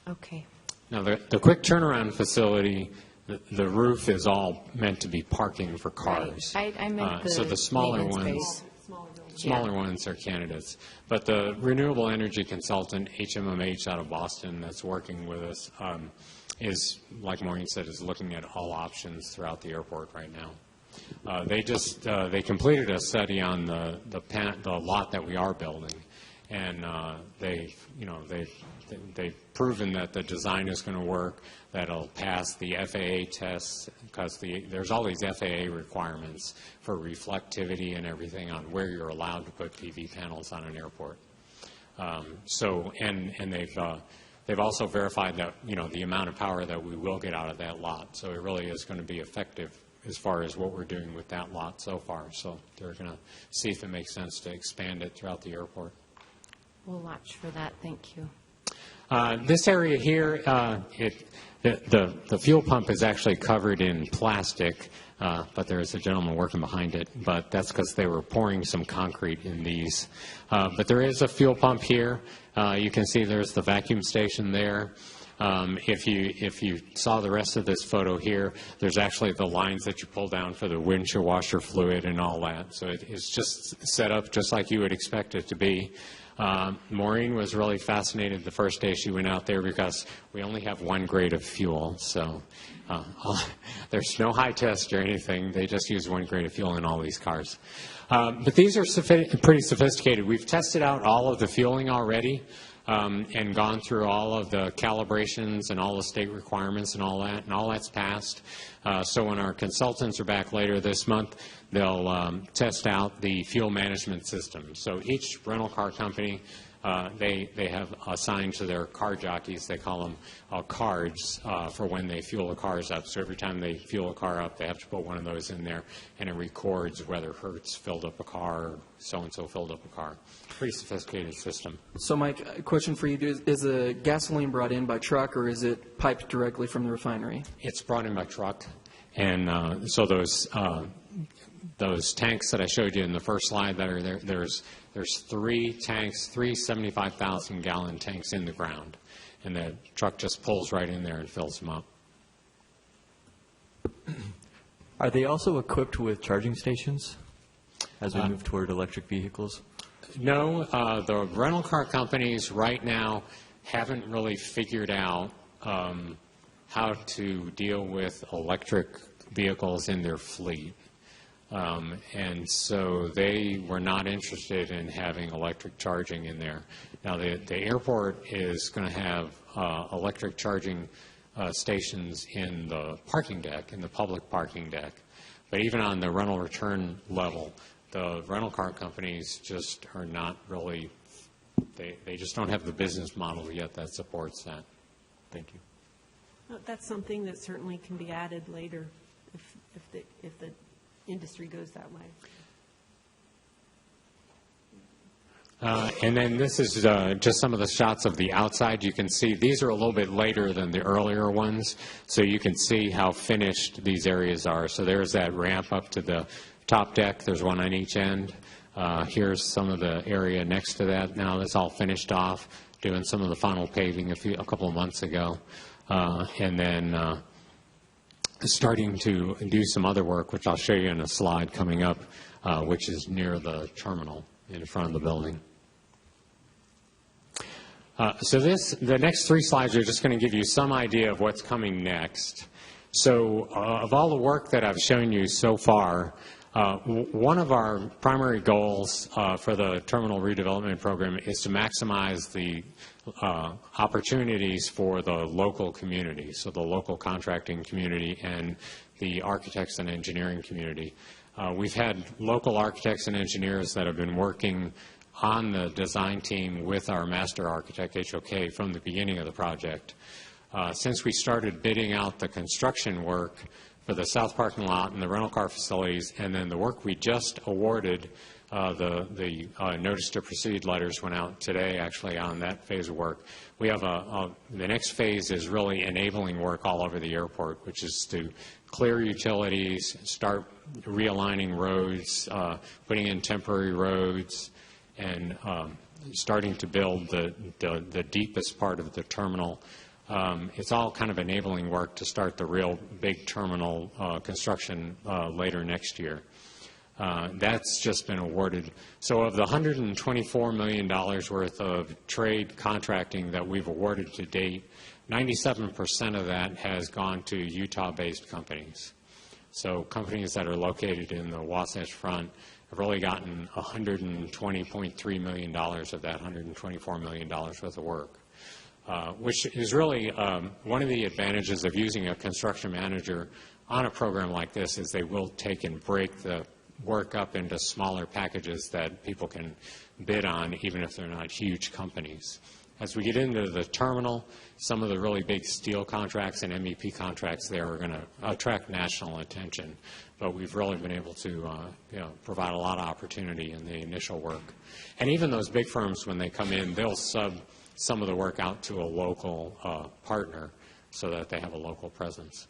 C: Okay.
P: Now, the quick turnaround facility, the roof is all meant to be parking for cars.
C: Right. I meant the
P: so the smaller
C: maintenance
P: ones, ones are candidates. But the renewable energy consultant, HMMH out of Boston, that's working with us, is, like Maureen said, is looking at all options throughout the airport right now. They completed a study on the lot that we are building, and they've proven that the design is going to work, that it'll pass the FAA tests, because there's all these FAA requirements for reflectivity and everything on where you're allowed to put PV panels on an airport. They've also verified that, the amount of power that we will get out of that lot. So it really is going to be effective as far as what we're doing with that lot so far. So they're going to see if it makes sense to expand it throughout the airport.
C: We'll watch for that. Thank you.
P: This area here, the fuel pump is actually covered in plastic, but there is a gentleman working behind it. But that's because they were pouring some concrete in these. But there is a fuel pump here. You can see there's the vacuum station there. If you saw the rest of this photo here, there's actually the lines that you pull down for the windshield washer fluid and all that. So it's just set up just like you would expect it to be. Maureen was really fascinated the first day she went out there because we only have one grade of fuel. So there's no high test or anything. They just use one grade of fuel in all these cars. But these are pretty sophisticated. We've tested out all of the fueling already. And gone through all of the calibrations and all the state requirements and all that's passed. So when our consultants are back later this month, they'll test out the fuel management system. So each rental car company, they have assigned to their car jockeys, they call them cards for when they fuel the cars up. So every time they fuel a car up, they have to put one of those in there, and it records whether Hertz filled up a car or so-and-so filled up a car. Pretty sophisticated system.
A: So, Mike, a question for you. Is the gasoline brought in by truck, or is it piped directly from the refinery?
P: It's brought in by truck. And so those tanks that I showed you in the first slide that are there, there's 3 tanks, 3 75,000-gallon tanks in the ground. And the truck just pulls right in there and fills them up.
M: Are they also equipped with charging stations as we move toward electric vehicles?
P: No, the rental car companies right now haven't really figured out how to deal with electric vehicles in their fleet. And so they were not interested in having electric charging in there. Now, the airport is going to have electric charging stations in the parking deck, in the public parking deck. But even on the rental return level, the rental car companies just are not really, they just don't have the business model yet that supports that.
J: Thank you.
N: That's something that certainly can be added later if the industry goes that way.
P: And then this is just some of the shots of the outside. You can see these are a little bit later than the earlier ones, so you can see how finished these areas are. So there's that ramp up to the top deck. There's one on each end. Here's some of the area next to that. Now that's all finished off, doing some of the final paving a couple of months ago. And then starting to do some other work, which I'll show you in a slide coming up, which is near the terminal in front of the building. So the next three slides are just going to give you some idea of what's coming next. So of all the work that I've shown you so far, one of our primary goals for the terminal redevelopment program is to maximize the opportunities for the local community, so the local contracting community and the architects and engineering community. We've had local architects and engineers that have been working on the design team with our master architect, HOK, from the beginning of the project. Since we started bidding out the construction work for the south parking lot and the rental car facilities, and then the work we just awarded, the notice to proceed letters went out today, actually, on that phase of work. We have the next phase is really enabling work all over the airport, which is to clear utilities, start realigning roads, putting in temporary roads, and starting to build the deepest part of the terminal. It's all kind of enabling work to start the real big terminal construction later next year. That's just been awarded. So of the $124 million worth of trade contracting that we've awarded to date, 97% of that has gone to Utah-based companies. So companies that are located in the Wasatch Front have really gotten $120.3 million of that $124 million worth of work, which is really one of the advantages of using a construction manager on a program like this is they will take and break the work up into smaller packages that people can bid on, even if they're not huge companies. As we get into the terminal, some of the really big steel contracts and MEP contracts there are going to attract national attention, but we've really been able to provide a lot of opportunity in the initial work. And even those big firms, when they come in, they'll sub some of the work out to a local partner so that they have a local presence.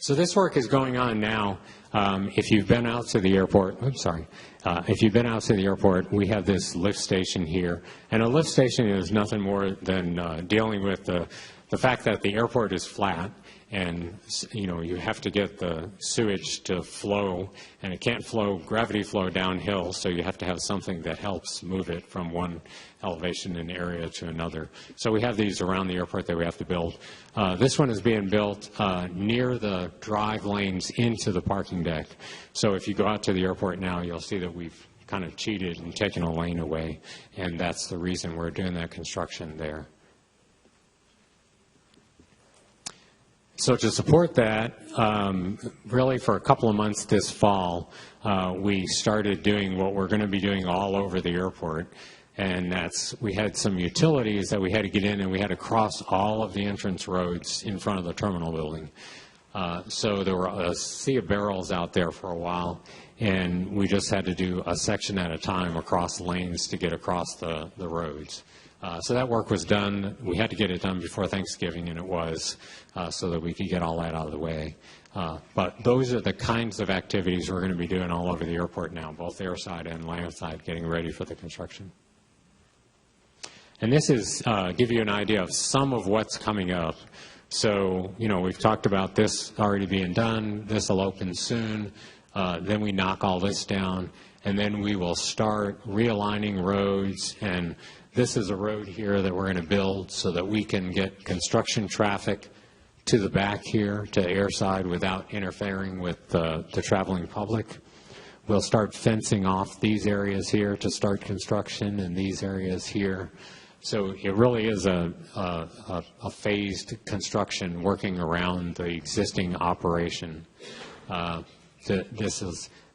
P: So this work is going on now. If you've been out to the airport, if you've been out to the airport, we have this lift station here. And a lift station is nothing more than dealing with the fact that the airport is flat, and you have to get the sewage to flow, and it can't gravity flow downhill, so you have to have something that helps move it from one elevation in area to another. So we have these around the airport that we have to build. This one is being built near the drive lanes into the parking deck. So if you go out to the airport now, you'll see that we've kind of cheated and taken a lane away, and that's the reason we're doing that construction there. So to support that, really for a couple of months this fall, we started doing what we're going to be doing all over the airport, and we had some utilities that we had to get in, and we had to cross all of the entrance roads in front of the terminal building. So there were a sea of barrels out there for a while, and we just had to do a section at a time across lanes to get across the roads. So that work was done. We had to get it done before Thanksgiving, and it was, so that we could get all that out of the way. But those are the kinds of activities we're going to be doing all over the airport now, both airside and landside, getting ready for the construction. And this is give you an idea of some of what's coming up. So, we've talked about this already being done. This will open soon. Then we knock all this down, and then we will start realigning roads. And this is a road here that we're going to build so that we can get construction traffic to the back here, to Airside, without interfering with the traveling public. We'll start fencing off these areas here to start construction, and these areas here. So it really is a phased construction working around the existing operation.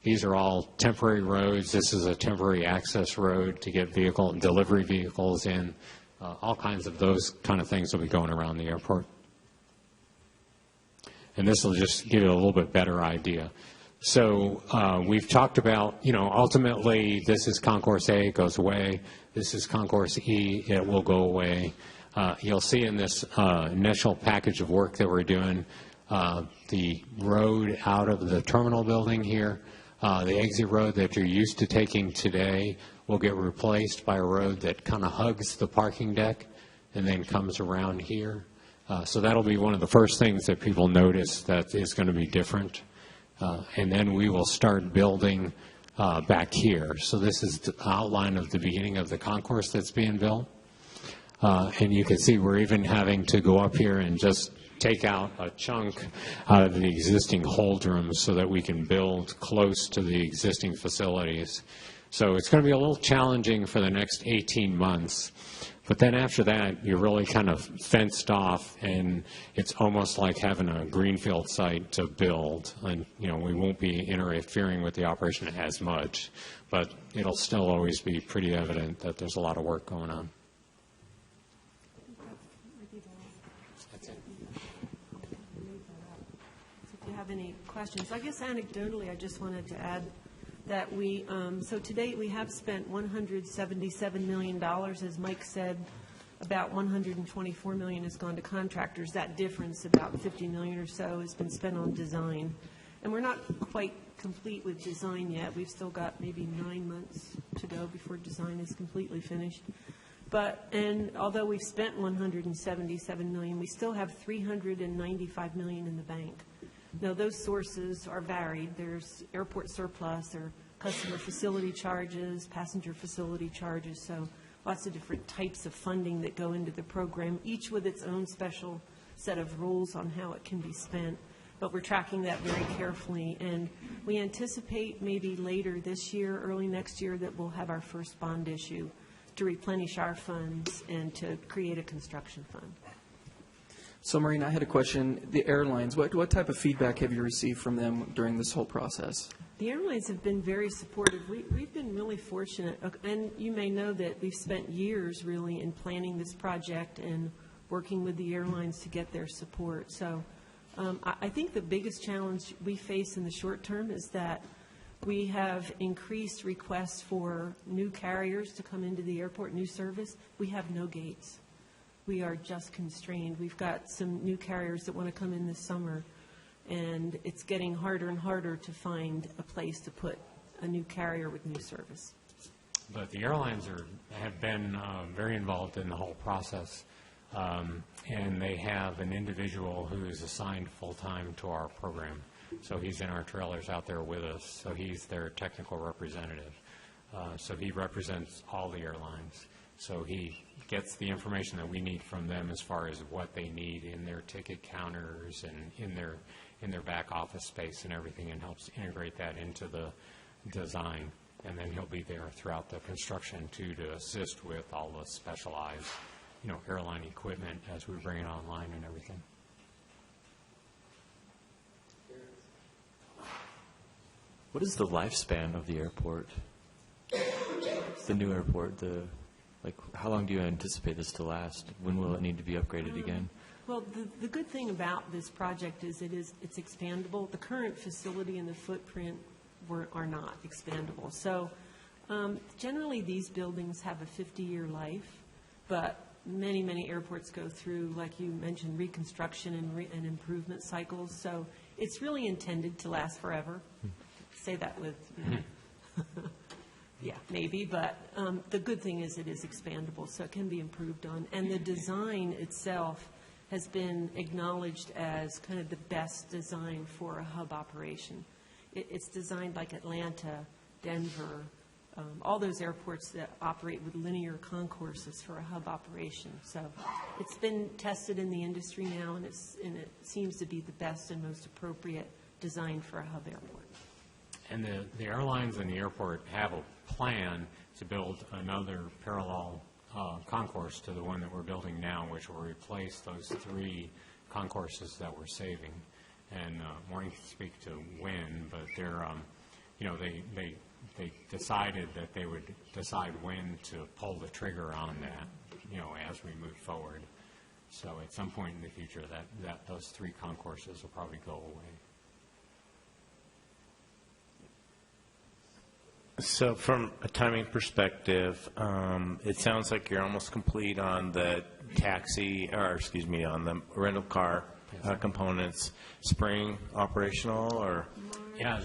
P: These are all temporary roads. This is a temporary access road to get delivery vehicles in. All kinds of those kind of things will be going around the airport. And this will just give you a little bit better idea. So we've talked about, ultimately this is Concourse A, it goes away. This is Concourse E, it will go away. You'll see in this initial package of work that we're doing, the road out of the terminal building here, the exit road that you're used to taking today will get replaced by a road that kind of hugs the parking deck and then comes around here. So that'll be one of the first things that people notice that is going to be different. And then we will start building back here. So this is the outline of the beginning of the concourse that's being built. And you can see we're even having to go up here and just take out a chunk out of the existing hold rooms so that we can build close to the existing facilities. So it's going to be a little challenging for the next 18 months. But then after that, you're really kind of fenced off, and it's almost like having a greenfield site to build. And, we won't be interfering with the operation as much, but it'll still always be pretty evident that there's a lot of work going on.
N: That's it. If you have any questions, I guess anecdotally, I just wanted to add that so to date, we have spent $177 million. As Mike said, about $124 million has gone to contractors. That difference, about $50 million or so, has been spent on design. And we're not quite complete with design yet. We've still got maybe 9 months to go before design is completely finished. And although we've spent $177 million, we still have $395 million in the bank. Now, those sources are varied. There's airport surplus, or customer facility charges, passenger facility charges, so lots of different types of funding that go into the program, each with its own special set of rules on how it can be spent. But we're tracking that very carefully, and we anticipate maybe later this year, early next year, that we'll have our first bond issue to replenish our funds and to create a construction fund.
A: So, Maureen, I had a question. The airlines, what type of feedback have you received from them during this whole process?
N: The airlines have been very supportive. We've been really fortunate, and you may know that we've spent years really in planning this project and working with the airlines to get their support. So I think the biggest challenge we face in the short term is that we have increased requests for new carriers to come into the airport, new service. We have no gates. We are just constrained. We've got some new carriers that want to come in this summer, and it's getting harder and harder to find a place to put a new carrier with new service.
P: But the airlines have been very involved in the whole process, and they have an individual who is assigned full-time to our program. So he's in our trailers out there with us, so he's their technical representative. So he represents all the airlines. So he gets the information that we need from them as far as what they need in their ticket counters and in their back office space and everything, and helps integrate that into the design. And then he'll be there throughout the construction too, to assist with all the specialized, airline equipment as we bring it online and everything.
M: What is the lifespan of the airport? The new airport, how long do you anticipate this to last? When will it need to be upgraded again?
N: Well, the good thing about this project is it's expandable. The current facility and the footprint are not expandable. So generally these buildings have a 50-year life, but many, many airports go through, like you mentioned, reconstruction and improvement cycles. So it's really intended to last forever. Say that with, yeah, maybe, but the good thing is it is expandable, so it can be improved on. And the design itself has been acknowledged as kind of the best design for a hub operation. It's designed like Atlanta, Denver, all those airports that operate with linear concourses for a hub operation. So it's been tested in the industry now, and it seems to be the best and most appropriate design for a hub airport.
P: And the airlines and the airport have a plan to build another parallel concourse to the one that we're building now, which will replace those 3 concourses that we're saving. And Maureen can speak to when, but they're, they decided that they would decide when to pull the trigger on that, as we move forward. So at some point in the future, that those 3 concourses will probably go away.
L: So from a timing perspective, it sounds like you're almost complete on the on the rental car components. Spring operational, or?
P: Yeah,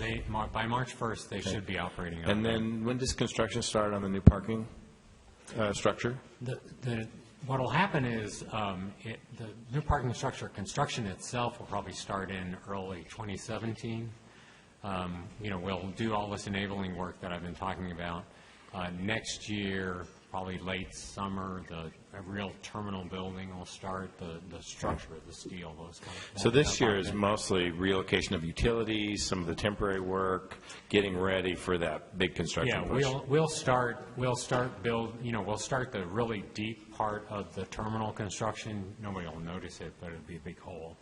P: by March 1st, they should be operating.
L: And then when does construction start on the new parking structure?
P: What will happen is the new parking structure construction itself will probably start in early 2017. We'll do all this enabling work that I've been talking about. Next year, probably late summer, the real terminal building will start, the structure of the steel, those kind of things.
L: So this year is mostly relocation of utilities, some of the temporary work, getting ready for that big construction push.
P: Yeah, we'll start the really deep part of the terminal construction. Nobody will notice it, but it'll be a big hole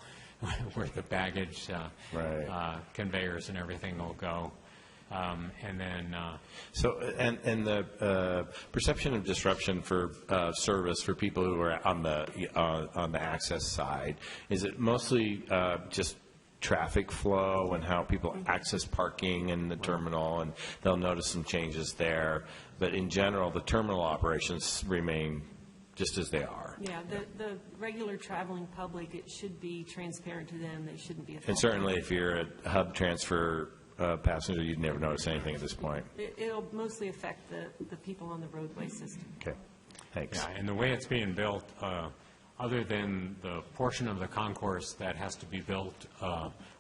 P: where the baggage conveyors and everything will go. And then,
L: and the perception of disruption for service for people who are on the access side, is it mostly just traffic flow and how people access parking in the terminal, and they'll notice some changes there, but in general, the terminal operations remain just as they are?
N: Yeah, the regular traveling public, it should be transparent to them. They shouldn't be affected.
L: And certainly if you're a hub transfer passenger, you'd never notice anything at this point.
N: It'll mostly affect the people on the roadway system.
L: Okay, thanks.
P: Yeah, and the way it's being built, other than the portion of the concourse that has to be built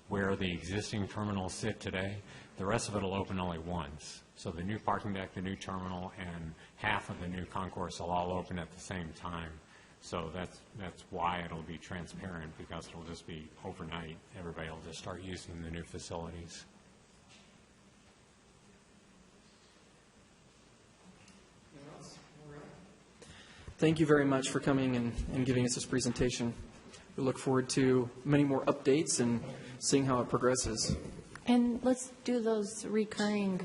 P: where the existing terminals sit today, the rest of it will open only once. So the new parking deck, the new terminal, and half of the new concourse will all open at the same time. So that's why it'll be transparent, because it'll just be overnight. Everybody will just start using the new facilities.
A: Thank you very much for coming and giving us this presentation. We look forward to many more updates and seeing how it progresses.
C: And let's do those recurring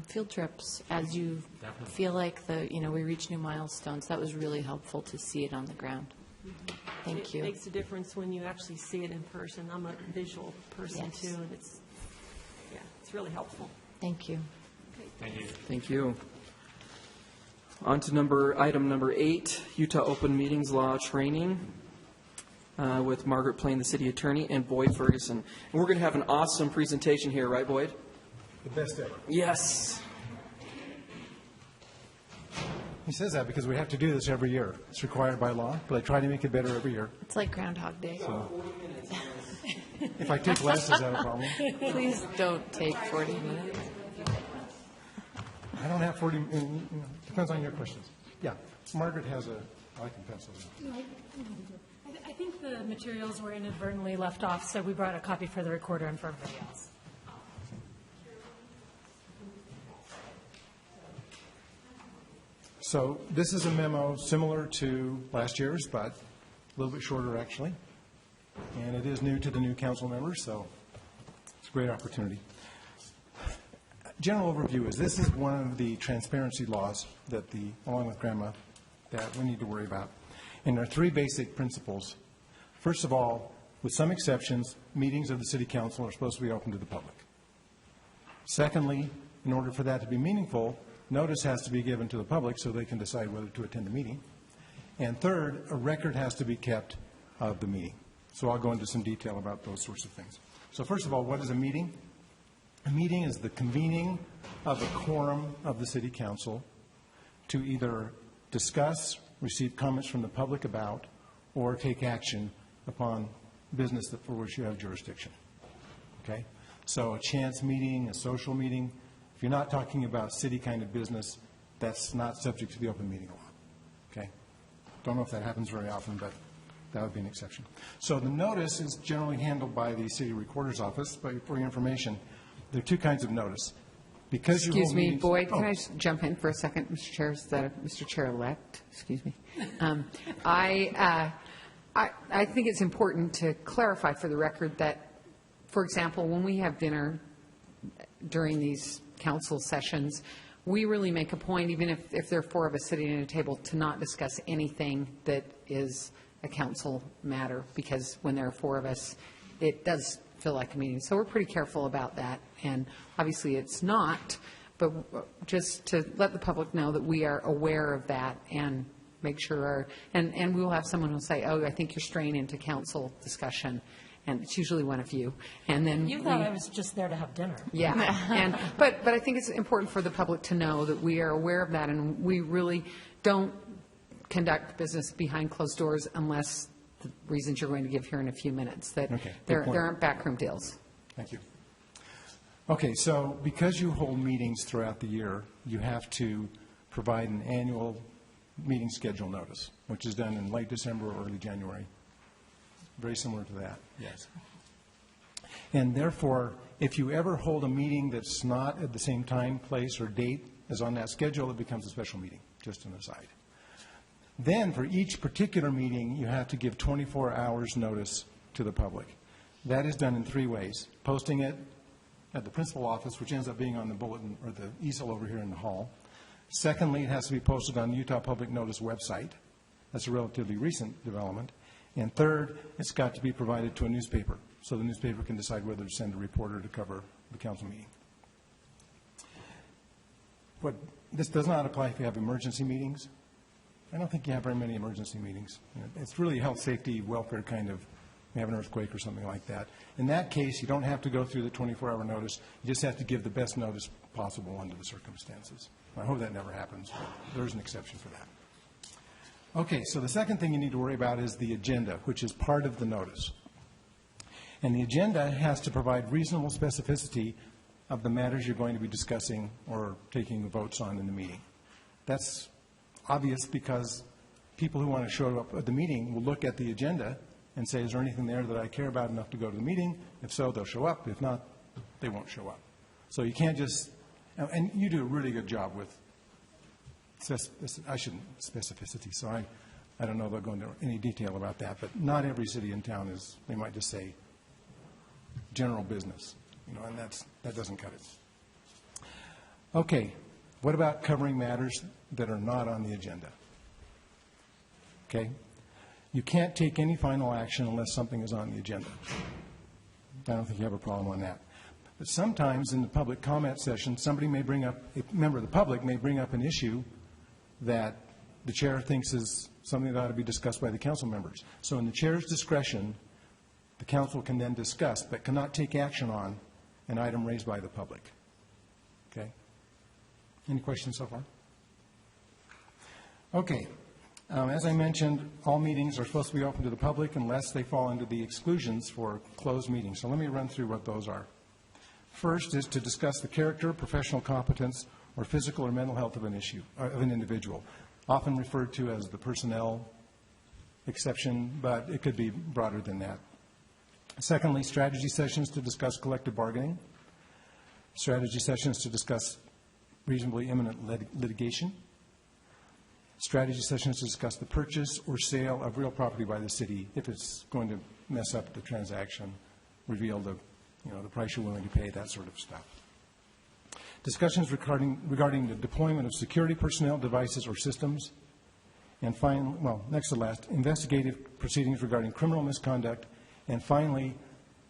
C: field trips as you feel like we reach new milestones. That was really helpful to see it on the ground. Thank you.
N: It makes a difference when you actually see it in person. I'm a visual person too, and it's really helpful.
C: Thank you.
P: Thank you.
A: Thank you. On to item number 8, Utah Open Meetings Law Training with Margaret Plain, the city attorney, and Boyd Ferguson. And we're going to have an awesome presentation here, right, Boyd?
Q: The best ever.
A: Yes.
Q: He says that because we have to do this every year. It's required by law, but I try to make it better every year.
C: It's like Groundhog Day.
Q: If I take less, is that a problem?
C: Please don't take 40 minutes.
Q: I don't have 40, depends on your questions. Yeah, Margaret has I can pencil it.
R: I think the materials were inadvertently left off, so we brought a copy for the recorder and for everybody else.
Q: So this is a memo similar to last year's, but a little bit shorter, actually. And it is new to the new council members, so it's a great opportunity. General overview is this is one of the transparency laws that along with GRAMA, that we need to worry about. And there are 3 basic principles. First of all, with some exceptions, meetings of the city council are supposed to be open to the public. Secondly, in order for that to be meaningful, notice has to be given to the public so they can decide whether to attend the meeting. And third, a record has to be kept of the meeting. So I'll go into some detail about those sorts of things. So first of all, what is a meeting? A meeting is the convening of a quorum of the city council to either discuss, receive comments from the public about, or take action upon business for which you have jurisdiction. Okay? So a chance meeting, a social meeting, if you're not talking about city kind of business, that's not subject to the open meeting law. Okay? Don't know if that happens very often, but that would be an exception. So the notice is generally handled by the city recorder's office, but for your information, there are two kinds of notice. Because you
D: Excuse
Q: hold
D: me,
Q: meetings-
D: Boyd, can
Q: Oh.
D: I just jump in for a second, Mr. Chair, Mr. Chair-elect, excuse me. I think it's important to clarify for the record that, for example, when we have dinner during these council sessions, we really make a point, even if there are four of us sitting at a table, to not discuss anything that is a council matter, because when there are four of us, it does feel like a meeting. So we're pretty careful about that, and obviously it's not, but just to let the public know that we are aware of that and make sure, and we will have someone who'll say, oh, I think you're straying into council discussion, and it's usually one of you, and then
G: You thought I was just there to have dinner.
D: yeah, but I think it's important for the public to know that we are aware of that, and we really don't conduct business behind closed doors unless the reasons you're going to give here in a few minutes, that
Q: Okay, good
D: there
Q: point.
D: aren't backroom deals.
Q: Thank you. Okay, so because you hold meetings throughout the year, you have to provide an annual meeting schedule notice, which is done in late December or early January. Very similar to that, yes. And therefore, if you ever hold a meeting that's not at the same time, place, or date as on that schedule, it becomes a special meeting, just an aside. Then, for each particular meeting, you have to give 24 hours notice to the public. That is done in three ways: posting it at the principal office, which ends up being on the bulletin or the easel over here in the hall. Secondly, it has to be posted on the Utah Public Notice website. That's a relatively recent development. And third, it's got to be provided to a newspaper, so the newspaper can decide whether to send a reporter to cover the council meeting. But this does not apply if you have emergency meetings. I don't think you have very many emergency meetings. It's really a health, safety, welfare kind of, we have an earthquake or something like that. In that case, you don't have to go through the 24-hour notice. You just have to give the best notice possible under the circumstances. I hope that never happens, but there's an exception for that. Okay, so the second thing you need to worry about is the agenda, which is part of the notice. And the agenda has to provide reasonable specificity of the matters you're going to be discussing or taking the votes on in the meeting. That's obvious because people who want to show up at the meeting will look at the agenda and say, is there anything there that I care about enough to go to the meeting? If so, they'll show up. If not, they won't show up. So you can't just, and you do a really good job with, specificity, so I don't know if they'll go into any detail about that, but not every city in town is, they might just say, general business, and that doesn't cut it. Okay, what about covering matters that are not on the agenda? Okay, you can't take any final action unless something is on the agenda. I don't think you have a problem on that. But sometimes in the public comment session, somebody may bring up, a member of the public may bring up an issue that the chair thinks is something that ought to be discussed by the council members. So in the chair's discretion, the council can then discuss, but cannot take action on an item raised by the public. Okay? Any questions so far? Okay. As I mentioned, all meetings are supposed to be open to the public unless they fall into the exclusions for closed meetings. So let me run through what those are. First is to discuss the character, professional competence, or physical or mental health of an individual, often referred to as the personnel exception, but it could be broader than that. Secondly, strategy sessions to discuss collective bargaining, strategy sessions to discuss reasonably imminent litigation, strategy sessions to discuss the purchase or sale of real property by the city if it's going to mess up the transaction, reveal the price you're willing to pay, that sort of stuff. Discussions regarding the deployment of security personnel, devices, or systems. And finally, next to last, investigative proceedings regarding criminal misconduct. And finally,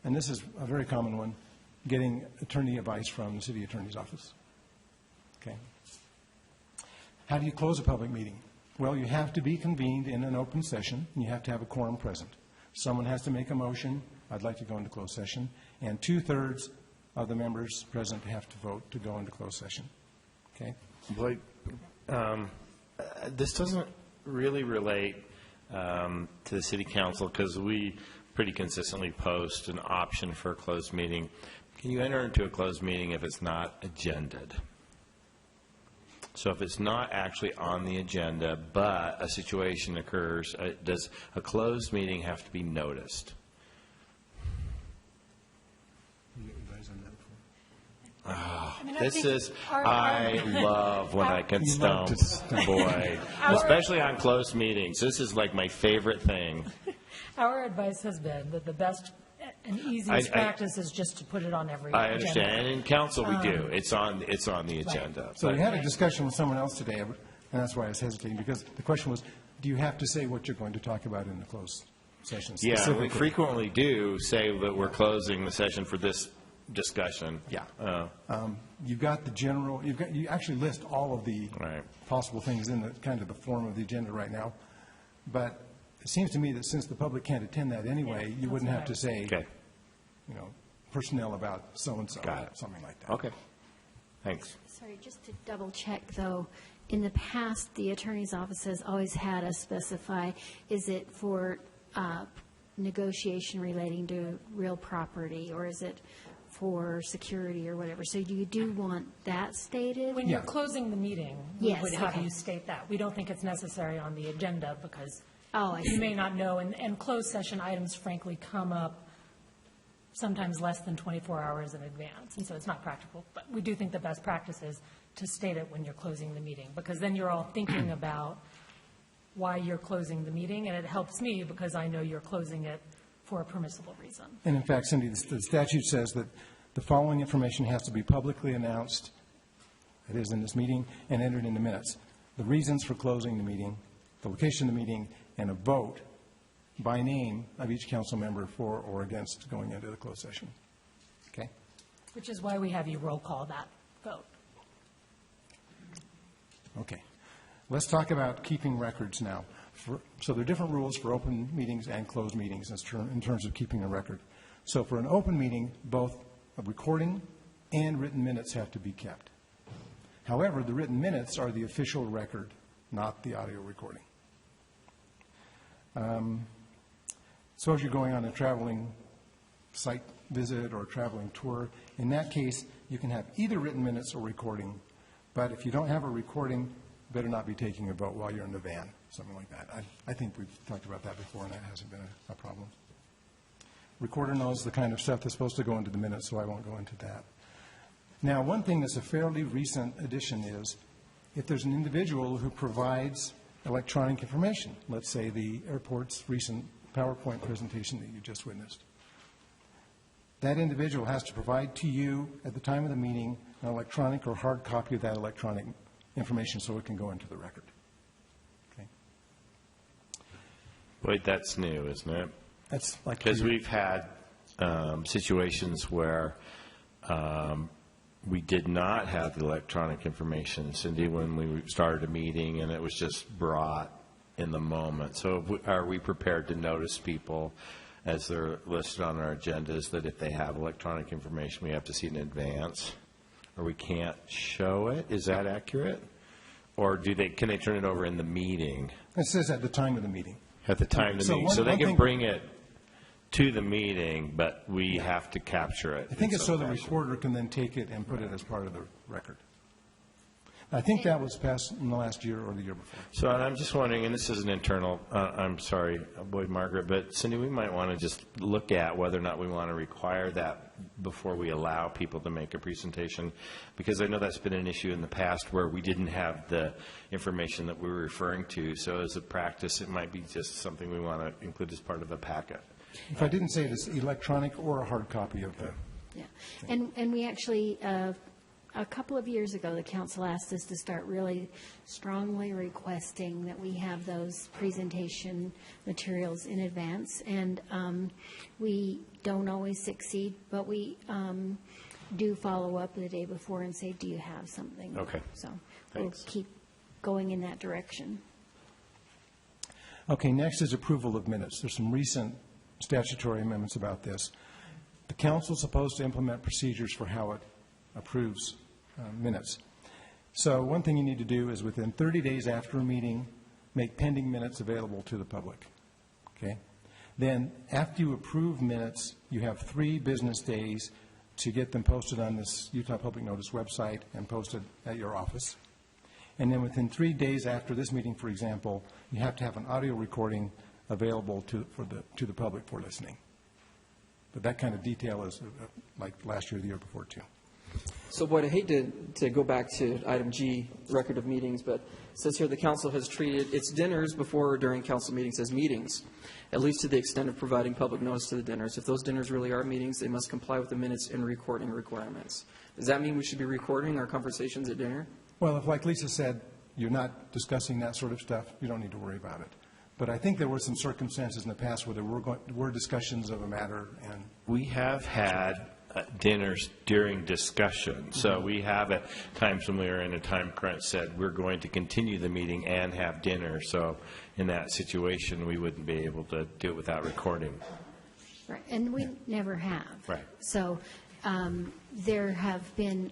Q: and this is a very common one, getting attorney advice from the city attorney's office. Okay. How do you close a public meeting? Well, you have to be convened in an open session, and you have to have a quorum present. Someone has to make a motion, I'd like to go into closed session, and 2/3 of the members present have to vote to go into closed session. Okay?
H: Blake, this doesn't really relate to the city council because we pretty consistently post an option for a closed meeting.
L: Can you enter into a closed meeting if it's not agended? So if it's not actually on the agenda, but a situation occurs, does a closed meeting have to be noticed? I love when I can stump, boy, especially on closed meetings. This is like my favorite thing.
R: Our advice has been that the best and easiest practice is just to put it on every agenda.
L: I understand, and in council we do. It's on the agenda.
Q: So we had a discussion with someone else today, and that's why I was hesitating, because the question was, do you have to say what you're going to talk about in the closed session
L: Yeah, we frequently do say that we're closing the session for this discussion.
Q: Yeah. You've got the general, you actually list all of the possible things in the kind of the form of the agenda right now. But it seems to me that since the public can't attend that anyway, you wouldn't have to say, you know, personnel about so-and-so, something like that.
L: Okay. Thanks.
I: Sorry, just to double check though, in the past, the attorney's office has always had us specify, is it for negotiation relating to real property, or is it for security or whatever? So you do want that stated?
R: When you're closing the meeting, we
I: Yes,
R: would have
I: okay.
R: you state that. We don't think it's necessary on the agenda because
I: I
R: you
I: see.
R: may not know, and closed session items frankly come up sometimes less than 24 hours in advance, and so it's not practical. But we do think the best practice is to state it when you're closing the meeting, because then you're all thinking about why you're closing the meeting, and it helps me because I know you're closing it for a permissible reason.
Q: And in fact, Cindy, the statute says that the following information has to be publicly announced, it is in this meeting, and entered in the minutes. The reasons for closing the meeting, the location of the meeting, and a vote by name of each council member for or against going into the closed session. Okay?
R: Which is why we have you roll call that vote.
Q: Okay. Let's talk about keeping records now. So there are different rules for open meetings and closed meetings in terms of keeping a record. So for an open meeting, both a recording and written minutes have to be kept. However, the written minutes are the official record, not the audio recording. Suppose you're going on a traveling site visit or a traveling tour. In that case, you can have either written minutes or recording. But if you don't have a recording, you better not be taking a vote while you're in the van, something like that. I think we've talked about that before, and that hasn't been a problem. Recorder knows the kind of stuff that's supposed to go into the minutes, so I won't go into that. Now, one thing that's a fairly recent addition is if there's an individual who provides electronic information, let's say the airport's recent PowerPoint presentation that you just witnessed, that individual has to provide to you at the time of the meeting an electronic or hard copy of that electronic information so it can go into the record. Okay.
L: Wait, that's new, isn't it?
Q: That's like
L: because we've had situations where we did not have the electronic information, Cindy, when we started a meeting, and it was just brought in the moment. So are we prepared to notice people as they're listed on our agendas that if they have electronic information, we have to see it in advance, or we can't show it? Is that accurate? Or can they turn it over in the meeting?
Q: It says at the time of the meeting.
L: At the time of the meeting. So they can bring it to the meeting, but we have to capture it.
Q: I think it's so the recorder can then take it and put it as part of the record. I think that was passed in the last year or the year before.
L: So I'm just wondering, and this is an internal, I'm sorry, Boyd Margaret, but Cindy, we might want to just look at whether or not we want to require that before we allow people to make a presentation, because I know that's been an issue in the past where we didn't have the information that we were referring to. So as a practice, it might be just something we want to include as part of a packet.
Q: If I didn't say it, it's electronic or a hard copy of the.
I: Yeah, and we actually, a couple of years ago, the council asked us to start really strongly requesting that we have those presentation materials in advance, and we don't always succeed, but we do follow up the day before and say, do you have something?
L: Okay.
I: So
L: Thanks.
I: we'll keep going in that direction.
Q: Okay, next is approval of minutes. There's some recent statutory amendments about this. The council is supposed to implement procedures for how it approves minutes. So one thing you need to do is within 30 days after a meeting, make pending minutes available to the public. Okay? Then after you approve minutes, you have 3 business days to get them posted on this Utah Public Notice website and posted at your office. And then within 3 days after this meeting, for example, you have to have an audio recording available to the public for listening. But that kind of detail is like last year or the year before, too.
A: So, Boyd, I hate to go back to item G, record of meetings, but it says here the council has treated its dinners before or during council meetings as meetings, at least to the extent of providing public notice to the dinners. If those dinners really are meetings, they must comply with the minutes and recording requirements. Does that mean we should be recording our conversations at dinner?
Q: Well, if, like Lisa said, you're not discussing that sort of stuff, you don't need to worry about it. But I think there were some circumstances in the past where there were discussions of a matter, and
L: We have had dinners during discussion. So we have at times when we were in a time crunch said, we're going to continue the meeting and have dinner. So in that situation, we wouldn't be able to do it without recording.
I: Right, and we never have.
L: Right.
I: So there have been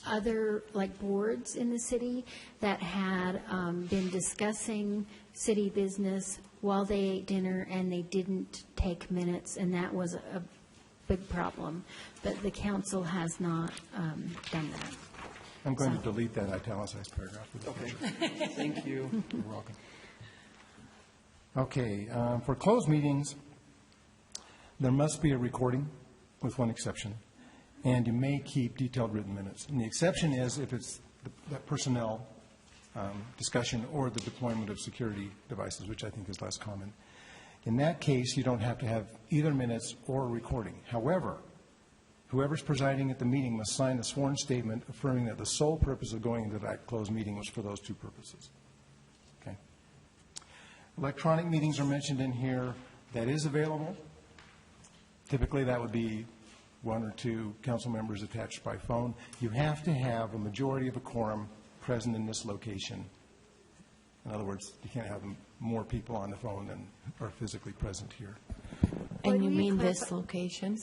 I: other, like, boards in the city that had been discussing city business while they ate dinner, and they didn't take minutes, and that was a big problem. But the council has not done that.
Q: I'm going to delete that italicized paragraph.
A: Okay. Thank you.
Q: You're welcome. Okay, for closed meetings, there must be a recording, with one exception, and you may keep detailed written minutes. And the exception is if it's that personnel discussion or the deployment of security devices, which I think is less common. In that case, you don't have to have either minutes or a recording. However, whoever's presiding at the meeting must sign a sworn statement affirming that the sole purpose of going into that closed meeting was for those two purposes. Okay. Electronic meetings are mentioned in here. That is available. Typically, that would be one or two council members attached by phone. You have to have a majority of a quorum present in this location. In other words, you can't have more people on the phone than are physically present here.
C: And you mean this location?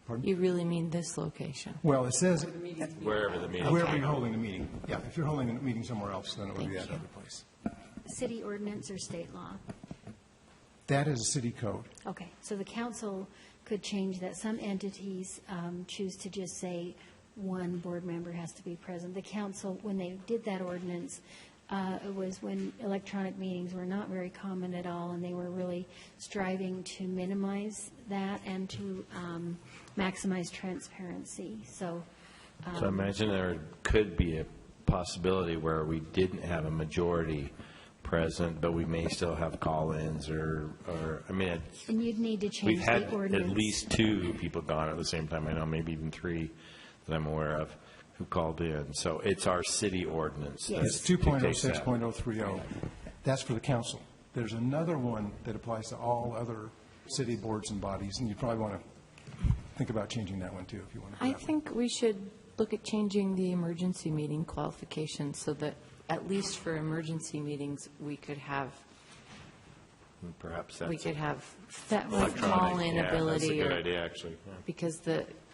Q: Pardon?
C: You really mean this location?
Q: Well, it says
L: Wherever the meeting.
Q: wherever you're holding the meeting. Yeah, if you're holding a meeting somewhere else, then it would be that other place.
I: City ordinance or state law?
Q: That is a city code.
I: Okay, so the council could change that. Some entities choose to just say one board member has to be present. The council, when they did that ordinance, it was when electronic meetings were not very common at all, and they were really striving to minimize that and to maximize transparency. So
L: So I imagine there could be a possibility where we didn't have a majority present, but we may still have call-ins or I mean,
I: and you'd need to
L: we've
I: change
L: had
I: the ordinance.
L: at least 2 people gone at the same time. I know maybe even 3 that I'm aware of who called in. So it's our city ordinance. that
Q: It's
L: dictates that.
Q: 2.06.030. That's for the council. There's another one that applies to all other city boards and bodies, and you probably want to think about changing that one, too, if you want to. do
C: I
Q: that one.
C: think we should look at changing the emergency meeting qualifications so that at least for emergency meetings, we could have
L: Perhaps
C: that
L: electronic.
C: call-in
L: Yeah,
C: ability.
L: that's a good
C: or-
L: idea, actually. Yeah.
C: Because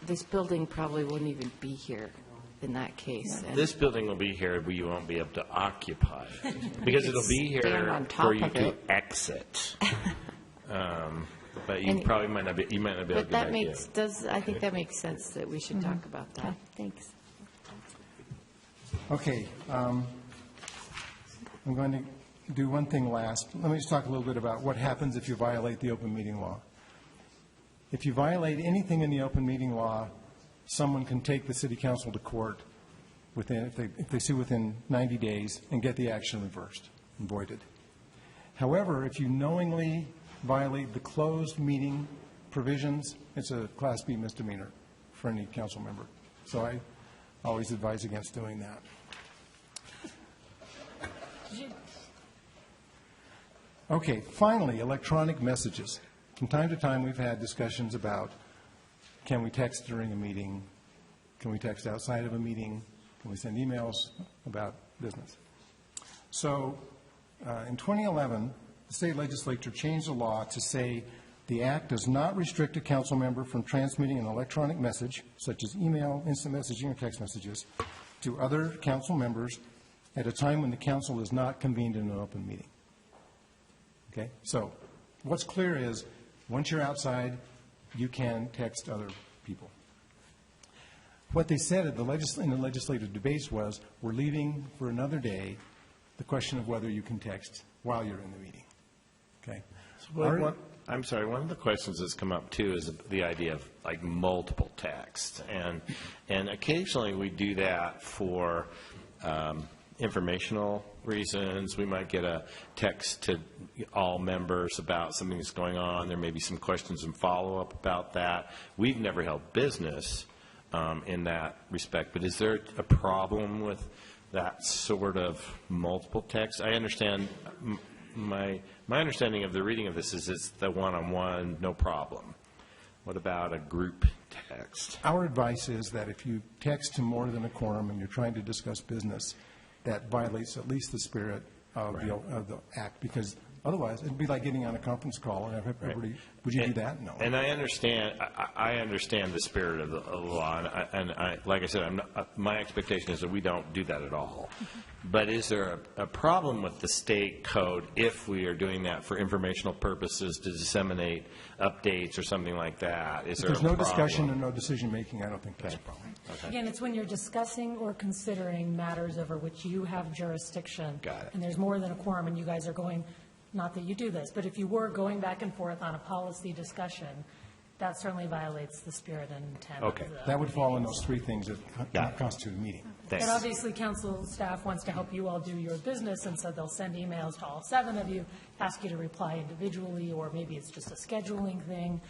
C: this building probably wouldn't even be here in that case. And
L: This building will be here, but you won't be able to occupy it, because it'll be
C: Stand on
L: here
C: top
L: for you
C: of
L: to
C: it.
L: exit. But you
C: And-
L: probably might not be able to
C: But
L: get
C: that
L: back
C: makes,
L: in.
C: I think that makes sense that we should talk about that.
I: Thanks.
Q: Okay. I'm going to do one thing last. Let me just talk a little bit about what happens if you violate the open meeting law. If you violate anything in the open meeting law, someone can take the city council to court within, if they sue within 90 days and get the action reversed and voided. However, if you knowingly violate the closed meeting provisions, it's a Class B misdemeanor for any council member. So I always advise against doing that. Okay, finally, electronic messages. From time to time, we've had discussions about, can we text during a meeting? Can we text outside of a meeting? Can we send emails about business? So in 2011, the state legislature changed the law to say the act does not restrict a council member from transmitting an electronic message, such as email, instant messaging, or text messages, to other council members at a time when the council is not convened in an open meeting. Okay? So what's clear is, once you're outside, you can text other people. What they said in the legislative debates was, we're leaving for another day the question of whether you can text while you're in the meeting. Okay?
L: I'm sorry, one of the questions that's come up too is the idea of like multiple text. And occasionally we do that for informational reasons. We might get a text to all members about something that's going on. There may be some questions and follow-up about that. We've never held business in that respect, but is there a problem with that sort of multiple text? I understand, my understanding of the reading of this is it's the one-on-one, no problem. What about a group text?
Q: Our advice is that if you text to more than a quorum and you're trying to discuss business, that violates at least the spirit of the act, because otherwise it'd be like getting on a conference call and have everybody, would you do that? No.
L: And I understand the spirit of the law, and like I said, my expectation is that we don't do that at all. But is there a problem with the state code if we are doing that for informational purposes to disseminate updates or something like that? Is there
Q: If there's
L: a
Q: no
L: problem?
Q: discussion and no decision-making, I don't think that's a problem.
L: Okay.
R: Again, it's when you're discussing or considering matters over which you have jurisdiction.
L: Got it.
R: And there's more than a quorum, and you guys are going, not that you do this, but if you were going back and forth on a policy discussion, that certainly violates the spirit and intent.
L: Okay.
R: Of the
Q: That would fall in those three things that constitute a meeting.
R: But obviously, council staff wants to help you all do your business, and so they'll send emails to all 7 of you, ask you to reply individually, or maybe it's just a scheduling thing.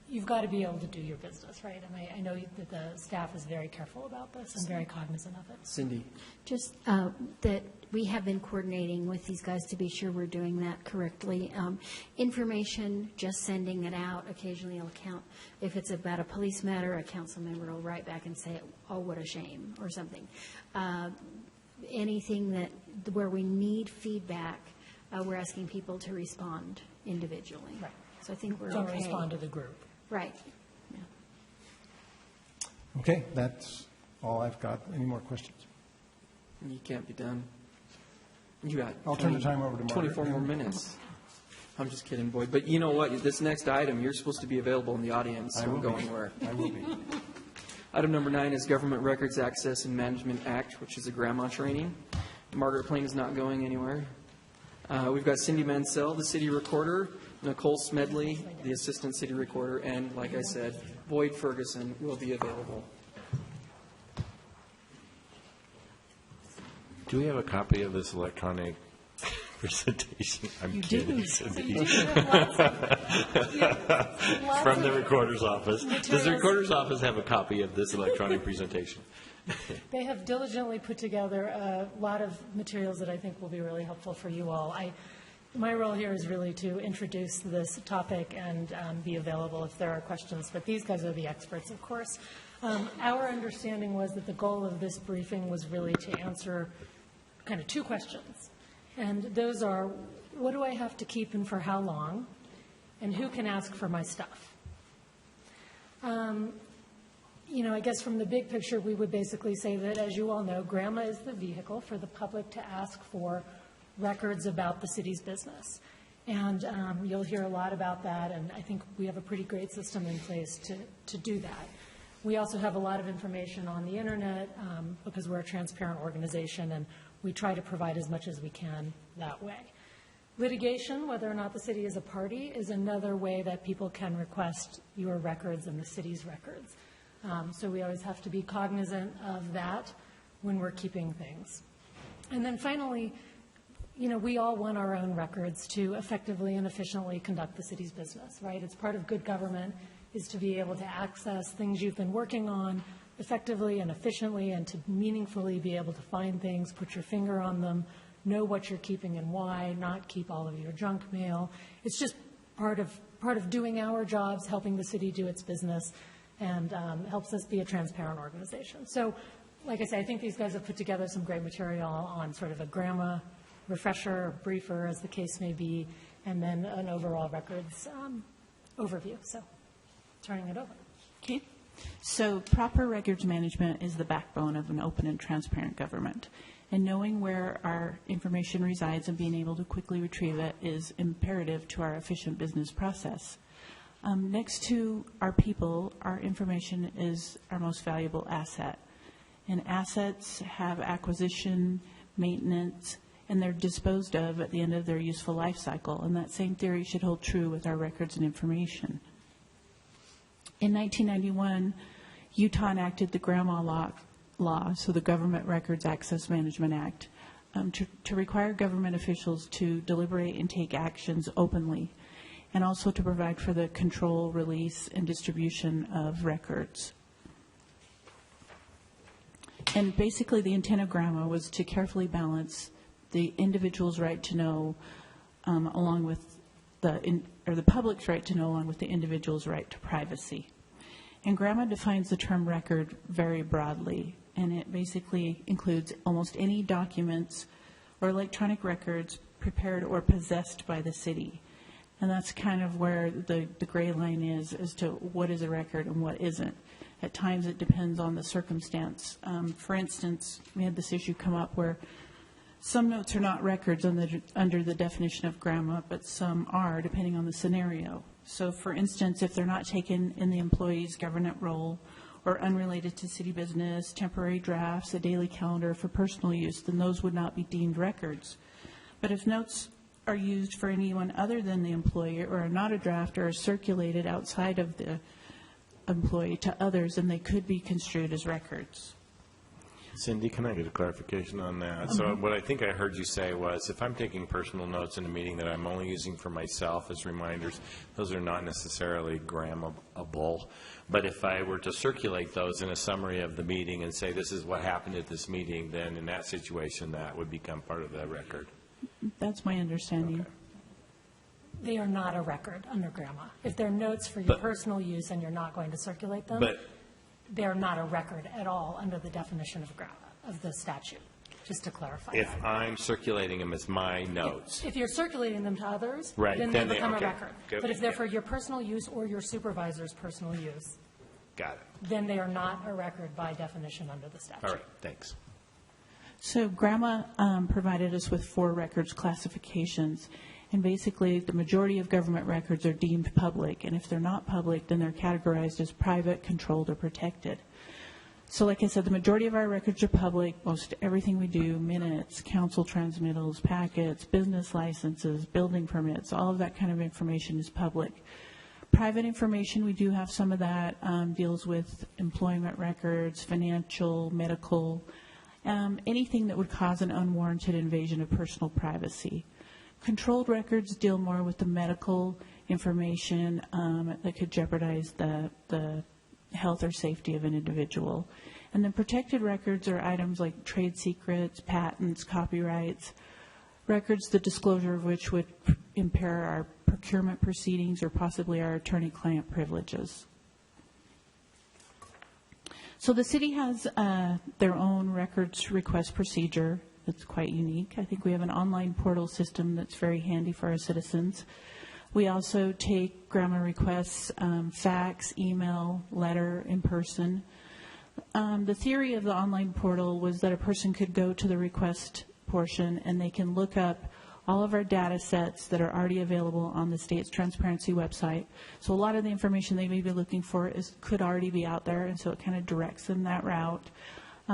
R: You've got to be able to do your business, right? And I know that the staff is very careful about this and very cognizant of it.
A: Cindy?
I: Just that we have been coordinating with these guys to be sure we're doing that correctly. Information, just sending it out, occasionally will count. If it's about a police matter, a council member will write back and say, oh, what a shame, or something. Anything that, where we need feedback, we're asking people to respond individually.
R: Right.
I: So I think we're
R: Don't
I: okay.
R: respond to the group.
I: Right.
Q: Okay, that's all I've got. Any more questions?
A: You can't be done. You got
Q: I'll turn the time over to Margaret.
A: 24 more minutes. I'm just kidding, Boyd. But you know what? This next item, you're supposed to be available in the audience. So
Q: I will
A: go
Q: be.
A: anywhere.
Q: I will be.
A: Item number 9 is Government Records Access and Management Act, which is a grandma training. Margaret Plain is not going anywhere. We've got Cindy Mansell, the city recorder, Nicole Smedley, the assistant city recorder, and like I said, Boyd Ferguson will be available.
L: Do we have a copy of this electronic presentation? I'm kidding, Cindy. From the recorder's office. Does the recorder's office have a copy of this electronic presentation?
R: They have diligently put together a lot of materials that I think will be really helpful for you all. My role here is really to introduce this topic and be available if there are questions, but these guys are the experts, of course. Our understanding was that the goal of this briefing was really to answer kind of 2 questions. And those are, what do I have to keep and for how long? And who can ask for my stuff? I guess from the big picture, we would basically say that, as you all know, GRAMA is the vehicle for the public to ask for records about the city's business. And you'll hear a lot about that, and I think we have a pretty great system in place to do that. We also have a lot of information on the internet because we're a transparent organization, and we try to provide as much as we can that way. Litigation, whether or not the city is a party, is another way that people can request your records and the city's records. So we always have to be cognizant of that when we're keeping things. And then finally, we all want our own records to effectively and efficiently conduct the city's business, right? It's part of good government is to be able to access things you've been working on effectively and efficiently, and to meaningfully be able to find things, put your finger on them, know what you're keeping and why, not keep all of your junk mail. It's just part of doing our jobs, helping the city do its business, and helps us be a transparent organization. So, like I say, I think these guys have put together some great material on sort of a GRAMA refresher, or briefer, as the case may be, and then an overall records overview. So, turning it over.
S: Okay. So proper records management is the backbone of an open and transparent government. And knowing where our information resides and being able to quickly retrieve it is imperative to our efficient business process. Next to our people, our information is our most valuable asset. And assets have acquisition, maintenance, and they're disposed of at the end of their useful life cycle. And that same theory should hold true with our records and information. In 1991, Utah enacted the Grandma Law, so the Government Records Access Management Act, to require government officials to deliberate and take actions openly, and also to provide for the control, release, and distribution of records. And basically, the intent of GRAMA was to carefully balance the individual's right to know, along with the public's right to know, along with the individual's right to privacy. And GRAMA defines the term record very broadly, and it basically includes almost any documents or electronic records prepared or possessed by the city. And that's kind of where the gray line is as to what is a record and what isn't. At times it depends on the circumstance. For instance, we had this issue come up where some notes are not records under the definition of GRAMA, but some are, depending on the scenario. So for instance, if they're not taken in the employee's government role or unrelated to city business, temporary drafts, a daily calendar for personal use, then those would not be deemed records. But if notes are used for anyone other than the employee or are not a draft or are circulated outside of the employee to others, then they could be construed as records.
L: Cindy, can I get a clarification on that? So what I think I heard you say was if I'm taking personal notes in a meeting that I'm only using for myself as reminders, those are not necessarily grammable. But if I were to circulate those in a summary of the meeting and say this is what happened at this meeting, then in that situation that would become part of the record.
S: That's my understanding.
L: Okay.
R: They are not a record under GRAMA. If they're notes for your personal use and you're not going to circulate them, they're not a record at all under the definition of GRAMA, of the statute, just to clarify
L: If
R: that.
L: I'm circulating them as my notes.
R: If you're circulating them to others,
L: Right,
R: then
L: then
R: they
L: they-
R: become
L: okay.
R: a record.
L: Good.
R: But if they're for your personal use or your supervisor's personal use,
L: Got it.
R: then they are not a record by definition under the statute.
L: All right, thanks.
S: So GRAMA provided us with 4 records classifications, and basically the majority of government records are deemed public, and if they're not public, then they're categorized as private, controlled, or protected. So like I said, the majority of our records are public. Most everything we do, minutes, council transmittals, packets, business licenses, building permits, all of that kind of information is public. Private information, we do have some of that, deals with employment records, financial, medical, anything that would cause an unwarranted invasion of personal privacy. Controlled records deal more with the medical information that could jeopardize the health or safety of an individual. And then protected records are items like trade secrets, patents, copyrights, records the disclosure of which would impair our procurement proceedings or possibly our attorney-client privileges. So the city has their own records request procedure that's quite unique. I think we have an online portal system that's very handy for our citizens. We also take GRAMA requests, fax, email, letter, in person. The theory of the online portal was that a person could go to the request portion and they can look up all of our data sets that are already available on the state's transparency website. So a lot of the information they may be looking for could already be out there, and so it kind of directs them that route.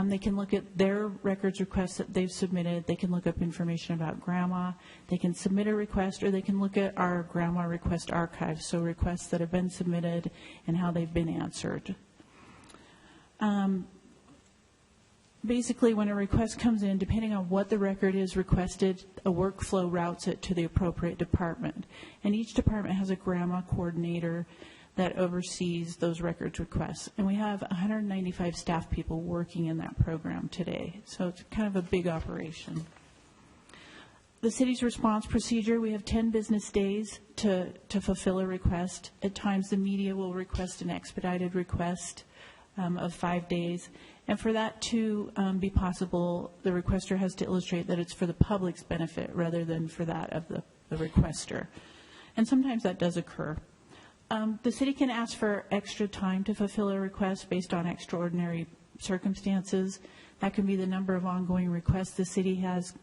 S: They can look at their records requests that they've submitted. They can look up information about GRAMA. They can submit a request, or they can look at our GRAMA request archive, so requests that have been submitted and how they've been answered. Basically, when a request comes in, depending on what the record is requested, a workflow routes it to the appropriate department. And each department has a GRAMA coordinator that oversees those records requests. And we have 195 staff people working in that program today. So it's kind of a big operation. The city's response procedure, we have 10 business days to fulfill a request. At times, the media will request an expedited request of 5 days. And for that to be possible, the requester has to illustrate that it's for the public's benefit rather than for that of the requester. And sometimes that does occur. The city can ask for extra time to fulfill a request based on extraordinary circumstances. That can be the number of ongoing requests the city has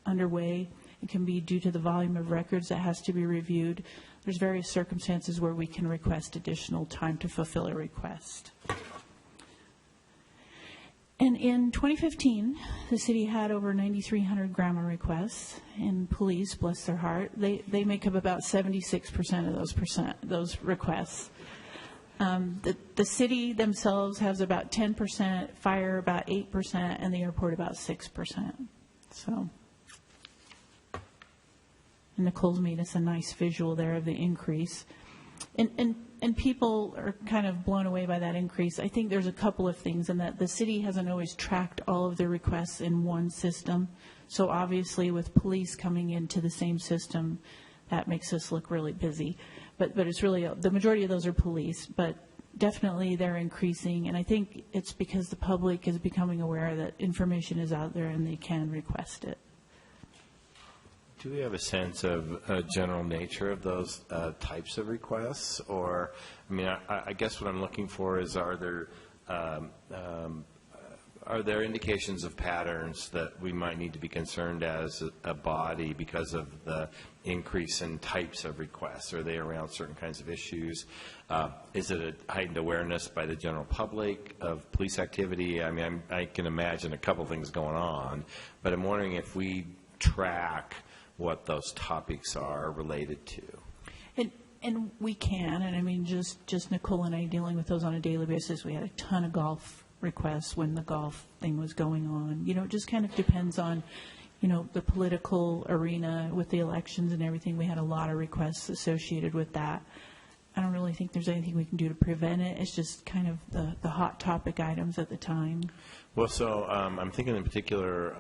S: underway. It can be due to the volume of records that has to be reviewed. There's various circumstances where we can request additional time to fulfill a request. And in 2015, the city had over 9,300 grandma requests, and police, bless their heart, they make up about 76% of those requests. The city themselves has about 10%, fire about 8%, and the airport about 6%. So, and Nicole's made us a nice visual there of the increase. And people are kind of blown away by that increase. I think there's a couple of things in that the city hasn't always tracked all of the requests in one system. So obviously with police coming into the same system, that makes us look really busy. But it's really, the majority of those are police, but definitely they're increasing. And I think it's because the public is becoming aware that information is out there and they can request it.
L: Do we have a sense of general nature of those types of requests? Or, I mean, I guess what I'm looking for is are there indications of patterns that we might need to be concerned as a body because of the increase in types of requests? Are they around certain kinds of issues? Is it a heightened awareness by the general public of police activity? I mean, I can imagine a couple things going on, but I'm wondering if we track what those topics are related to.
S: And we can, and I mean, just Nicole and I dealing with those on a daily basis. We had a ton of golf requests when the golf thing was going on. You know, it just kind of depends on, you know, the political arena with the elections and everything. We had a lot of requests associated with that. I don't really think there's anything we can do to prevent it. It's just kind of the hot topic items at the time.
L: Well, so I'm thinking in particular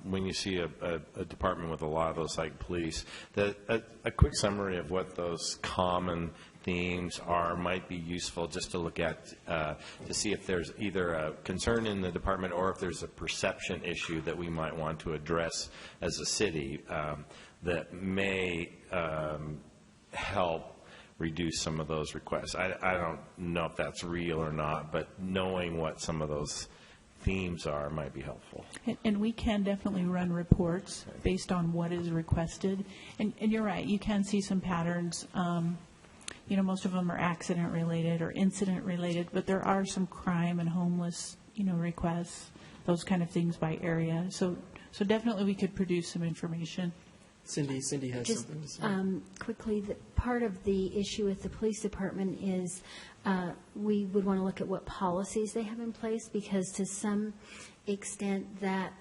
L: when you see a department with a lot of those, like police, that a quick summary of what those common themes are might be useful just to look at to see if there's either a concern in the department or if there's a perception issue that we might want to address as a city that may help reduce some of those requests. I don't know if that's real or not, but knowing what some of those themes are might be helpful.
S: And we can definitely run reports based on what is requested. And you're right, you can see some patterns. You know, most of them are accident related or incident related, but there are some crime and homeless, you know, requests, those kind of things by area. So definitely we could produce some information.
A: Cindy has
I: Just
A: something to say.
I: quickly, part of the issue with the police department is we would want to look at what policies they have in place, because to some extent that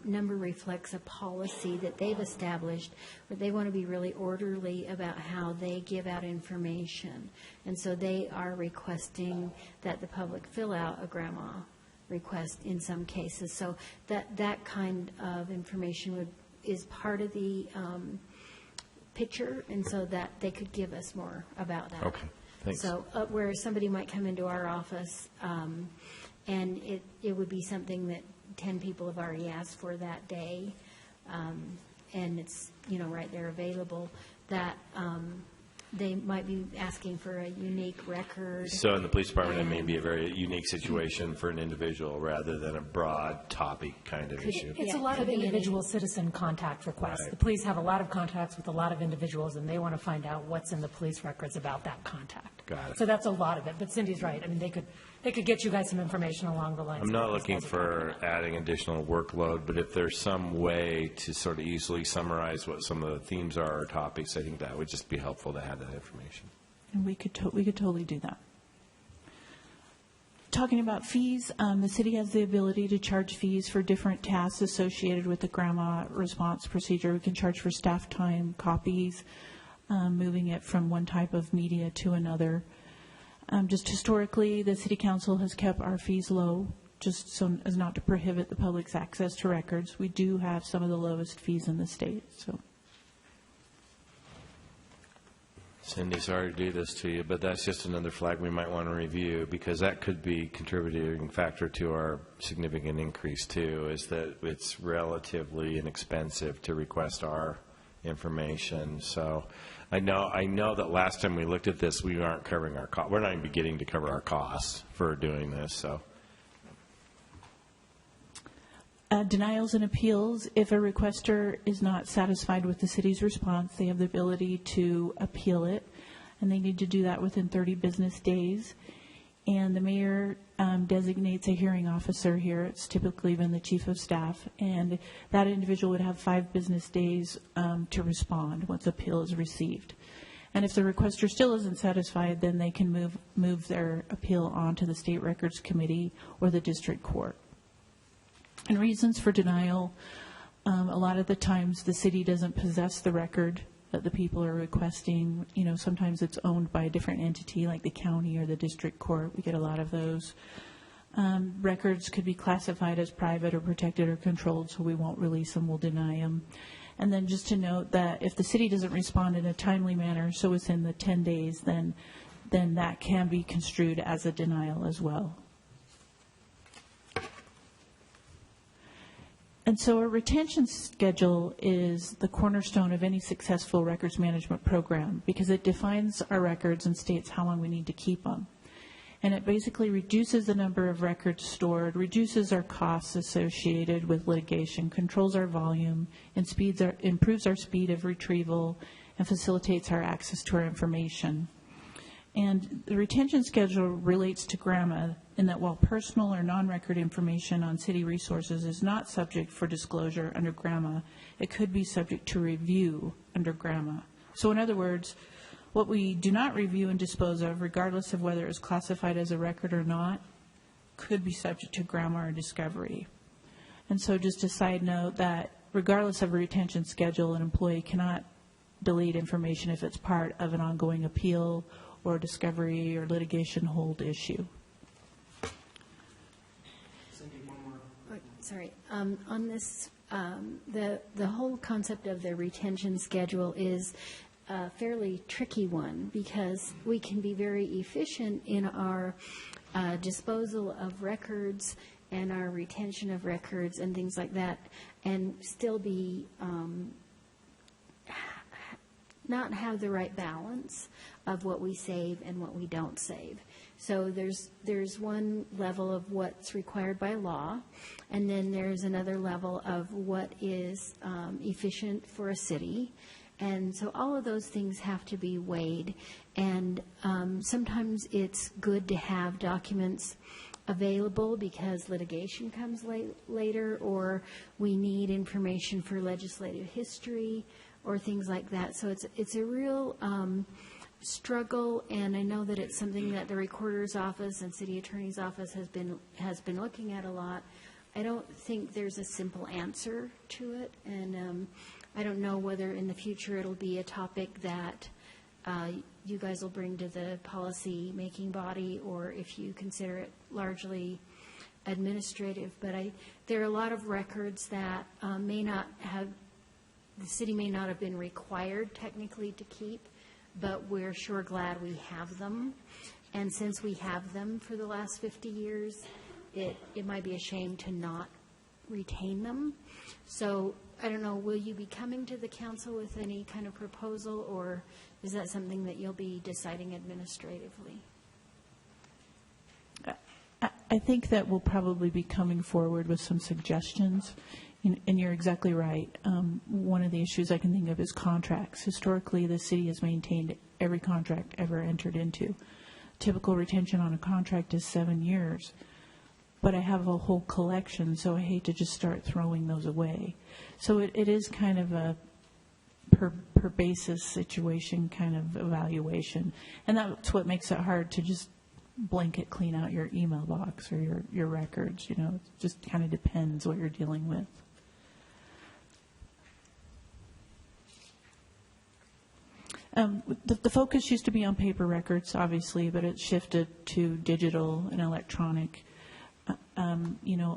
I: number reflects a policy that they've established where they want to be really orderly about how they give out information. And so they are requesting that the public fill out a grandma request in some cases. So that kind of information is part of the picture, and so that they could give us more about that.
L: Okay, thanks.
I: So where somebody might come into our office, and it would be something that 10 people have already asked for that day, and it's, you know, right there available, that they might be asking for a unique record.
L: So in the police department, it may be a very unique situation for an individual rather than a broad topic kind of issue.
R: It's a lot of individual citizen contact requests.
L: Right.
R: The police have a lot of contacts with a lot of individuals, and they want to find out what's in the police records about that contact.
L: Got it.
R: So that's a lot of it. But Cindy's right. I mean, they could get you guys some information along the lines.
L: I'm not looking for adding additional workload, but if there's some way to sort of easily summarize what some of the themes are or topics, I think that would just be helpful to have that information.
S: And we could totally do that. Talking about fees, the city has the ability to charge fees for different tasks associated with the grandma response procedure. We can charge for staff time, copies, moving it from one type of media to another. Just historically, the city council has kept our fees low, just so as not to prohibit the public's access to records. We do have some of the lowest fees in the state, so.
L: Cindy, sorry to do this to you, but that's just another flag we might want to review, because that could be a contributing factor to our significant increase too, is that it's relatively inexpensive to request our information. So I know that last time we looked at this, we aren't covering our cost. We're not even beginning to cover our costs for doing this. So
S: Denials and appeals, if a requester is not satisfied with the city's response, they have the ability to appeal it, and they need to do that within 30 business days. And the mayor designates a hearing officer here. It's typically been the chief of staff, and that individual would have 5 business days to respond once appeal is received. And if the requester still isn't satisfied, then they can move their appeal on to the State Records Committee or the district court. And reasons for denial, a lot of the times the city doesn't possess the record that the people are requesting. You know, sometimes it's owned by a different entity like the county or the district court. We get a lot of those. Records could be classified as private or protected or controlled, so we won't release them, we'll deny them. And then just to note that if the city doesn't respond in a timely manner, so within the 10 days, then that can be construed as a denial as well. And so a retention schedule is the cornerstone of any successful records management program because it defines our records and states how long we need to keep them. And it basically reduces the number of records stored, reduces our costs associated with litigation, controls our volume, and improves our speed of retrieval, and facilitates our access to our information. And the retention schedule relates to GRAMA in that while personal or non-record information on city resources is not subject for disclosure under GRAMA, it could be subject to review under GRAMA. So in other words, what we do not review and dispose of, regardless of whether it is classified as a record or not, could be subject to GRAMA or discovery. And so just a side note that regardless of a retention schedule, an employee cannot delete information if it's part of an ongoing appeal or discovery or litigation hold issue.
I: Sorry, on this, the whole concept of the retention schedule is a fairly tricky one because we can be very efficient in our disposal of records and our retention of records and things like that, and still be not have the right balance of what we save and what we don't save. So there's one level of what's required by law, and then there's another level of what is efficient for a city. And so all of those things have to be weighed. And sometimes it's good to have documents available because litigation comes later, or we need information for legislative history or things like that. So it's a real struggle, and I know that it's something that the Recorder's Office and City Attorney's Office has been looking at a lot. I don't think there's a simple answer to it, and I don't know whether in the future it'll be a topic that you guys will bring to the policy-making body, or if you consider it largely administrative. But there are a lot of records that the city may not have been required technically to keep, but we're sure glad we have them. And since we have them for the last 50 years, it might be a shame to not retain them. So I don't know, will you be coming to the council with any kind of proposal, or is that something that you'll be deciding administratively?
S: I think that we'll probably be coming forward with some suggestions. And you're exactly right. One of the issues I can think of is contracts. Historically, the city has maintained every contract ever entered into. Typical retention on a contract is 7 years. But I have a whole collection, so I hate to just start throwing those away. So it is kind of a per basis situation kind of evaluation. And that's what makes it hard to just blanket clean out your email box or your records. You know, it just kind of depends what you're dealing with. The focus used to be on paper records, obviously, but it shifted to digital and electronic.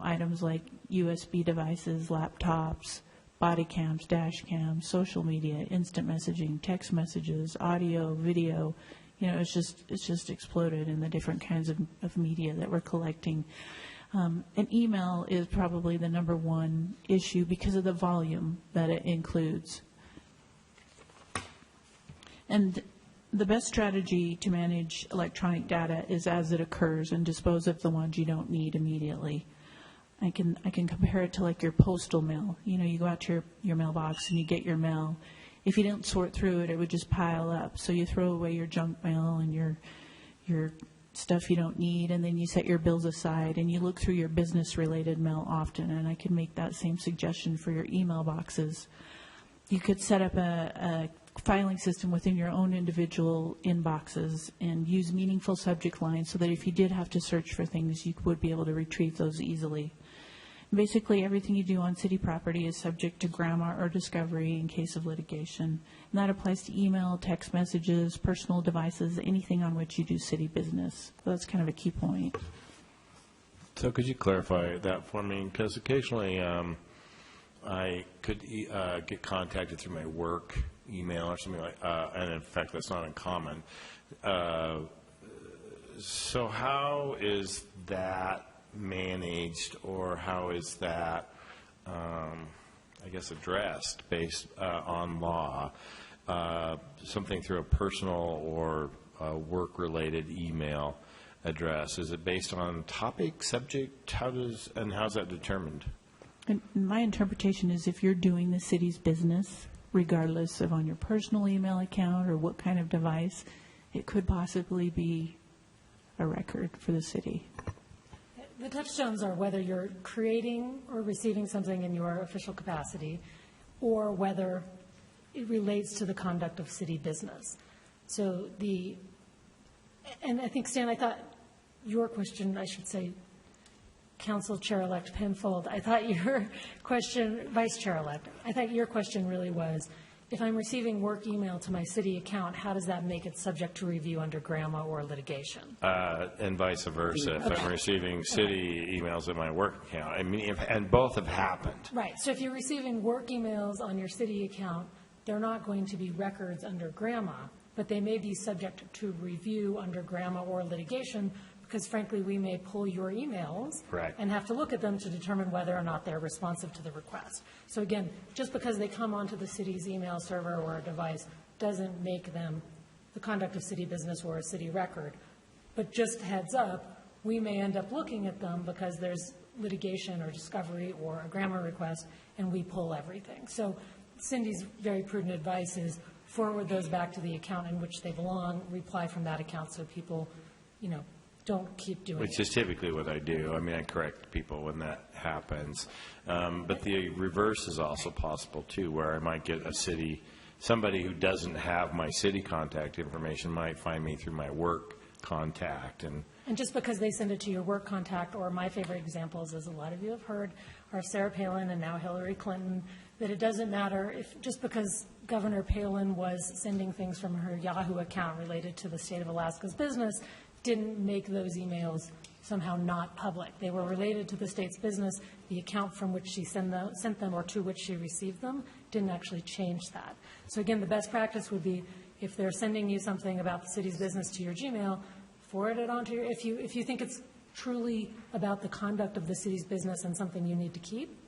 S: Items like USB devices, laptops, body cams, dash cams, social media, instant messaging, text messages, audio, video. It's just exploded in the different kinds of media that we're collecting. And email is probably the number one issue because of the volume that it includes. And the best strategy to manage electronic data is as it occurs and dispose of the ones you don't need immediately. I can compare it to like your postal mail. You know, you go out to your mailbox and you get your mail. If you didn't sort through it, it would just pile up. So you throw away your junk mail and your stuff you don't need, and then you set your bills aside and you look through your business-related mail often. And I can make that same suggestion for your email boxes. You could set up a filing system within your own individual inboxes and use meaningful subject lines so that if you did have to search for things, you would be able to retrieve those easily. Basically, everything you do on city property is subject to grandma or discovery in case of litigation. And that applies to email, text messages, personal devices, anything on which you do city business. So that's kind of a key point.
L: So could you clarify that for me? Because occasionally I could get contacted through my work email or something like and in fact, that's not uncommon. So how is that managed, or how is that, I guess, addressed based on law? Something through a personal or work-related email address. Is it based on topic, subject? How's that determined?
S: And my interpretation is if you're doing the city's business, regardless of on your personal email account or what kind of device, it could possibly be a record for the city.
R: The touchstones are whether you're creating or receiving something in your official capacity, or whether it relates to the conduct of city business. So and I think, Stan, I thought your question, I should say, Council Chair-elect Penfold, I thought your question, Vice Chair-elect, I thought your question really was, if I'm receiving work email to my city account, how does that make it subject to review under grandma or litigation?
L: And vice versa. If I'm receiving city emails in my work account, I mean, and both have happened.
R: Right. So if you're receiving work emails on your city account, they're not going to be records under grandma, but they may be subject to review under grandma or litigation, because frankly, we may pull your emails and have to look at them to determine whether or not they're responsive to the request. So again, just because they come onto the city's email server or a device doesn't make them the conduct of city business or a city record. But just heads up, we may end up looking at them because there's litigation or discovery or a grandma request, and we pull everything. So Cindy's very prudent advice is forward those back to the account in which they belong, reply from that account so people, don't keep doing it.
L: Which is typically what I do. I mean, I correct people when that happens. But the reverse is also possible, too, where I might get somebody who doesn't have my city contact information might find me through my work contact. And
R: just because they send it to your work contact, or my favorite examples, as a lot of you have heard, are Sarah Palin and now Hillary Clinton, that it doesn't matter if just because Governor Palin was sending things from her Yahoo account related to the state of Alaska's business, didn't make those emails somehow not public. They were related to the state's business. The account from which she sent them or to which she received them didn't actually change that. So again, the best practice would be if they're sending you something about the city's business to your Gmail, forward it on to your, if you think it's truly about the conduct of the city's business and something you need to keep,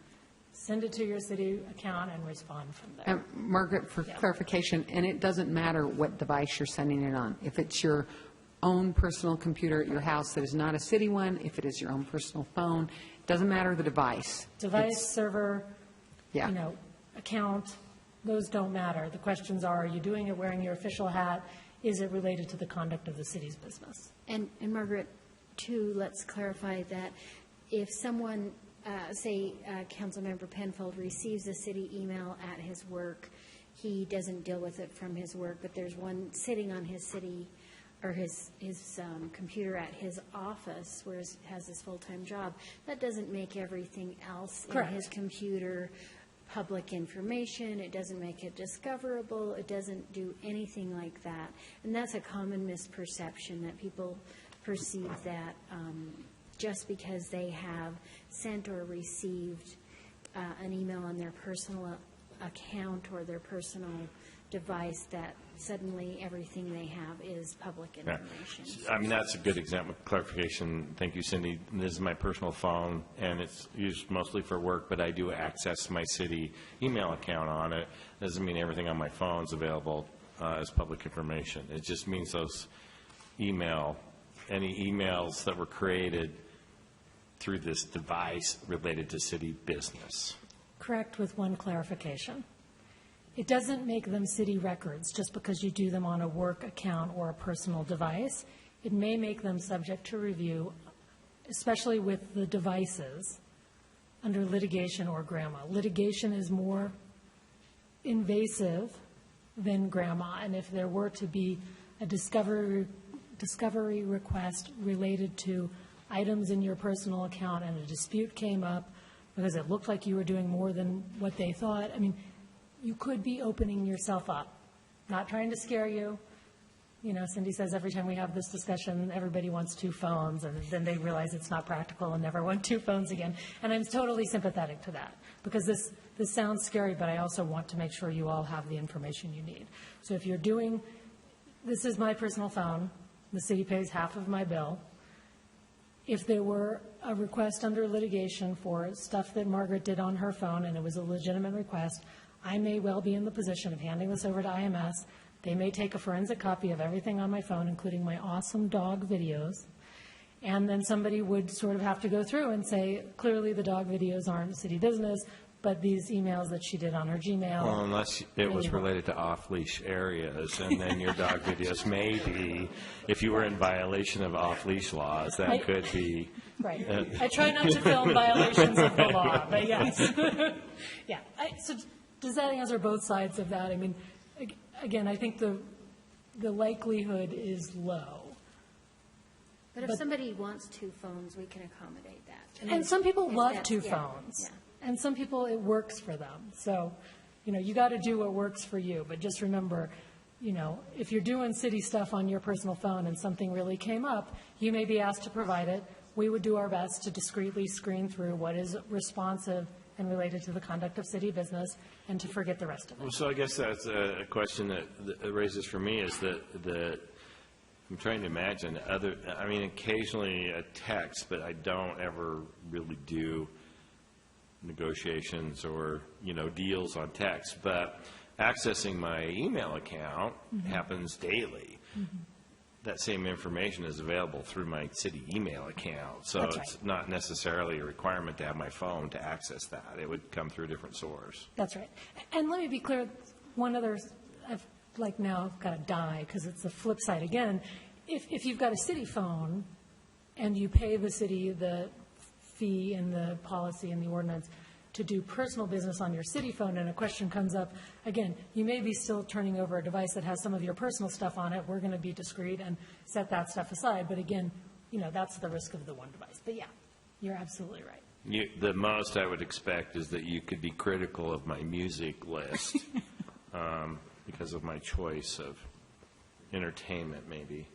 R: send it to your city account and respond from there.
D: Margaret, for clarification, and it doesn't matter what device you're sending it on. If it's your own personal computer at your house that is not a city one, if it is your own personal phone, it doesn't matter the device.
R: Server, account, those don't matter. The questions are you doing it wearing your official hat? Is it related to the conduct of the city's business?
I: And Margaret, too, let's clarify that if someone, say Councilmember Penfold receives a city email at his work, he doesn't deal with it from his work, but there's one sitting on his city or his computer at his office where he has his full-time job. That doesn't make everything else in his computer public information. It doesn't make it discoverable. It doesn't do anything like that. And that's a common misperception, that people perceive that just because they have sent or received an email on their personal account or their personal device, that suddenly everything they have is public information.
L: I mean, that's a good example of clarification. Thank you, Cindy. This is my personal phone, and it's used mostly for work, but I do access my city email account on it. Doesn't mean everything on my phone is available as public information. It just means any emails that were created
H: through this device related to city business.
R: Correct, with one clarification. It doesn't make them city records just because you do them on a work account or a personal device. It may make them subject to review, especially with the devices, under litigation or grandma. Litigation is more invasive than grandma, and if there were to be a discovery request related to items in your personal account and a dispute came up because it looked like you were doing more than what they thought, I mean, you could be opening yourself up. Not trying to scare you. You know, Cindy says every time we have this discussion, everybody wants 2 phones, and then they realize it's not practical and never want 2 phones again. And I'm totally sympathetic to that, because this sounds scary, but I also want to make sure you all have the information you need. So if you're doing, this is my personal phone, the city pays half of my bill. If there were a request under litigation for stuff that Margaret did on her phone and it was a legitimate request, I may well be in the position of handing this over to IMS. They may take a forensic copy of everything on my phone, including my awesome dog videos, and then somebody would sort of have to go through and say, clearly the dog videos aren't city business, but these emails that she did on her Gmail.
H: Well, unless it was related to off-leash areas, and then your dog videos may be, if you were in violation of off-leash laws, that could be.
R: Right. I try not to film violations of the law, but yes. Yeah. So does that answer both sides of that? I mean, again, I think the likelihood is low.
I: But if somebody wants 2 phones, we can accommodate that. I mean,
R: And some people
I: if
R: love
I: that's-
R: 2
I: yeah,
R: phones.
I: yeah.
R: And some people, it works for them. So, you know, you got to do what works for you. But just remember, you know, if you're doing city stuff on your personal phone and something really came up, you may be asked to provide it. We would do our best to discreetly screen through what is responsive and related to the conduct of city business and to forget the rest of it.
H: Well, so I guess that's a question that raises for me is that I'm trying to imagine I mean, occasionally a text, but I don't ever really do negotiations or, you know, deals on text. But accessing my email account happens daily. That same information is available through my city email account. So
R: That's
H: it's
R: right.
H: not necessarily a requirement to have my phone to access that. It would come through a different source.
R: That's right. And let me be clear, one other, I've like now got to die because it's the flip side again. If you've got a city phone and you pay the city the fee and the policy and the ordinance to do personal business on your city phone and a question comes up, again, you may be still turning over a device that has some of your personal stuff on it. We're going to be discreet and set that stuff aside. But again, you know, that's the risk of the one device. But yeah, you're absolutely right.
H: The most I would expect is that you could be critical of my music list because of my choice of entertainment, maybe.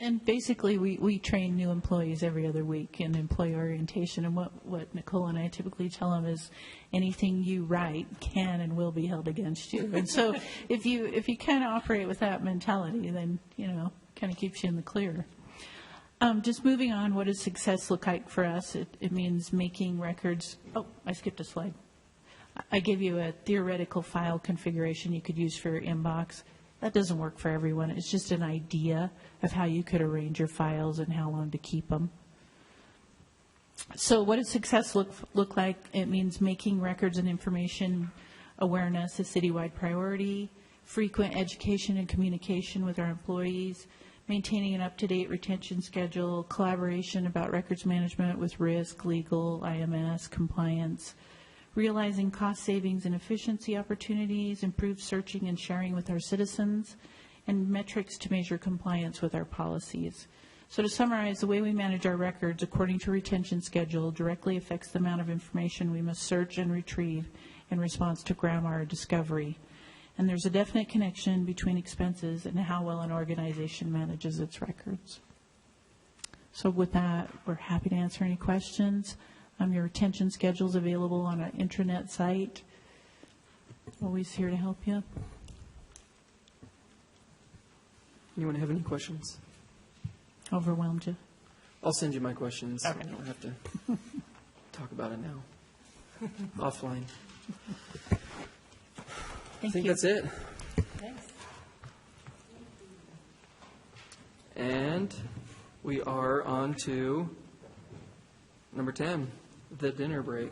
S: And basically, we train new employees every other week in employee orientation, and what Nicole and I typically tell them is anything you write can and will be held against you. And so if you kind of operate with that mentality, then, you know, kind of keeps you in the clear. Just moving on, what does success look like for us? It means making records. Oh, I skipped a slide. I gave you a theoretical file configuration you could use for your inbox. That doesn't work for everyone. It's just an idea of how you could arrange your files and how long to keep them. So what does success look like? It means making records and information awareness a citywide priority, frequent education and communication with our employees, maintaining an up-to-date retention schedule, collaboration about records management with risk, legal, IMS, compliance, realizing cost savings and efficiency opportunities, improved searching and sharing with our citizens, and metrics to measure compliance with our policies. So to summarize, the way we manage our records according to retention schedule directly affects the amount of information we must search and retrieve in response to grandma or discovery. And there's a definite connection between expenses and how well an organization manages its records. So with that, we're happy to answer any questions. Your retention schedule is available on an intranet site. Always here to help you.
A: Anyone have any questions?
S: Overwhelmed you?
A: I'll send you my questions.
S: Okay.
A: I don't have to talk about it now. Offline. I think that's it.
R: Thanks.
A: And we are on to number 10, the dinner break.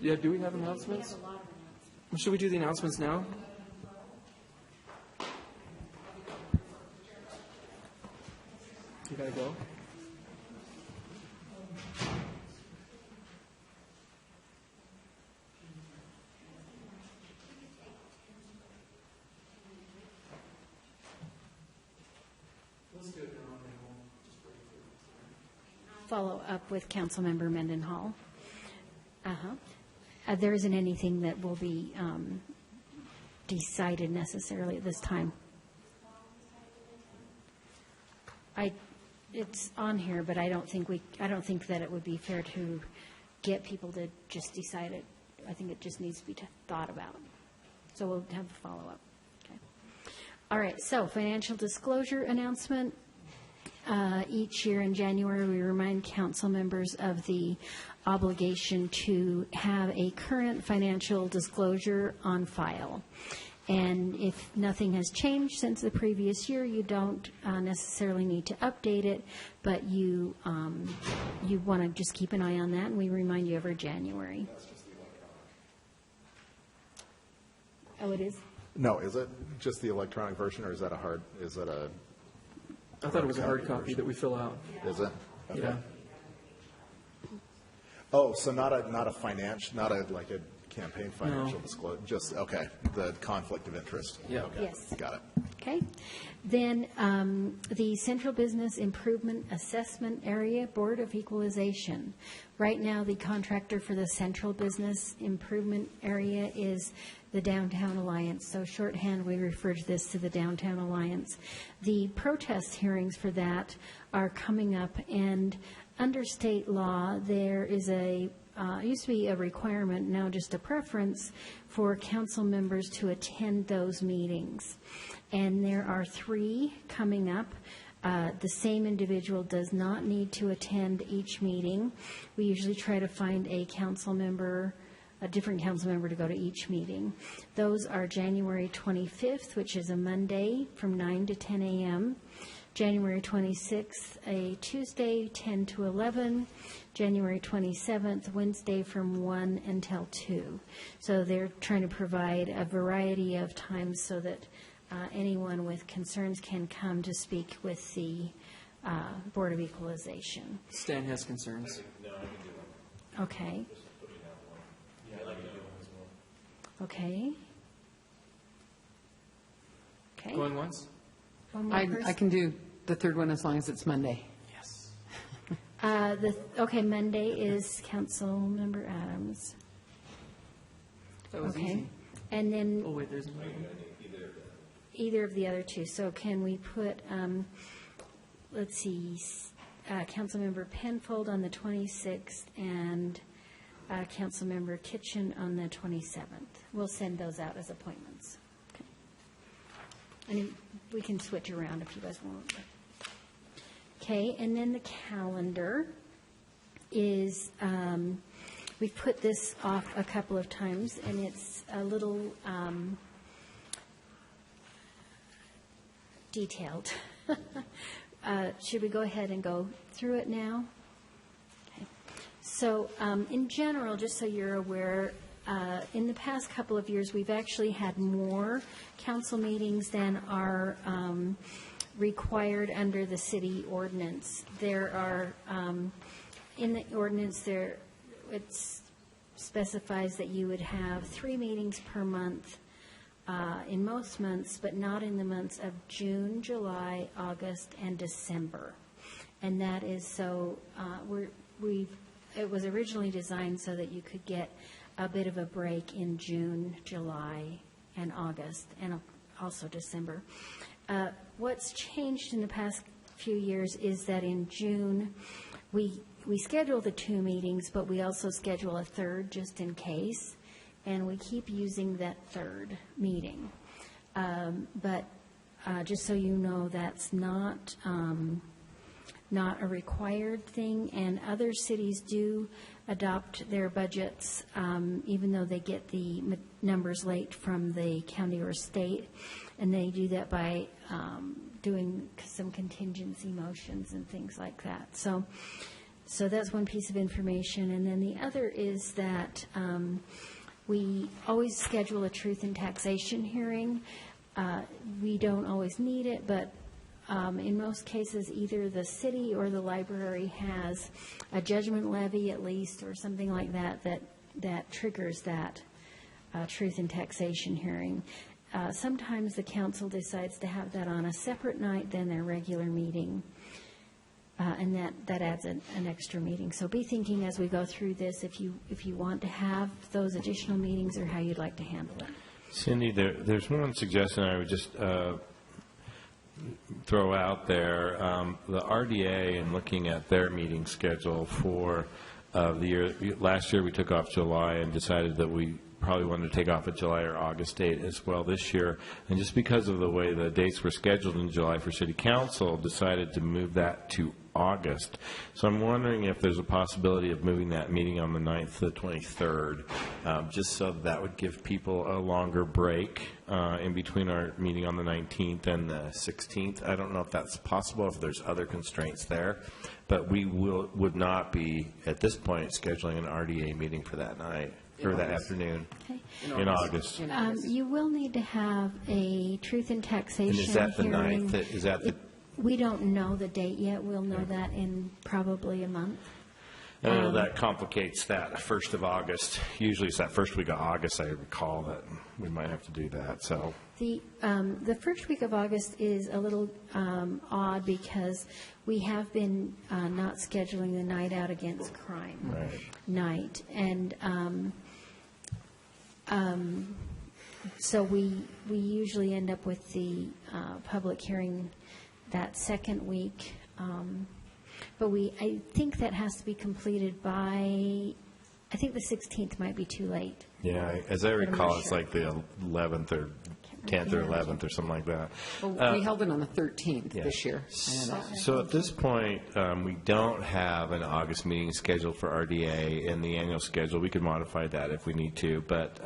A: Yeah, do we have announcements? Should we do the announcements now? You gotta go.
I: Follow up with Councilmember Mendenhall. There isn't anything that will be decided necessarily at this time. It's on here, but I don't think that it would be fair to get people to just decide it. I think it just needs to be thought about. So we'll have a follow-up. Okay. All right, so financial disclosure announcement. Each year in January, we remind council members of the obligation to have a current financial disclosure on file. And if nothing has changed since the previous year, you don't necessarily need to update it, but you want to just keep an eye on that, and we remind you every January. Oh, it is?
F: No, is it just the electronic version, or is that a
A: I thought it was a hard copy that we fill out.
F: Is it? Okay.
A: Yeah.
F: Oh, so not a like a campaign financial disclosure, just, okay, the conflict of interest.
A: Yeah.
F: Okay.
I: Yes.
F: Got it.
I: Okay. Then the Central Business Improvement Assessment Area Board of Equalization. Right now, the contractor for the Central Business Improvement Area is the Downtown Alliance. So shorthand, we refer to this to the Downtown Alliance. The protest hearings for that are coming up, and under state law, there is used to be a requirement, now just a preference, for council members to attend those meetings. And there are 3 coming up. The same individual does not need to attend each meeting. We usually try to find a different council member to go to each meeting. Those are January 25th, which is a Monday from 9 to 10 a.m., January 26th, a Tuesday, 10 to 11, January 27th, Wednesday from 1 until 2. So they're trying to provide a variety of times so that anyone with concerns can come to speak with the Board of Equalization.
A: Stan has concerns.
I: Okay. Okay. Okay.
A: Going once?
I: One more
D: I
I: person?
D: can do the third one as long as it's Monday.
A: Yes.
I: Okay, Monday is Councilmember Adams.
A: That was
I: Okay.
A: easy.
I: And then
A: Oh, wait, there's another one.
I: either of the other 2. So can we put, let's see, Councilmember Penfold on the 26th and Councilmember Kitchen on the 27th. We'll send those out as appointments. Okay. And we can switch around if you guys want. Okay, and then the calendar is, we've put this off a couple of times, and it's a little detailed. Should we go ahead and go through it now? Okay. So in general, just so you're aware, in the past couple of years, we've actually had more council meetings than are required under the city ordinance. There are, in the ordinance, it specifies that you would have 3 meetings per month in most months, but not in the months of June, July, August, and December. And that is so, it was originally designed so that you could get a bit of a break in June, July, and August, and also December. What's changed in the past few years is that in June, we schedule the 2 meetings, but we also schedule a third just in case, and we keep using that third meeting. But just so you know, that's not not a required thing, and other cities do adopt their budgets, even though they get the numbers late from the county or state, and they do that by doing some contingency motions and things like that. So that's one piece of information, and then the other is that we always schedule a truth and taxation hearing. We don't always need it, but in most cases, either the city or the library has a judgment levy at least, or something like that, that triggers that truth and taxation hearing. Sometimes the council decides to have that on a separate night than their regular meeting, and that adds an extra meeting. So be thinking as we go through this if you want to have those additional meetings or how you'd like to handle it.
L: Cindy, there's one suggestion I would just throw out there. The RDA, and looking at their meeting schedule for the year, last year we took off July and decided that we probably wanted to take off a July or August date as well this year. And just because of the way the dates were scheduled in July for City Council, decided to move that to August. So I'm wondering if there's a possibility of moving that meeting on the 9th to the 23rd, just so that would give people a longer break in between our meeting on the 19th and the 16th. I don't know if that's possible, if there's other constraints there, but we would not be, at this point, scheduling an RDA meeting for that night, or that afternoon,
I: Okay.
L: in August.
I: You will need to have a truth and taxation
L: And is that the
I: hearing.
L: 9th? Is that the...
I: We don't know the date yet. We'll know that in probably a month.
L: I know that complicates that 1st of August. Usually it's that first week of August, I recall that we might have to do that, so.
I: The first week of August is a little odd because we have been not scheduling the Night Out Against Crime night. And so we usually end up with the public hearing that second week. But I think that has to be completed by, I think the 16th might be too late.
L: Yeah, as I
I: But I'm not
L: recall, it's
I: sure.
L: like the 11th or 10th or 11th or something like that.
D: Well, we held it on the 13th this year.
L: So at this point, we don't have an August meeting scheduled for RDA in the annual schedule. We could modify that if we need to, but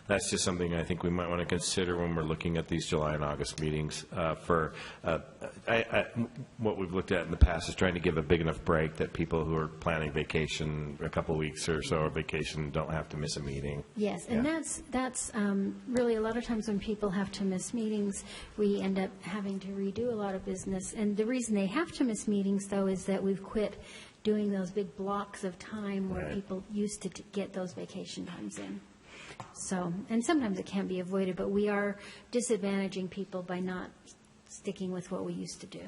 L: that's just something I think we might want to consider when we're looking at these July and August meetings. What we've looked at in the past is trying to give a big enough break that people who are planning vacation, a couple weeks or so of vacation, don't have to miss a meeting.
I: Yes, and that's really a lot of times when people have to miss meetings, we end up having to redo a lot of business. And the reason they have to miss meetings, though, is that we've quit doing those big blocks of time where people used to get those vacation times in. So, and sometimes it can be avoided, but we are disadvantaging people by not sticking with what we used to do.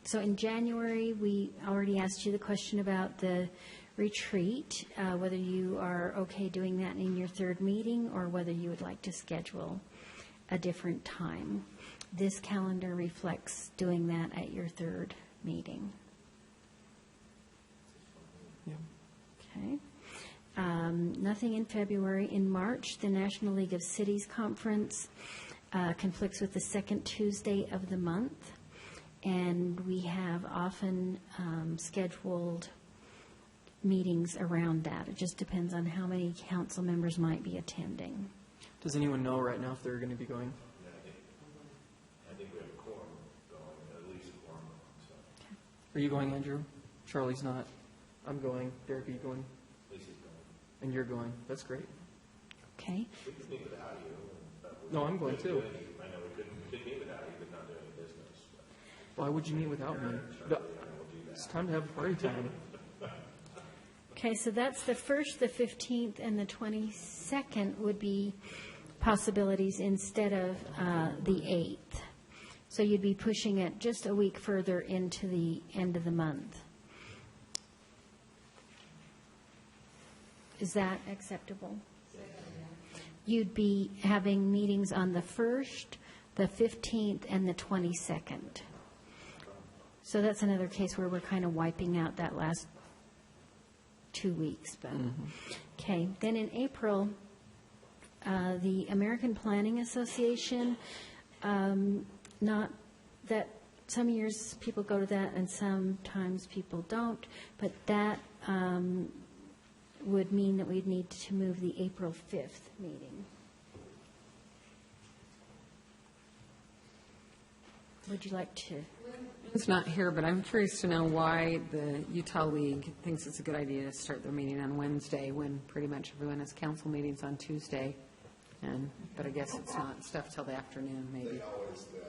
I: So in January, we already asked you the question about the retreat, whether you are okay doing that in your third meeting or whether you would like to schedule a different time. This calendar reflects doing that at your third meeting. Okay. Nothing in February. In March, the National League of Cities Conference conflicts with the second Tuesday of the month, and we have often scheduled meetings around that. It just depends on how many council members might be attending.
A: Does anyone know right now if they're going to be going?
L: I think we have a quorum going, at least a quorum.
A: Are you going, Andrew? Charlie's not. I'm going. Derek, are you going?
L: Lisa's going.
A: And you're going. That's great.
I: Okay.
L: We could meet without you.
A: No, I'm going too.
L: I know we could meet without you, but not do any business.
A: Why would you meet without me? It's time to have party time.
I: Okay, so that's the 1st, the 15th, and the 22nd would be possibilities instead of the 8th. So you'd be pushing it just a week further into the end of the month. Is that acceptable? You'd be having meetings on the 1st, the 15th, and the 22nd. So that's another case where we're kind of wiping out that last 2 weeks. But okay, then in April, the American Planning Association. Not that some years people go to that and sometimes people don't, but that would mean that we'd need to move the April 5th meeting. Would you like to?
D: It's not here, but I'm curious to know why the Utah League thinks it's a good idea to start their meeting on Wednesday when pretty much everyone has council meetings on Tuesday. But I guess it's not stuff till the afternoon, maybe.
F: They always have.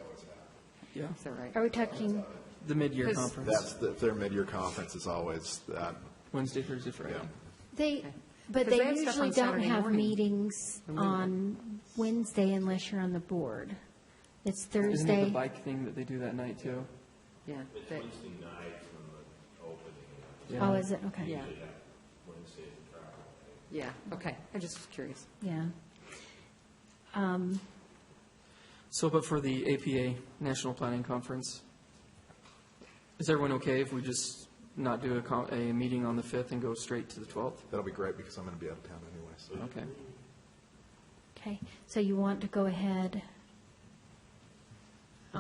A: Yeah.
D: Is that right?
I: Are we talking?
A: The mid-year conference.
F: Their mid-year conference is always that.
A: Wednesday, Thursday, Friday.
I: But
D: 'Cause
I: they
D: they have stuff
I: usually
D: on
I: don't
D: Saturday
I: have
D: morning.
I: meetings on Wednesday unless you're on the board. It's
A: Isn't it
I: Thursday.
A: the bike thing that they do that night, too?
D: Yeah.
A: Yeah.
I: Oh, is it? Okay.
D: Yeah. Yeah, okay. I just was curious.
I: Yeah.
A: So, but for the APA National Planning Conference, is everyone okay if we just not do a meeting on the 5th and go straight to the 12th?
F: That'll be great because I'm going to be out of town anyway. So.
A: Okay.
I: Okay. So you want to go ahead?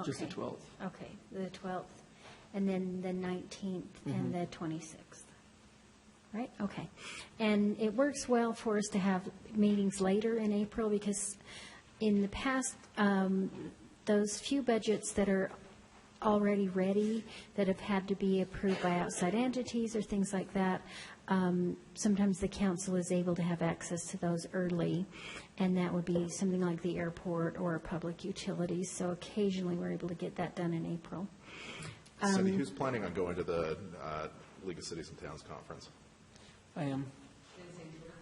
A: Just the
I: Okay.
A: 12th.
I: Okay, the 12th, and then the 19th and the 26th. Right? Okay. And it works well for us to have meetings later in April because in the past, those few budgets that are already ready that have had to be approved by outside entities or things like that, sometimes the council is able to have access to those early, and that would be something like the airport or public utilities. So occasionally, we're able to get that done in April.
F: Cindy, who's planning on going to the League of Cities and Towns conference?
A: I am.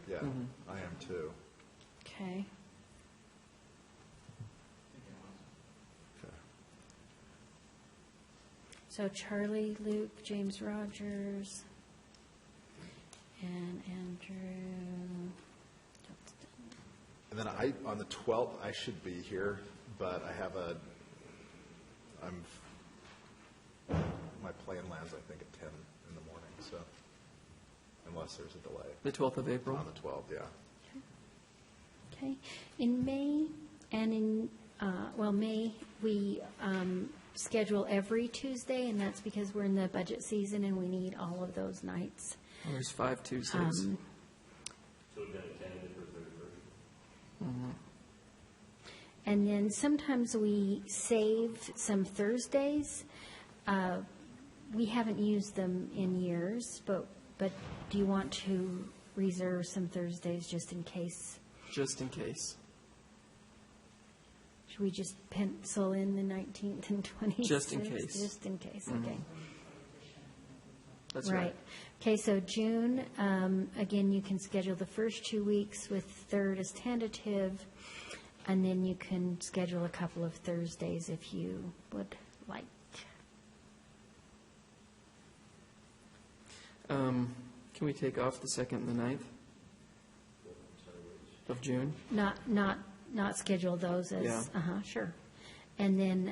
F: Yeah, I am too.
I: Okay. So Charlie, Luke, James Rogers, and Andrew.
F: And then on the 12th, I should be here, but I have my plane lands, I think, at 10 in the morning, so, unless there's a delay.
A: The 12th of April?
F: On the 12th, yeah.
I: Okay. In May and in, May, we schedule every Tuesday, and that's because we're in the budget season and we need all of those nights.
A: Well, there's 5 Tuesdays.
H: So we've got a tentative for 31st?
I: And then sometimes we save some Thursdays. We haven't used them in years, but do you want to reserve some Thursdays just in case?
A: Just in case.
I: Should we just pencil in the 19th and 26th?
A: Just in case.
I: Just in case,
A: Mhm.
I: okay.
A: That's right.
I: Okay, so June, again, you can schedule the first 2 weeks with 3rd as tentative, and then you can schedule a couple of Thursdays if you would like.
A: Can we take off the 2nd and the 9th of June?
I: Not schedule those as,
A: Yeah.
I: sure. And then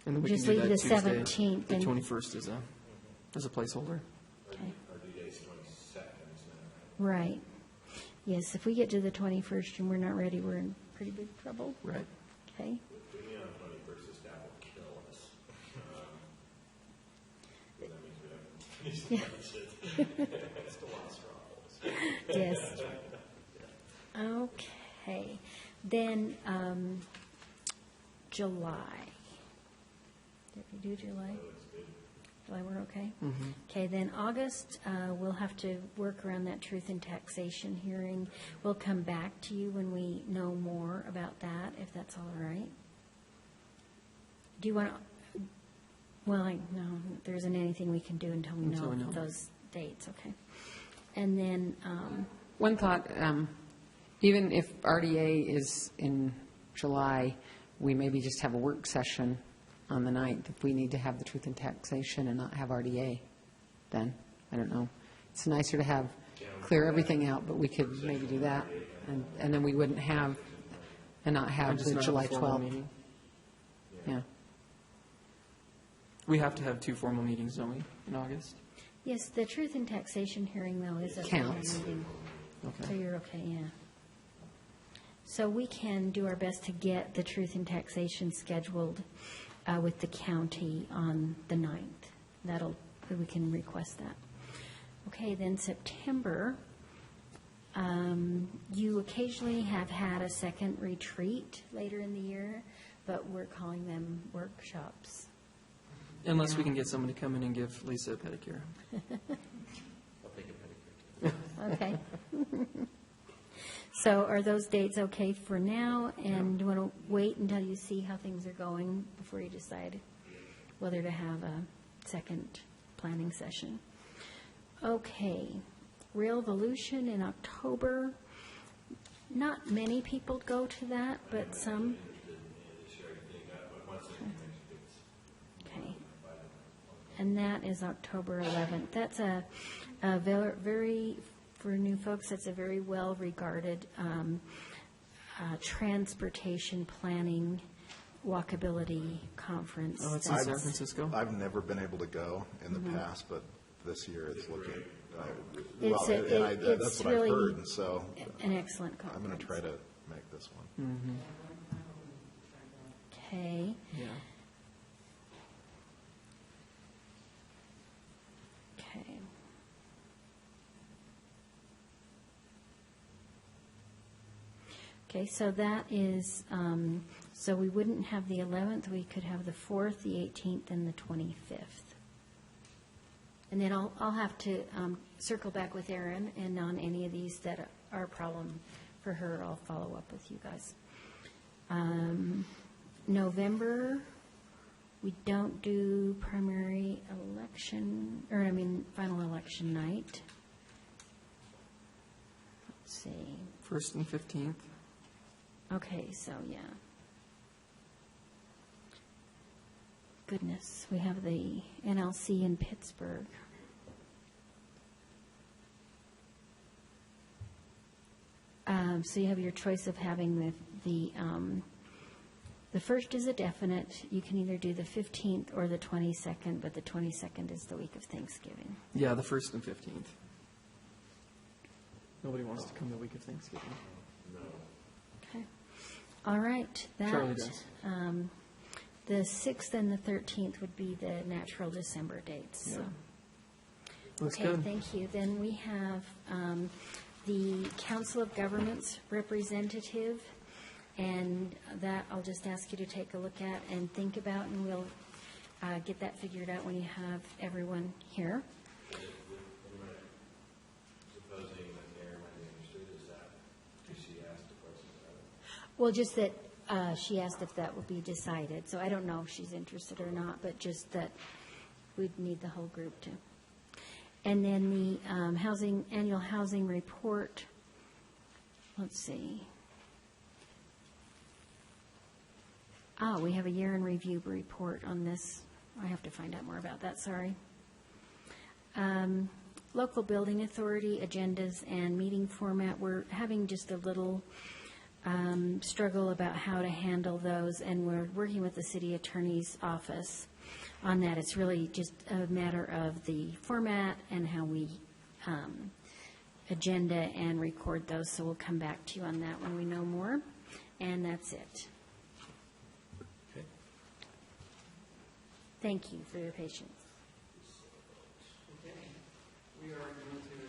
A: And then we
I: just
A: can do
I: leave
A: that
I: the
A: Tuesday,
I: 17th.
A: The
I: and-
A: 21st as a placeholder.
I: Okay. Right. Yes, if we get to the 21st and we're not ready, we're in pretty big trouble.
A: Right.
I: Okay.
H: Putting me on the 21st, this staff will kill us. That means we haven't finished the budget. It's the last straw.
I: Yes. Okay. Then July. Did we do July? July, we're okay? Okay, then August, we'll have to work around that truth and taxation hearing. We'll come back to you when we know more about that, if that's all right. Do you want to, well, no, there isn't anything we can do until we
A: Until we
I: know
A: know.
I: those dates, okay? And then,
D: One thought, even if RDA is in July, we maybe just have a work session on the 9th if we need to have the truth and taxation and not have RDA then. I don't know. It's nicer to have, clear everything out, but we could maybe do that. And then we wouldn't have, and not have
A: And just
D: the
A: not have a
D: July
A: formal
D: 12th.
A: meeting?
D: Yeah.
A: We have to have 2 formal meetings, don't we, in August?
I: yes, the truth and taxation hearing, though, is a formal
D: Counts.
I: meeting.
A: Okay.
I: So you're okay, yeah. So we can do our best to get the truth in taxation scheduled with the county on the 9th. We can request that. Okay, then September, you occasionally have had a second retreat later in the year, but we're calling them workshops.
A: Unless we can get someone to come in and give Lisa a pedicure.
I: Okay. So are those dates okay for now? And do you want to wait until you see how things are going before you decide whether to have a second planning session? Okay. Revolution in October. Not many people go to that, but some. Okay. And that is October 11th. That's a very, for new folks, that's a very well-regarded transportation planning walkability conference.
A: Oh, it's in San Francisco?
F: I've never been able to go in the past, but this year it's looking,
I: It's
F: that's what I've
I: really
F: heard, and so
I: an excellent
F: I'm
I: conference.
F: going to try to make this one.
I: Okay.
A: Yeah.
I: Okay. Okay, so that is, so we wouldn't have the 11th, we could have the 4th, the 18th, and the 25th. And then I'll have to circle back with Erin, and on any of these that are a problem for her, I'll follow up with you guys. November, we don't do primary election, final election night. Let's see.
A: 1st and 15th.
I: Okay, so, yeah. Goodness, we have the NLC in Pittsburgh. So you have your choice of having the first is a definite. You can either do the 15th or the 22nd, but the 22nd is the week of Thanksgiving.
A: Yeah, the 1st and 15th. Nobody wants to come the week of Thanksgiving.
I: Okay. All right.
A: Charlie does.
I: The 6th and the 13th would be the natural December dates.
A: Yeah.
I: So.
A: Looks
I: Okay,
A: good.
I: thank you. Then we have the Council of Governments representative, and that I'll just ask you to take a look at and think about, and we'll get that figured out when you have everyone here. Well, just that she asked if that would be decided, so I don't know if she's interested or not, but just that we'd need the whole group to. And then the annual housing report, let's see. We have a year in review report on this. I have to find out more about that, sorry. Local building authority agendas and meeting format, we're having just a little struggle about how to handle those, and we're working with the city attorney's office on that. It's really just a matter of the format and how we agenda and record those, so we'll come back to you on that when we know more, and that's it.
A: Okay.
I: Thank you for your patience.
A: Okay. We are going to